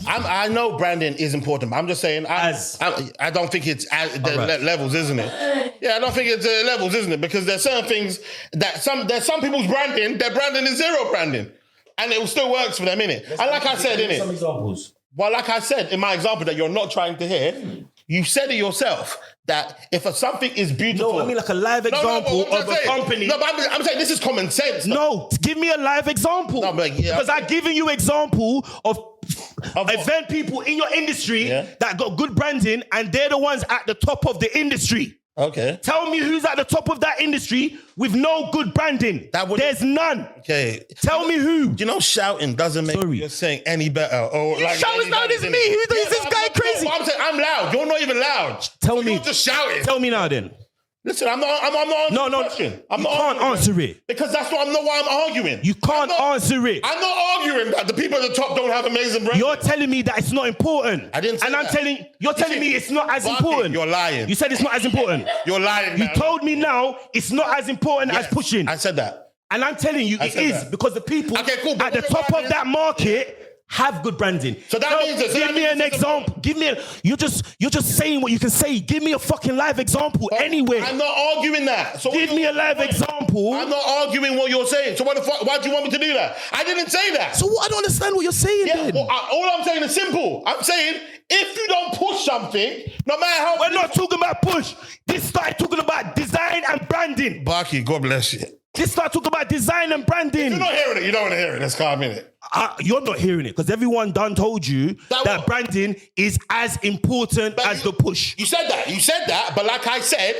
I know branding is important, but I'm just saying, I don't think it's at the levels, isn't it? Yeah, I don't think it's levels, isn't it? Because there's certain things that there's some people's branding, their branding is 0 branding. And it still works for them, innit? And like I said, innit? Some examples. Well, like I said in my example that you're not trying to hear, you said it yourself that if something is beautiful... No, I mean like a live example of a company... No, but I'm saying this is common sense. No, give me a live example. No, but because I've given you example of event people in your industry that got good branding and they're the ones at the top of the industry. Okay. Tell me who's at the top of that industry with no good branding. There's none. Okay. Tell me who. You know, shouting doesn't make you saying any better. Or you like shouting now, this me. Who's this guy crazy? I'm saying I'm loud. You're not even loud. Tell me. You're just shouting. Tell me now then. Listen, I'm not answering No, the question. you can't answer it. Because that's why I'm arguing. You can't answer it. I'm not arguing that the people at the top don't have amazing branding. You're telling me that it's not important. I didn't say And that. you're telling me it's not as Barkey, important. you're lying. You said it's not as important. You're lying. You man. told me now it's not as important as pushing. I said that. And I'm telling you it said is that. because the people Okay, cool, but at the what top about of that market have good branding. So that means that- so give that me means an it's example. Give me you're just saying what you can say. Give me a fucking live example anyway. I'm not arguing that. So Give me a live example. I'm not arguing what you're saying. So what the fuck? Why do you want me to do that? I didn't say that. So what? I don't understand what you're saying then. Well, all I'm saying is simple. I'm saying if you don't push something, no matter how. We're not talking about push. This started talking about design and branding. Barkey, God bless you. This started talking about design and branding. You're not hearing it. You don't want to hear it. Let's calm in it. You're not hearing it because everyone done told you that branding is as important as the push. You said that, but like I said,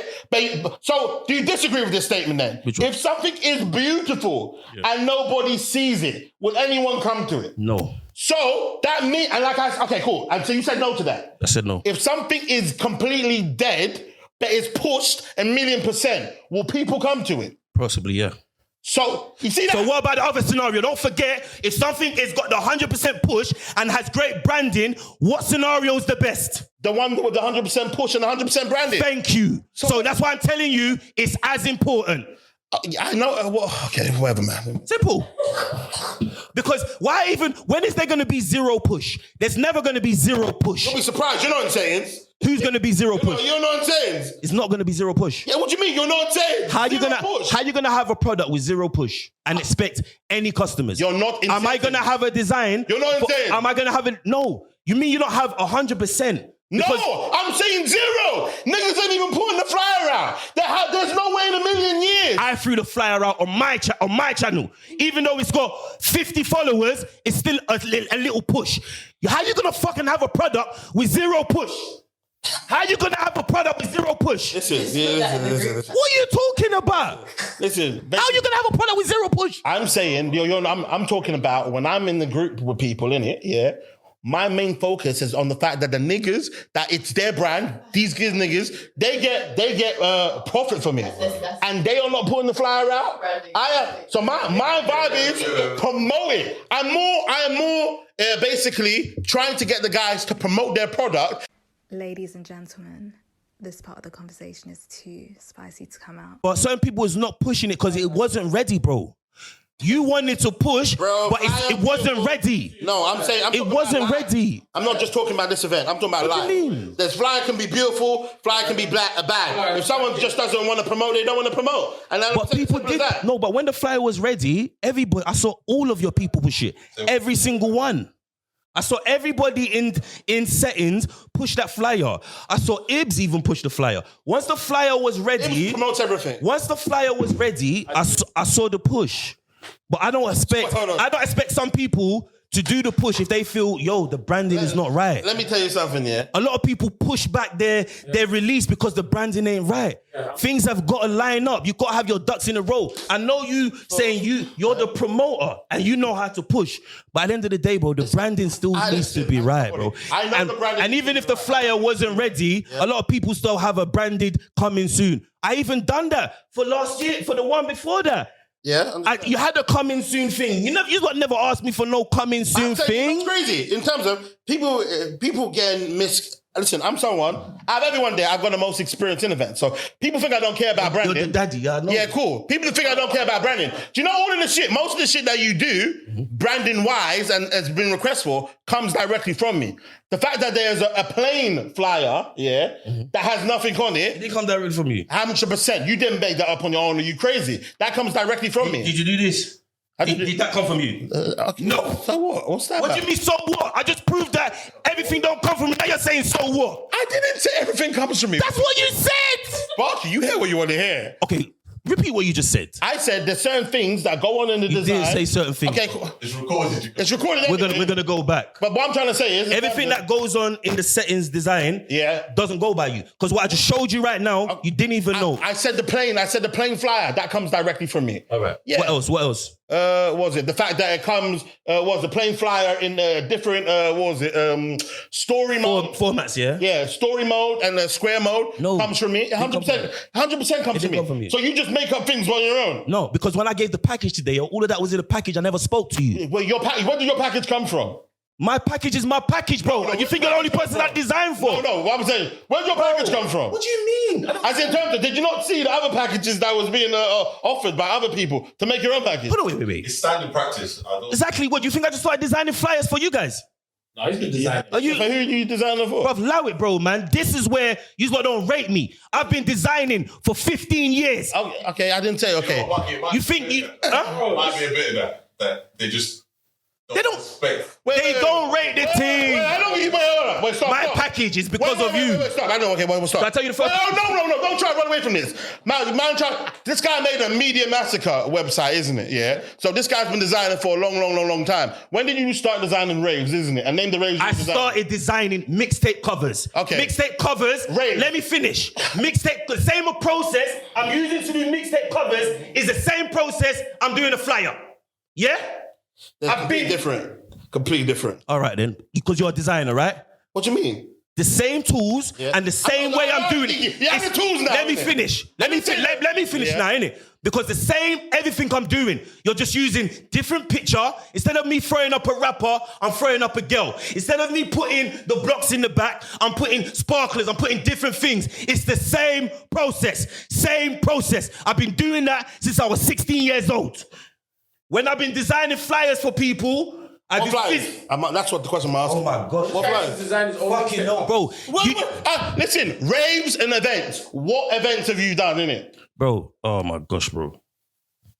so do you disagree with this statement then? If something is beautiful and nobody sees it, will anyone come to it? No. So that means, and okay, cool. And so you said no to that. I said no. If something is completely dead, but it's pushed 1,000,000%, will people come to it? Possibly, yeah. So you see that? So what about the other scenario? Don't forget, if something has got the 100% push and has great branding, what scenario is the best? The one with the 100% push and 100% branding. Thank you. So that's why I'm telling you it's as important. I know. Okay, whatever, man. Simple. Because when is there going to be zero push? There's never going to be zero push. You'll be surprised. You know what I'm saying? Who's going to be zero push? You know what I'm saying? It's not going to be zero push. Yeah, what do you mean? You're not saying? How you gonna have a product with zero push and expect any customers? You're not. Am I gonna have a design? You're not saying. Am I gonna have it? No. You mean you don't have 100%? No, I'm saying zero. Niggas ain't even putting the flyer out. There's no way in a million years. I threw the flyer out on my channel. Even though it's got 50 followers, it's still a little push. How you gonna fucking have a product with zero push? How you gonna have a product with zero push? Listen. What are you talking about? Listen. How you gonna have a product with zero push? I'm saying, I'm talking about when I'm in the group with people in it, yeah. My main focus is on the fact that the niggas, that it's their brand, these niggas, they get profit from it. And they are not putting the flyer out. So my vibe is promote it. I am more basically trying to get the guys to promote their product. Ladies and gentlemen, this part of the conversation is too spicy to come out. But certain people was not pushing it because it wasn't ready, bro. You wanted to push, bro, but it wasn't ready. No, I'm saying it wasn't ready. I'm not just talking about this event. I'm talking about life. What do you mean? There's flyer can be beautiful, flyer can be bad. If someone just doesn't want to promote, they don't want to promote. And but people did that. No, but when the flyer was ready, everybody, I saw all of your people push it. Every single one. I saw everybody in settings push that flyer. I saw Ibz even push the flyer. Once the flyer was ready, Ibz promotes everything. Once the flyer was ready, I saw the push. But I don't expect some people to do the push if they feel, the branding is not right. Let me tell you something, yeah. A lot of people push back their release because the branding ain't right. Yeah. Things have got to line up. You got to have your ducks in a row. I know you saying you're the promoter and you know how to push. But at the end of the day, bro, the branding still needs to be right, bro. I know the branding. And even if the flyer wasn't ready, a lot of people still have a branded coming soon. I even done that for last year, for the one before that. Yeah, you had a coming soon thing. You never asked me for no coming soon thing. It's crazy in terms of people getting Listen, I'm someone. Out of everyone there, I've got the most experience in events. So people think I don't care about branding. You're the daddy, I know. Yeah, cool. People think I don't care about branding. Do you know all of the shit? Most of the shit that you do, branding wise, and has been requested for, comes directly from me. The fact that there's a plain flyer, that has nothing on it. It didn't come directly from you. 100%. You didn't make that up on your own. Are you crazy? That comes directly from me. Did you do this? Did that come from you? Okay. No. So what? What's that What about? do you mean, so what? I just proved that everything don't come from me. Now you're saying, so what? I didn't say everything comes from me. That's what you said! Barkey, you hear what you want to hear. Okay, repeat what you just said. I said there's certain things that go on in the design. You didn't say certain things. Okay, cool. It's recorded. It's recorded. We're gonna go back. But what I'm trying to say is everything that goes on in the settings design doesn't go by you. Because what I just showed you right now, you didn't even know. I said the plain flyer. That comes directly from me. All right. Yeah. What else? what was it? The fact that it comes, was the plain flyer in different, what was it? Story mode. Formats, yeah? Yeah, story mode and square mode comes from me. 100% comes from me. So you just make up things on your own? No, because when I gave the package today, all of that was in the package. I never spoke to you. Well, where did your package come from? My package is my package, bro. You think you're the only person I designed for? No, what I'm saying, where'd your package come from? What do you mean? As in terms of, did you not see the other packages that was being offered by other people to make your own package? Hold on, wait. It's standard practice. Exactly. What, do you think I just started designing flyers for you guys? No, he's been designing. For who are you designing for? Bruv, allow it, bro, man. This is where you don't rate me. I've been designing for 15 years. Oh, okay, I didn't say okay. You think you... Huh? Might be a bit of that they just... They don't rate the team. Wait, stop. My package is because of you. Wait, stop. I know, okay, wait, stop. Can I tell you the first? No, don't try to run away from this. This guy made a Media Massacre website, isn't it? Yeah. So this guy's been designing for a long time. When did you start designing raves, isn't it? And name the raves you designed. I started designing mixtape covers. Okay. Mixtape covers. Rave. Let me finish. Mixtape, the same process I'm using to do mixtape covers is the same process I'm doing a flyer. Yeah? Completely different. All right then, because you're a designer, right? What do you mean? The same tools and the same way I'm doing it. You have the tools now. Let me finish. Let me finish now, innit? Because the same everything I'm doing, you're just using different picture. Instead of me throwing up a rapper, I'm throwing up a girl. Instead of me putting the blocks in the back, I'm putting sparklers, I'm putting different things. It's the same process. I've been doing that since I was 16 years old. When I've been designing flyers for people, what flyers? That's what the question I'm asking. Oh my God. What flyers? Design is fucking no, bro. Listen, raves and events. What events have you done, innit? Bro, oh my gosh, bro.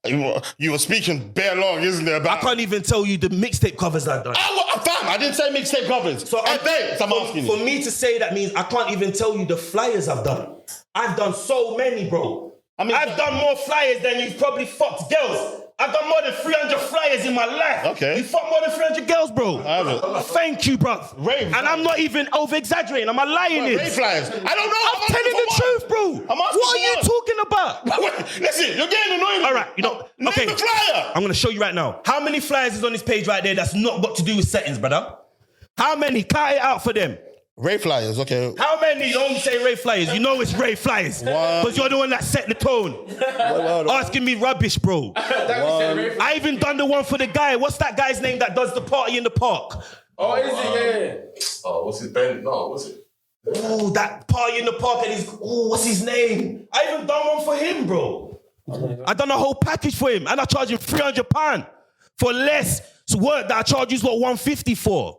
You were speaking bare long, isn't it? I can't even tell you the mixtape covers I've done. I didn't say mixtape covers. So events, I'm asking you. For me to say that means I can't even tell you the flyers I've done. I've done so many, bro. I've done more flyers than you've probably fucked girls. I've done more than 300 flyers in my life. Okay. You fucked more than 300 girls, bro. I haven't. Thank you, bro. And I'm not even over-exaggerating. I'm lying it. Rave flyers. I don't know. I'm telling the truth, bro. What are you talking about? Listen, you're getting annoying. All right, okay. Name the flyer. I'm going to show you right now. How many flyers is on this page right there that's not got to do with settings, brother? How many? Count it out for them. Rave flyers, okay. How many? Don't say rave flyers. You know it's rave flyers. Because you're the one that set the tone. Asking me rubbish, bro. I even done the one for the guy. What's that guy's name that does the party in the park? Oh, is it? Yeah. Oh, what's it? Ben? No, what's it? Oh, that party in the park and what's his name? I even done one for him, bro. I done a whole package for him and I charge him £300 for less work that I charge you $150 for.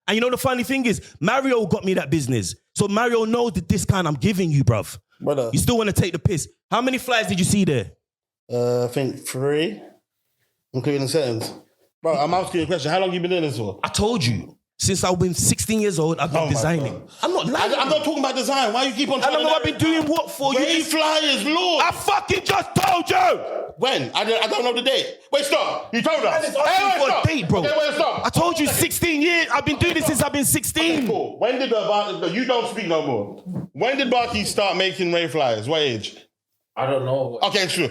And you know the funny thing is, Mario got me that business. So Mario knows the discount I'm giving you, bruv. Brother. You still want to take the piss. How many flyers did you see there? I think 3, including the settings. Bro, I'm asking you a question. How long have you been doing this for? I told you. Since I've been 16 years old, I've been designing. I'm not lying. I'm not talking about design. Why you keep on I don't know I've been doing what for. You flyers, Lord. I fucking just told you. When? I don't know the date. Wait, stop. You told us. Hey, for a date, bro. Okay, wait, stop. I told you 16 years. I've been doing this since I've been 16. Okay, cool. When did you don't speak no more. When did Barkey start making rave flyers? What age? I don't know. Okay, sure.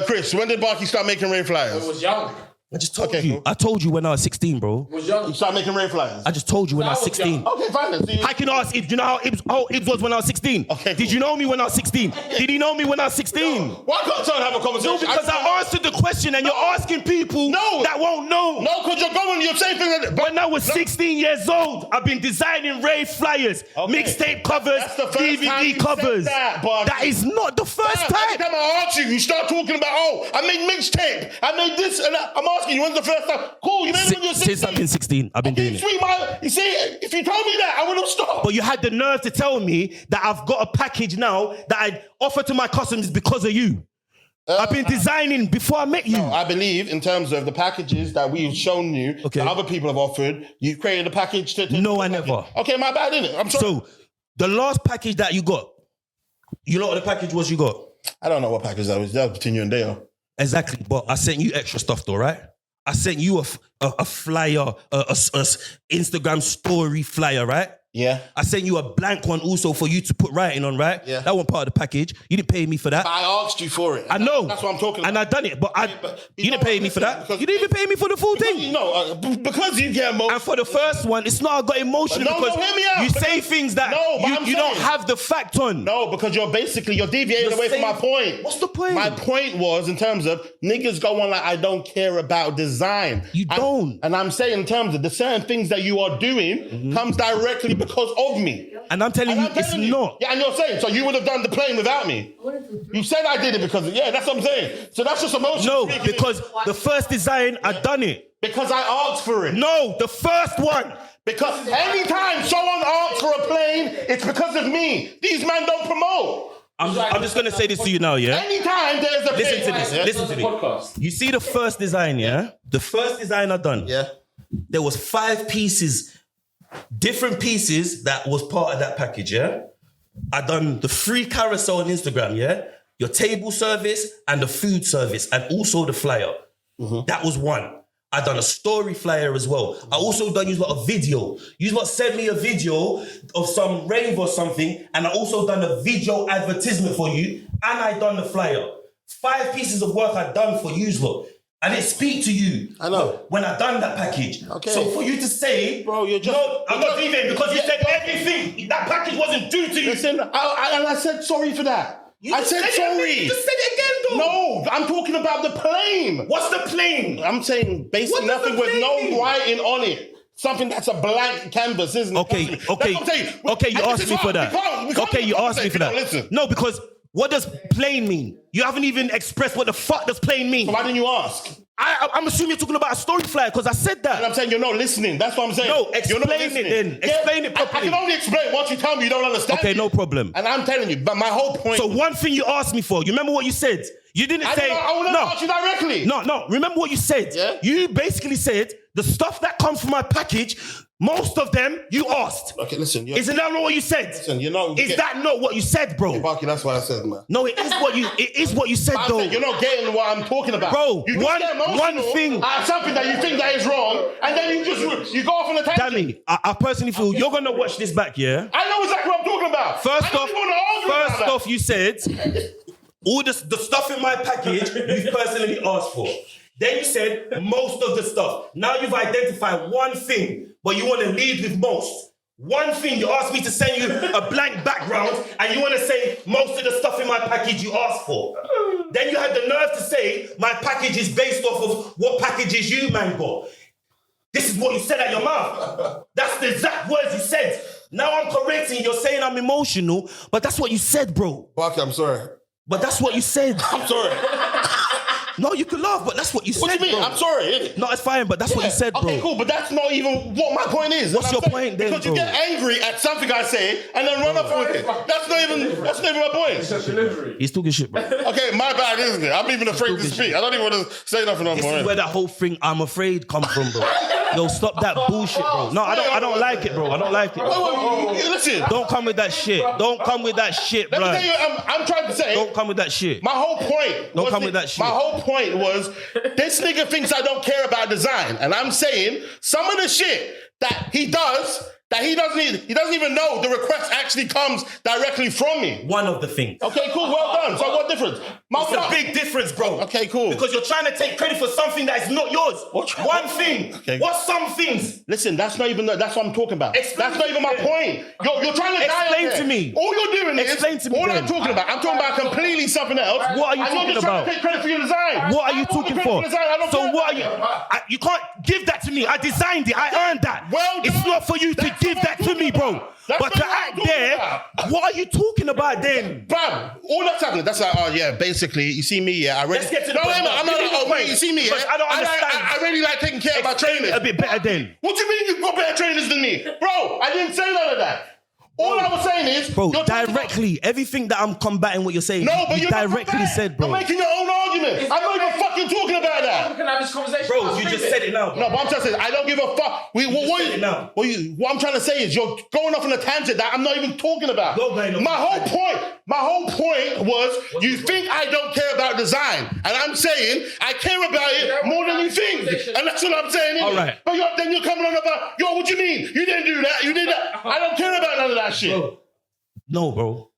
Chris, when did Barkey start making rave flyers? I was young. I just told you. Cool. I told you when I was 16, bro. I was young. You started making rave flyers? I just told you when I was 16. Okay, fine. I can ask Ibz. Do you know how Ibz was when I was 16? Okay, cool. Did you know me when I was 16? Did he know me when I was 16? No. Why can't someone have a conversation? No, because I answered the question and you're asking people that won't know. No, because you're saying things like that. When I was 16 years old, I've been designing rave flyers, mixtape covers, DVD covers. That is not the first time. Every time I ask you, you start talking about, I made mixtape. I made this and that. I'm asking you, when's the first time? Cool, you made it when you're 16. Since I've been 16, I've been doing it. You see, if you told me that, I would have stopped. But you had the nerve to tell me that I've got a package now that I offer to my customers because of you. I've been designing before I met you. No, I believe in terms of the packages that we've shown you, that other people have offered, you created a package to No, I never. Okay, my bad, innit? I'm sorry. So, the last package that you got, you know what the package was you got? I don't know what package that was. That was between you and Dale. Exactly, but I sent you extra stuff though, right? I sent you a flyer, a Instagram story flyer, right? Yeah. I sent you a blank one also for you to put writing on, right? Yeah. That one part of the package. You didn't pay me for that. But I asked you for it. I know. That's what I'm talking about. And I done it, but you didn't pay me for that. because- You didn't even pay me for the full thing. Because you get emotional. And for the first one, it's not I got emotional No, because hear me out. you say things that you don't have the fact on. No, because you're deviating You're away from my saying- point. What's the point? My point was in terms of niggas go on like I don't care about design. You don't. And I'm saying in terms of the certain things that you are doing comes directly because of me. And I'm telling you, it's not. Yeah, and you're saying, so you would have done the plane without me. You said I did it because, that's what I'm saying. So that's just emotion. No, because the first design, I done it. Because I asked for it. No, the first one. Because anytime someone asks for a plane, it's because of me. These men don't promote. I'm just going to say this to you now, yeah? Anytime there's a Listen to plane. this. Listen to me. You see the first design, yeah? The first design I done. Yeah. There was 5 pieces, different pieces that was part of that package, yeah? I done the free carousel on Instagram, yeah? Your table service and the food service and also the flyer. That was one. I done a story flyer as well. I also done use a video. You lot sent me a video of some rave or something, and I also done a video advertisement for you, and I done the flyer. 5 pieces of work I done for you lot. I didn't speak to you. I know. When I done that package. Okay. So for you to say, bro, you're just. No, I'm not leaving because you said everything. That package wasn't due to you. Listen, and I said sorry for that. I said sorry. You just said it again, though. No, I'm talking about the plane. What's the plane? I'm saying basically What does nothing the with plane no mean? writing on it. Something that's a blank canvas, isn't it? Okay. That's what I'm saying. Okay, you And asked this me is for why that. we can't Okay, you asked me for that. Listen. No, because what does plain mean? You haven't even expressed what the fuck does plain mean. So why didn't you ask? I'm assuming you're talking about a story flyer because I said that. And I'm saying you're not listening. That's what I'm saying. No, You're not explain it listening. then. Explain it properly. I can only explain once you tell me you don't understand. Okay, it. no problem. And I'm telling you, but my whole point. So one thing you asked me for, you remember what you said? You didn't say. I will never ask you directly. No. Remember what you said? Yeah? You basically said the stuff that comes from my package, most of them you asked. Okay, listen. Isn't that not what you said? Listen, you're not. Is that not what you said, bro? Barkey, that's what I said, man. No, it is what you said, I'm though. saying you're not getting what I'm talking about. Bro, you just get emotional one thing. at something that you think that is wrong, and then you go off on a tangent. Danny, I personally feel you're gonna watch this back, yeah? I know exactly what I'm talking about. First off, you said all the stuff in my package you personally asked for. Then you said most of the stuff. Now you've identified one thing, but you want to lead with most. One thing, you asked me to send you a blank background, and you want to say most of the stuff in my package you asked for. Then you had the nerve to say my package is based off of what packages you man got. This is what you said out your mouth. That's the exact words you said. Now I'm correcting you. You're saying I'm emotional, but that's what you said, bro. Barkey, I'm sorry. But that's what you said. I'm sorry. No, you can laugh, but that's what you said. What do you mean? Bro. I'm sorry. Innit? No, it's fine, but that's what you said, bro. Okay, cool, but that's not even what my point is. What's And your I'm saying, point then, Because bro? you get angry at something I say and then run off with it. That's not even my point. Delivery. He's talking shit, bro. Okay, my bad, isn't it? I'm even afraid to speak. I don't even want to say nothing on This my is where that whole thing I'm afraid come from, bro. Yo, stop that bullshit, bro. No, I don't like it, bro. I don't like it. Listen. Don't come with that shit. Don't come with that shit, Let bro. me tell you, I'm trying to say. Don't come with that shit. My whole point. Don't come with that shit. My whole point was this nigga thinks I don't care about design, and I'm saying some of the shit that he does. That he doesn't even know the request actually comes directly from me. One of the things. Okay, cool, well done. So what difference? It's a big difference, bro. Okay, cool. Because you're trying to take credit for something that is not yours. One thing. Okay. What's some things? Listen, that's what I'm talking about. Explain That's not even my point. You're trying to die Explain on there. to me. All you're doing Explain is to me all then. I'm talking about. I'm talking about completely something else. What are you I'm not talking just trying about? to take credit for your design. What are you I want talking the for? credit design. I don't So care what are about you? that. You can't give that to me. I designed it. I earned that. Well It's done. not for you to That's give what that I'm to me, talking bro. about. That's But not to what I'm act talking there, about. what are you talking about then? Bam! All that's happening. That's like, oh yeah, basically, you see me, yeah. I really. Let's get to the no, point. wait, I'm Give me the not. point. You see me, yeah. Because I don't understand. I really like taking care of my trainers. A bit better then. What do you mean you've got better trainers than me, bro? I didn't say none of that. All I was saying is, Bro, you're talking about- directly, everything that I'm combating what you're saying, No, but you you're not directly combating. said, bro. You're making your own argument. I'm not even fucking talking about We that. can have this conversation. Bro, you just said it now. No, but I'm trying to say, I don't give a fuck. What said it now. What I'm trying to say is, you're going off on a tangent that I'm not even talking about. You're going off My on a whole point was, you think I don't care about design, and I'm saying I care about it more than you think, and that's what I'm saying. All right. But then you're coming on about, yo, what do you mean? You didn't do that. You did that. I don't care about none of that shit. Bro. No, bro.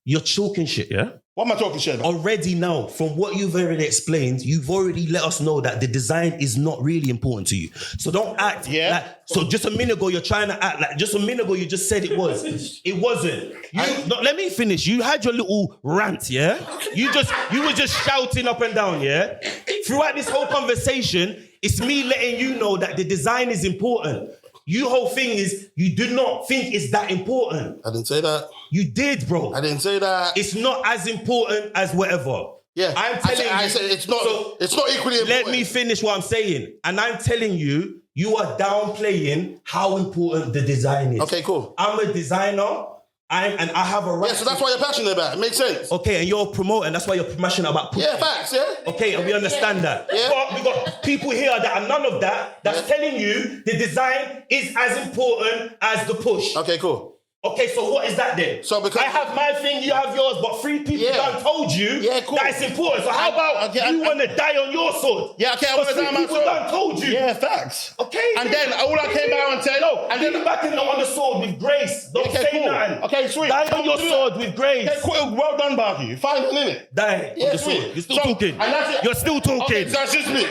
You're talking shit, yeah? What am I talking shit about? Already now, from what you've already explained, you've already let us know that the design is not really important to you. So don't act like... So just a minute ago, you're trying to act like... Just a minute ago, you just said it was. It wasn't. Let me finish. You had your little rant, yeah? You were just shouting up and down, yeah? Throughout this whole conversation, it's me letting you know that the design is important. Your whole thing is you do not think it's that important. I didn't say that. You did, bro. I didn't say that. It's not as important as whatever. Yeah, I'm telling you. I said it's not. So it's not equally important. Let me finish what I'm saying, and I'm telling you, you are downplaying how important the design is. Okay, cool. I'm a designer. And I have a right. Yeah, so that's why you're passionate about it. Makes sense. Okay, and you're a promoter, and that's why you're passionate about pushing. Yeah, facts, yeah. Okay, and we understand that. Yeah. But we got people here that are none of that, that's telling you the design is as important as the push. Okay, cool. Okay, so what is that then? So because I have my thing, you have yours, but 3 people done told you that it's important. So how about you want to die on your sword? Yeah, okay, I want to die on my sword. Done told you. Yeah, facts. Okay. And then all I came out and said, and then back in on the sword with grace. Don't say nothing. Okay, sweet. Die on your sword with grace. Okay, cool. Well done, Barkey. Fine, innit? Die on the sword. You're still talking. And that's it. You're still talking. Okay, so that's just me.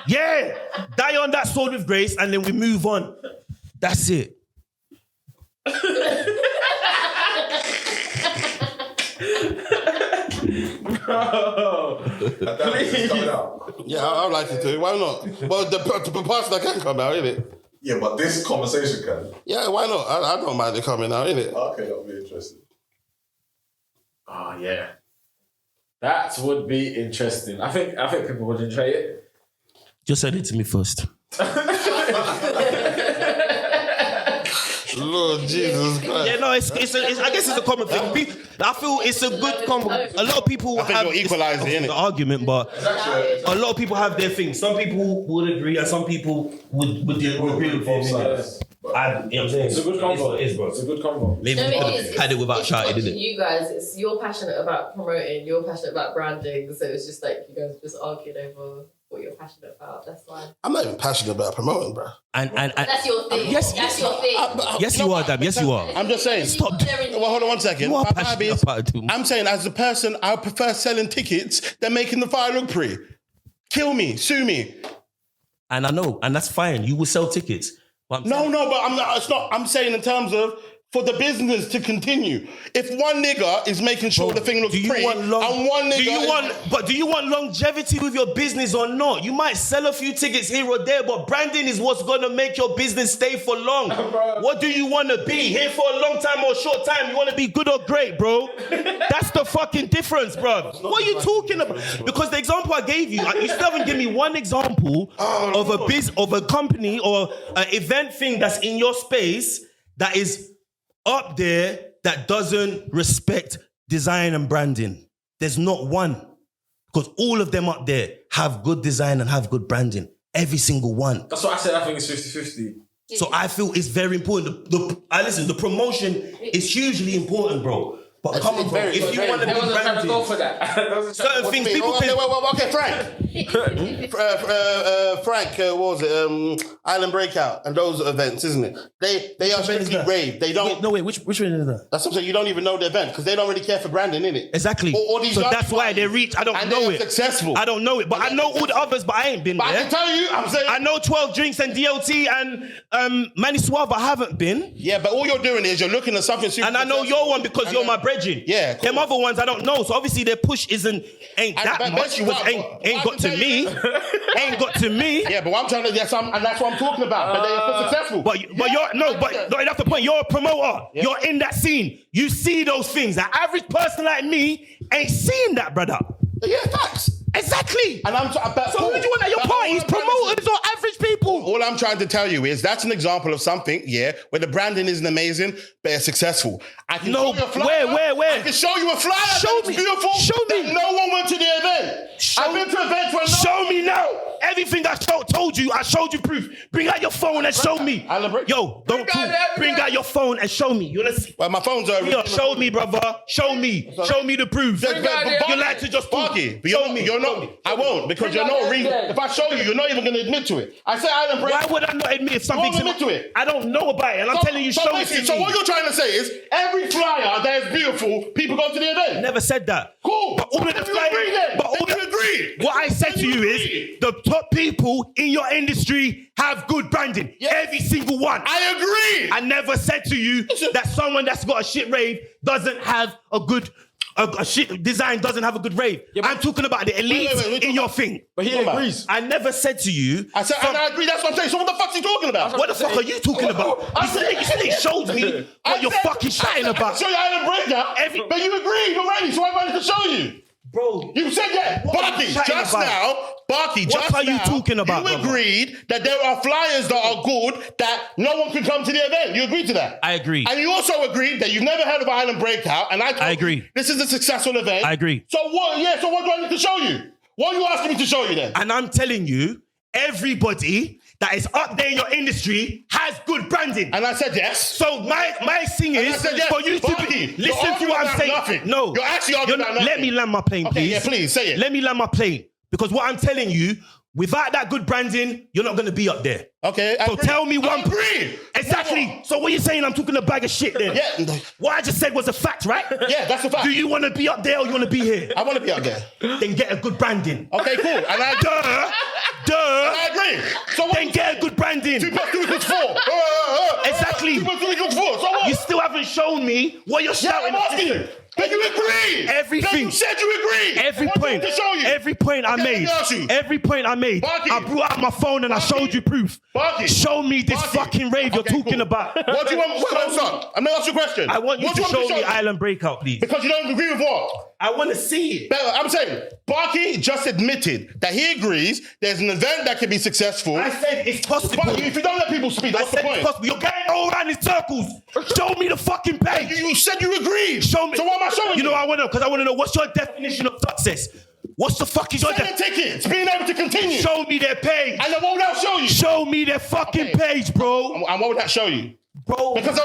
Yeah. Die on that sword with grace, and then we move on. That's it. Please. Yeah, I'd like to do. Why not? Well, the parts that can come out, innit? Yeah, but this conversation can. Yeah, why not? I don't mind it coming out, innit? Okay, that'll be interesting. Oh yeah, that would be interesting. I think people would enjoy it. Just send it to me first. Lord Jesus Christ. Yeah, no, I guess it's a common thing. I feel it's a good common. A lot of people have equalizing the argument, but a lot of people have their thing. Some people would agree, and some people would agree with both sides. You know what I'm saying? It's a good combo. It's a good combo. Maybe we could have had it without shouting, didn't it? You guys, you're passionate about promoting, you're passionate about branding, so it's just like you guys just arguing over what you're passionate about. That's fine. I'm not even passionate about promoting, bro. And that's your thing. Yes, that's your thing. Yes, you are, Dam. Yes, you are. I'm just saying. Stop. Well, hold on one second. You are passionate about it. I'm saying, as a person, I prefer selling tickets than making the fire look pretty. Kill me, sue me. And I know, and that's fine. You will sell tickets. But I'm not. It's not. I'm saying in terms of for the business to continue. If one nigga is making sure the thing looks pretty, and one nigga do you want longevity with your business or not? You might sell a few tickets here or there, but branding is what's gonna make your business stay for long. What do you want to be? Here for a long time or a short time? You want to be good or great, bro? That's the fucking difference, bro. What are you talking about? Because the example I gave you, you still haven't given me one example of a company or an event thing that's in your space that is up there that doesn't respect design and branding. There's not one. Because all of them up there have good design and have good branding. Every single one. That's what I said. I think it's 50-50. So I feel it's very important. The promotion is hugely important, bro. But come on, bro. If you want to be branded, go for that. certain things people can... Okay, Frank, what was it? Island Breakout and those events, isn't it? They are strictly rave. They don't. Wait, which one is that? That's what I'm saying. You don't even know the event because they don't really care for branding, innit? Exactly. So that's why they reach. I don't know it. Successful. I don't know it, but I know all the others. But I ain't been there. I can tell you, I'm saying. I know 12 Drinks and DLT and Manny Suave. I haven't been. Yeah, but all you're doing is you're looking at something super. And I know your one because you're my brethren. Yeah, cool. Them other ones I don't know. So obviously their push ain't that much. Ain't got to me. Ain't got to me. Yeah, but what I'm trying to and that's what I'm talking about. But they're successful. But that's the point. You're a promoter. Yeah. You're in that scene. You see those things. An average person like me ain't seeing that, brother. Yeah, facts. Exactly. And I'm so who do you want at your parties? Promoters or average people? All I'm trying to tell you is that's an example of something, where the branding isn't amazing, but it's successful. I can show you a flyer. Where? I can show you a flyer. Show me. Beautiful. Show me. No one went to the event. I've been to events where show me now. Everything I told you, I showed you proof. Bring out your phone and show me. Yo, don't talk. Bring out your phone and show me. You wanna see? Well, my phone's already. Yo, show me, brother. Show me. Show me the proof. You like to just talk. Barkey, but you're not. I won't, because you're not reading. If I show you, you're not even going to admit to it. I said Island Break. Why would I not admit if something's... admit to it. I don't know about it, and I'm telling you, show it to me. So what you're trying to say is, every flyer that is beautiful, people go to the event. Never said that. Cool. But all of the flyers... agree then. But all you agree. What I said to you is, the top people in your industry have good branding. Yes. Every single one. I agree. I never said to you that someone that's got a shit rave doesn't have a good... A shit design doesn't have a good rave. Yeah, I'm talking about the elite in your thing. But he agrees. I never said to you... I said, and I agree, that's what I'm saying. So what the fuck's he talking about? What the fuck are you talking about? You said it showed me what you're fucking shouting about. I show you Island Breakout, but you agreed already, so I wanted to show you. Bro, you said that. Barkey, just now, what are you talking about? You agreed that there are flyers that are good that no one can come to the event. You agreed to that. I agree. And you also agreed that you've never heard of Island Breakout. And I agree. This is a successful event. I agree. So what? Yeah. So what do I need to show you? What are you asking me to show you then? And I'm telling you, everybody that is up there in your industry has good branding. And I said yes. So my thing is for you to listen to what I'm saying. Nothing. No, you're actually arguing about nothing. Let me land my plane, please. Okay, yeah, please say it. Let me land my plane, because what I'm telling you, without that good branding, you're not going to be up there. Okay. So tell me one. Agree. Exactly. So what you're saying, I'm talking a bag of shit then. Yeah. What I just said was a fact, right? Yeah, that's a fact. Do you want to be up there or you want to be here? I want to be up there. Then get a good branding. Okay, cool. And I I agree. So then get a good branding. 2 + 2 = 4. Exactly. 2 + 2 = 4. So what? You still haven't shown me what you're shouting. I'm asking you. Then you agree. Everything. Then you said you agree. Every point. To show you. Every point I made. Every point I made. Barkey. I brought out my phone and I showed you proof. Barkey. Show me this fucking rave you're talking about. What do you want? I'm going to ask you a question. I want you to show me Island Breakout, please. Because you don't agree with what? I want to see it. I'm saying, Barkey just admitted that he agrees there's an event that can be successful. I said it's possible. But if you don't let people speak, what's the point? It's possible. You're going all around in circles. Show me the fucking page. You said you agreed. Show me. So what am I showing you? You know what I want to know? Because I want to know, what's your definition of success? What's the fuck is your selling tickets, being able to continue. Show me their page. And then what would that show you? Show me their fucking page, bro. And what would that show you? Bro, because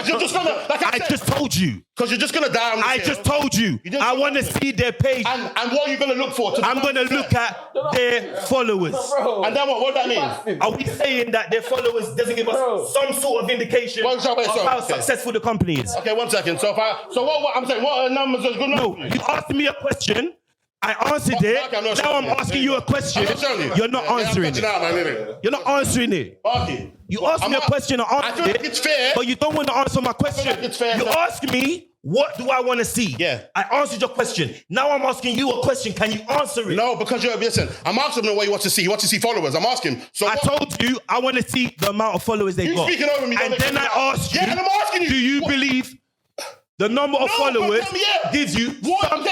you're just gonna, like I said, just told you. Because you're just gonna die on the I just told you. I want to see their page. And what are you gonna look for? I'm gonna look at their followers. And then what that mean? Are we saying that their followers doesn't give us some sort of indication of how successful the company is? Okay, 1 second. So what I'm saying, what are numbers are good numbers? No, you asked me a question. I answered it. Now I'm asking you a question. You're not answering it. You're not answering it. You asked me a question, I answered it. It's fair. But you don't want to answer my question. You asked me, what do I want to see? Yeah. I answered your question. Now I'm asking you a question. Can you answer it? No, because listen, I'm asking him what he wants to see. He wants to see followers. I'm asking. So I told you I want to see the amount of followers they got. You're speaking over me. And then I asked you, and I'm asking you, do you believe the number of followers gives you some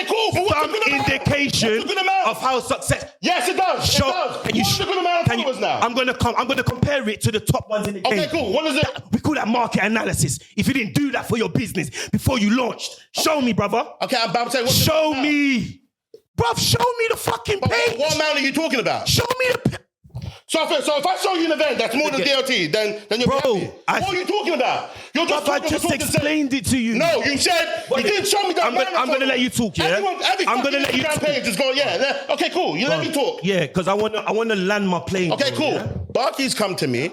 indication of how success? Yes, it does. What's the good amount of followers now? I'm gonna compare it to the top ones in the game. Okay, cool. What is it? We call that market analysis. If you didn't do that for your business before you launched, show me, brother. Okay, I'm saying, show me, bruv. Show me the fucking page. What amount are you talking about? Show me the. So if I show you an event that's more than DOT, then you're happy. What are you talking about? You're just I just explained it to you. No, you said you didn't show me that. I'm gonna let you talk, yeah. I'm gonna let you talk. Page is going, yeah. Okay, cool. You let me talk. Yeah, because I wanna land my plane. Okay, cool. Yeah? Barkey's come to me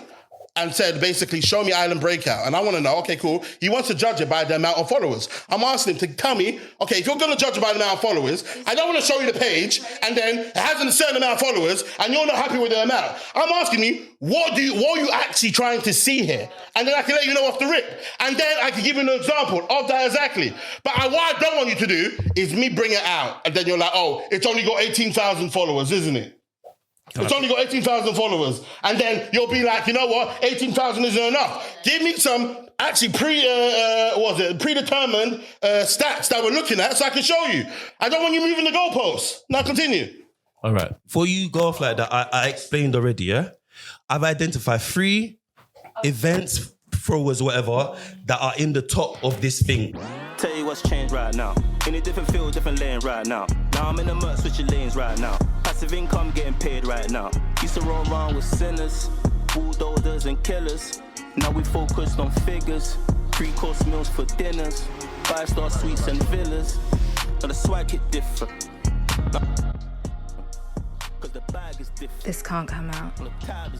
and said, basically, show me Island Breakout. And I want to know, okay, cool. He wants to judge it by the amount of followers. I'm asking him to tell me, okay, if you're going to judge it by the amount of followers, I don't want to show you the page, and then it has a certain amount of followers, and you're not happy with the amount. I'm asking you, what are you actually trying to see here? And then I can let you know off the rip. And then I can give you an example of that exactly. But what I don't want you to do is me bring it out, and then you're like, oh, it's only got 18,000 followers, isn't it? It's only got 18,000 followers. And then you'll be like, you know what? 18,000 isn't enough. Give me some actually predetermined stats that we're looking at so I can show you. I don't want you moving the goalposts. Now continue. All right. Before you go off like that, I explained already, yeah? I've identified 3 events, throwers, whatever, that are in the top of this thing. Tell you what's changed right now. In a different field, different lane right now. Now I'm in the mud, switching lanes right now. Passive income getting paid right now. Used to roll around with sinners, bulldozers and killers. Now we focused on figures, 3-course meals for dinners, 5-star suites and villas. Now the swag hit different. Cause the bag is different. This can't come out. The tab is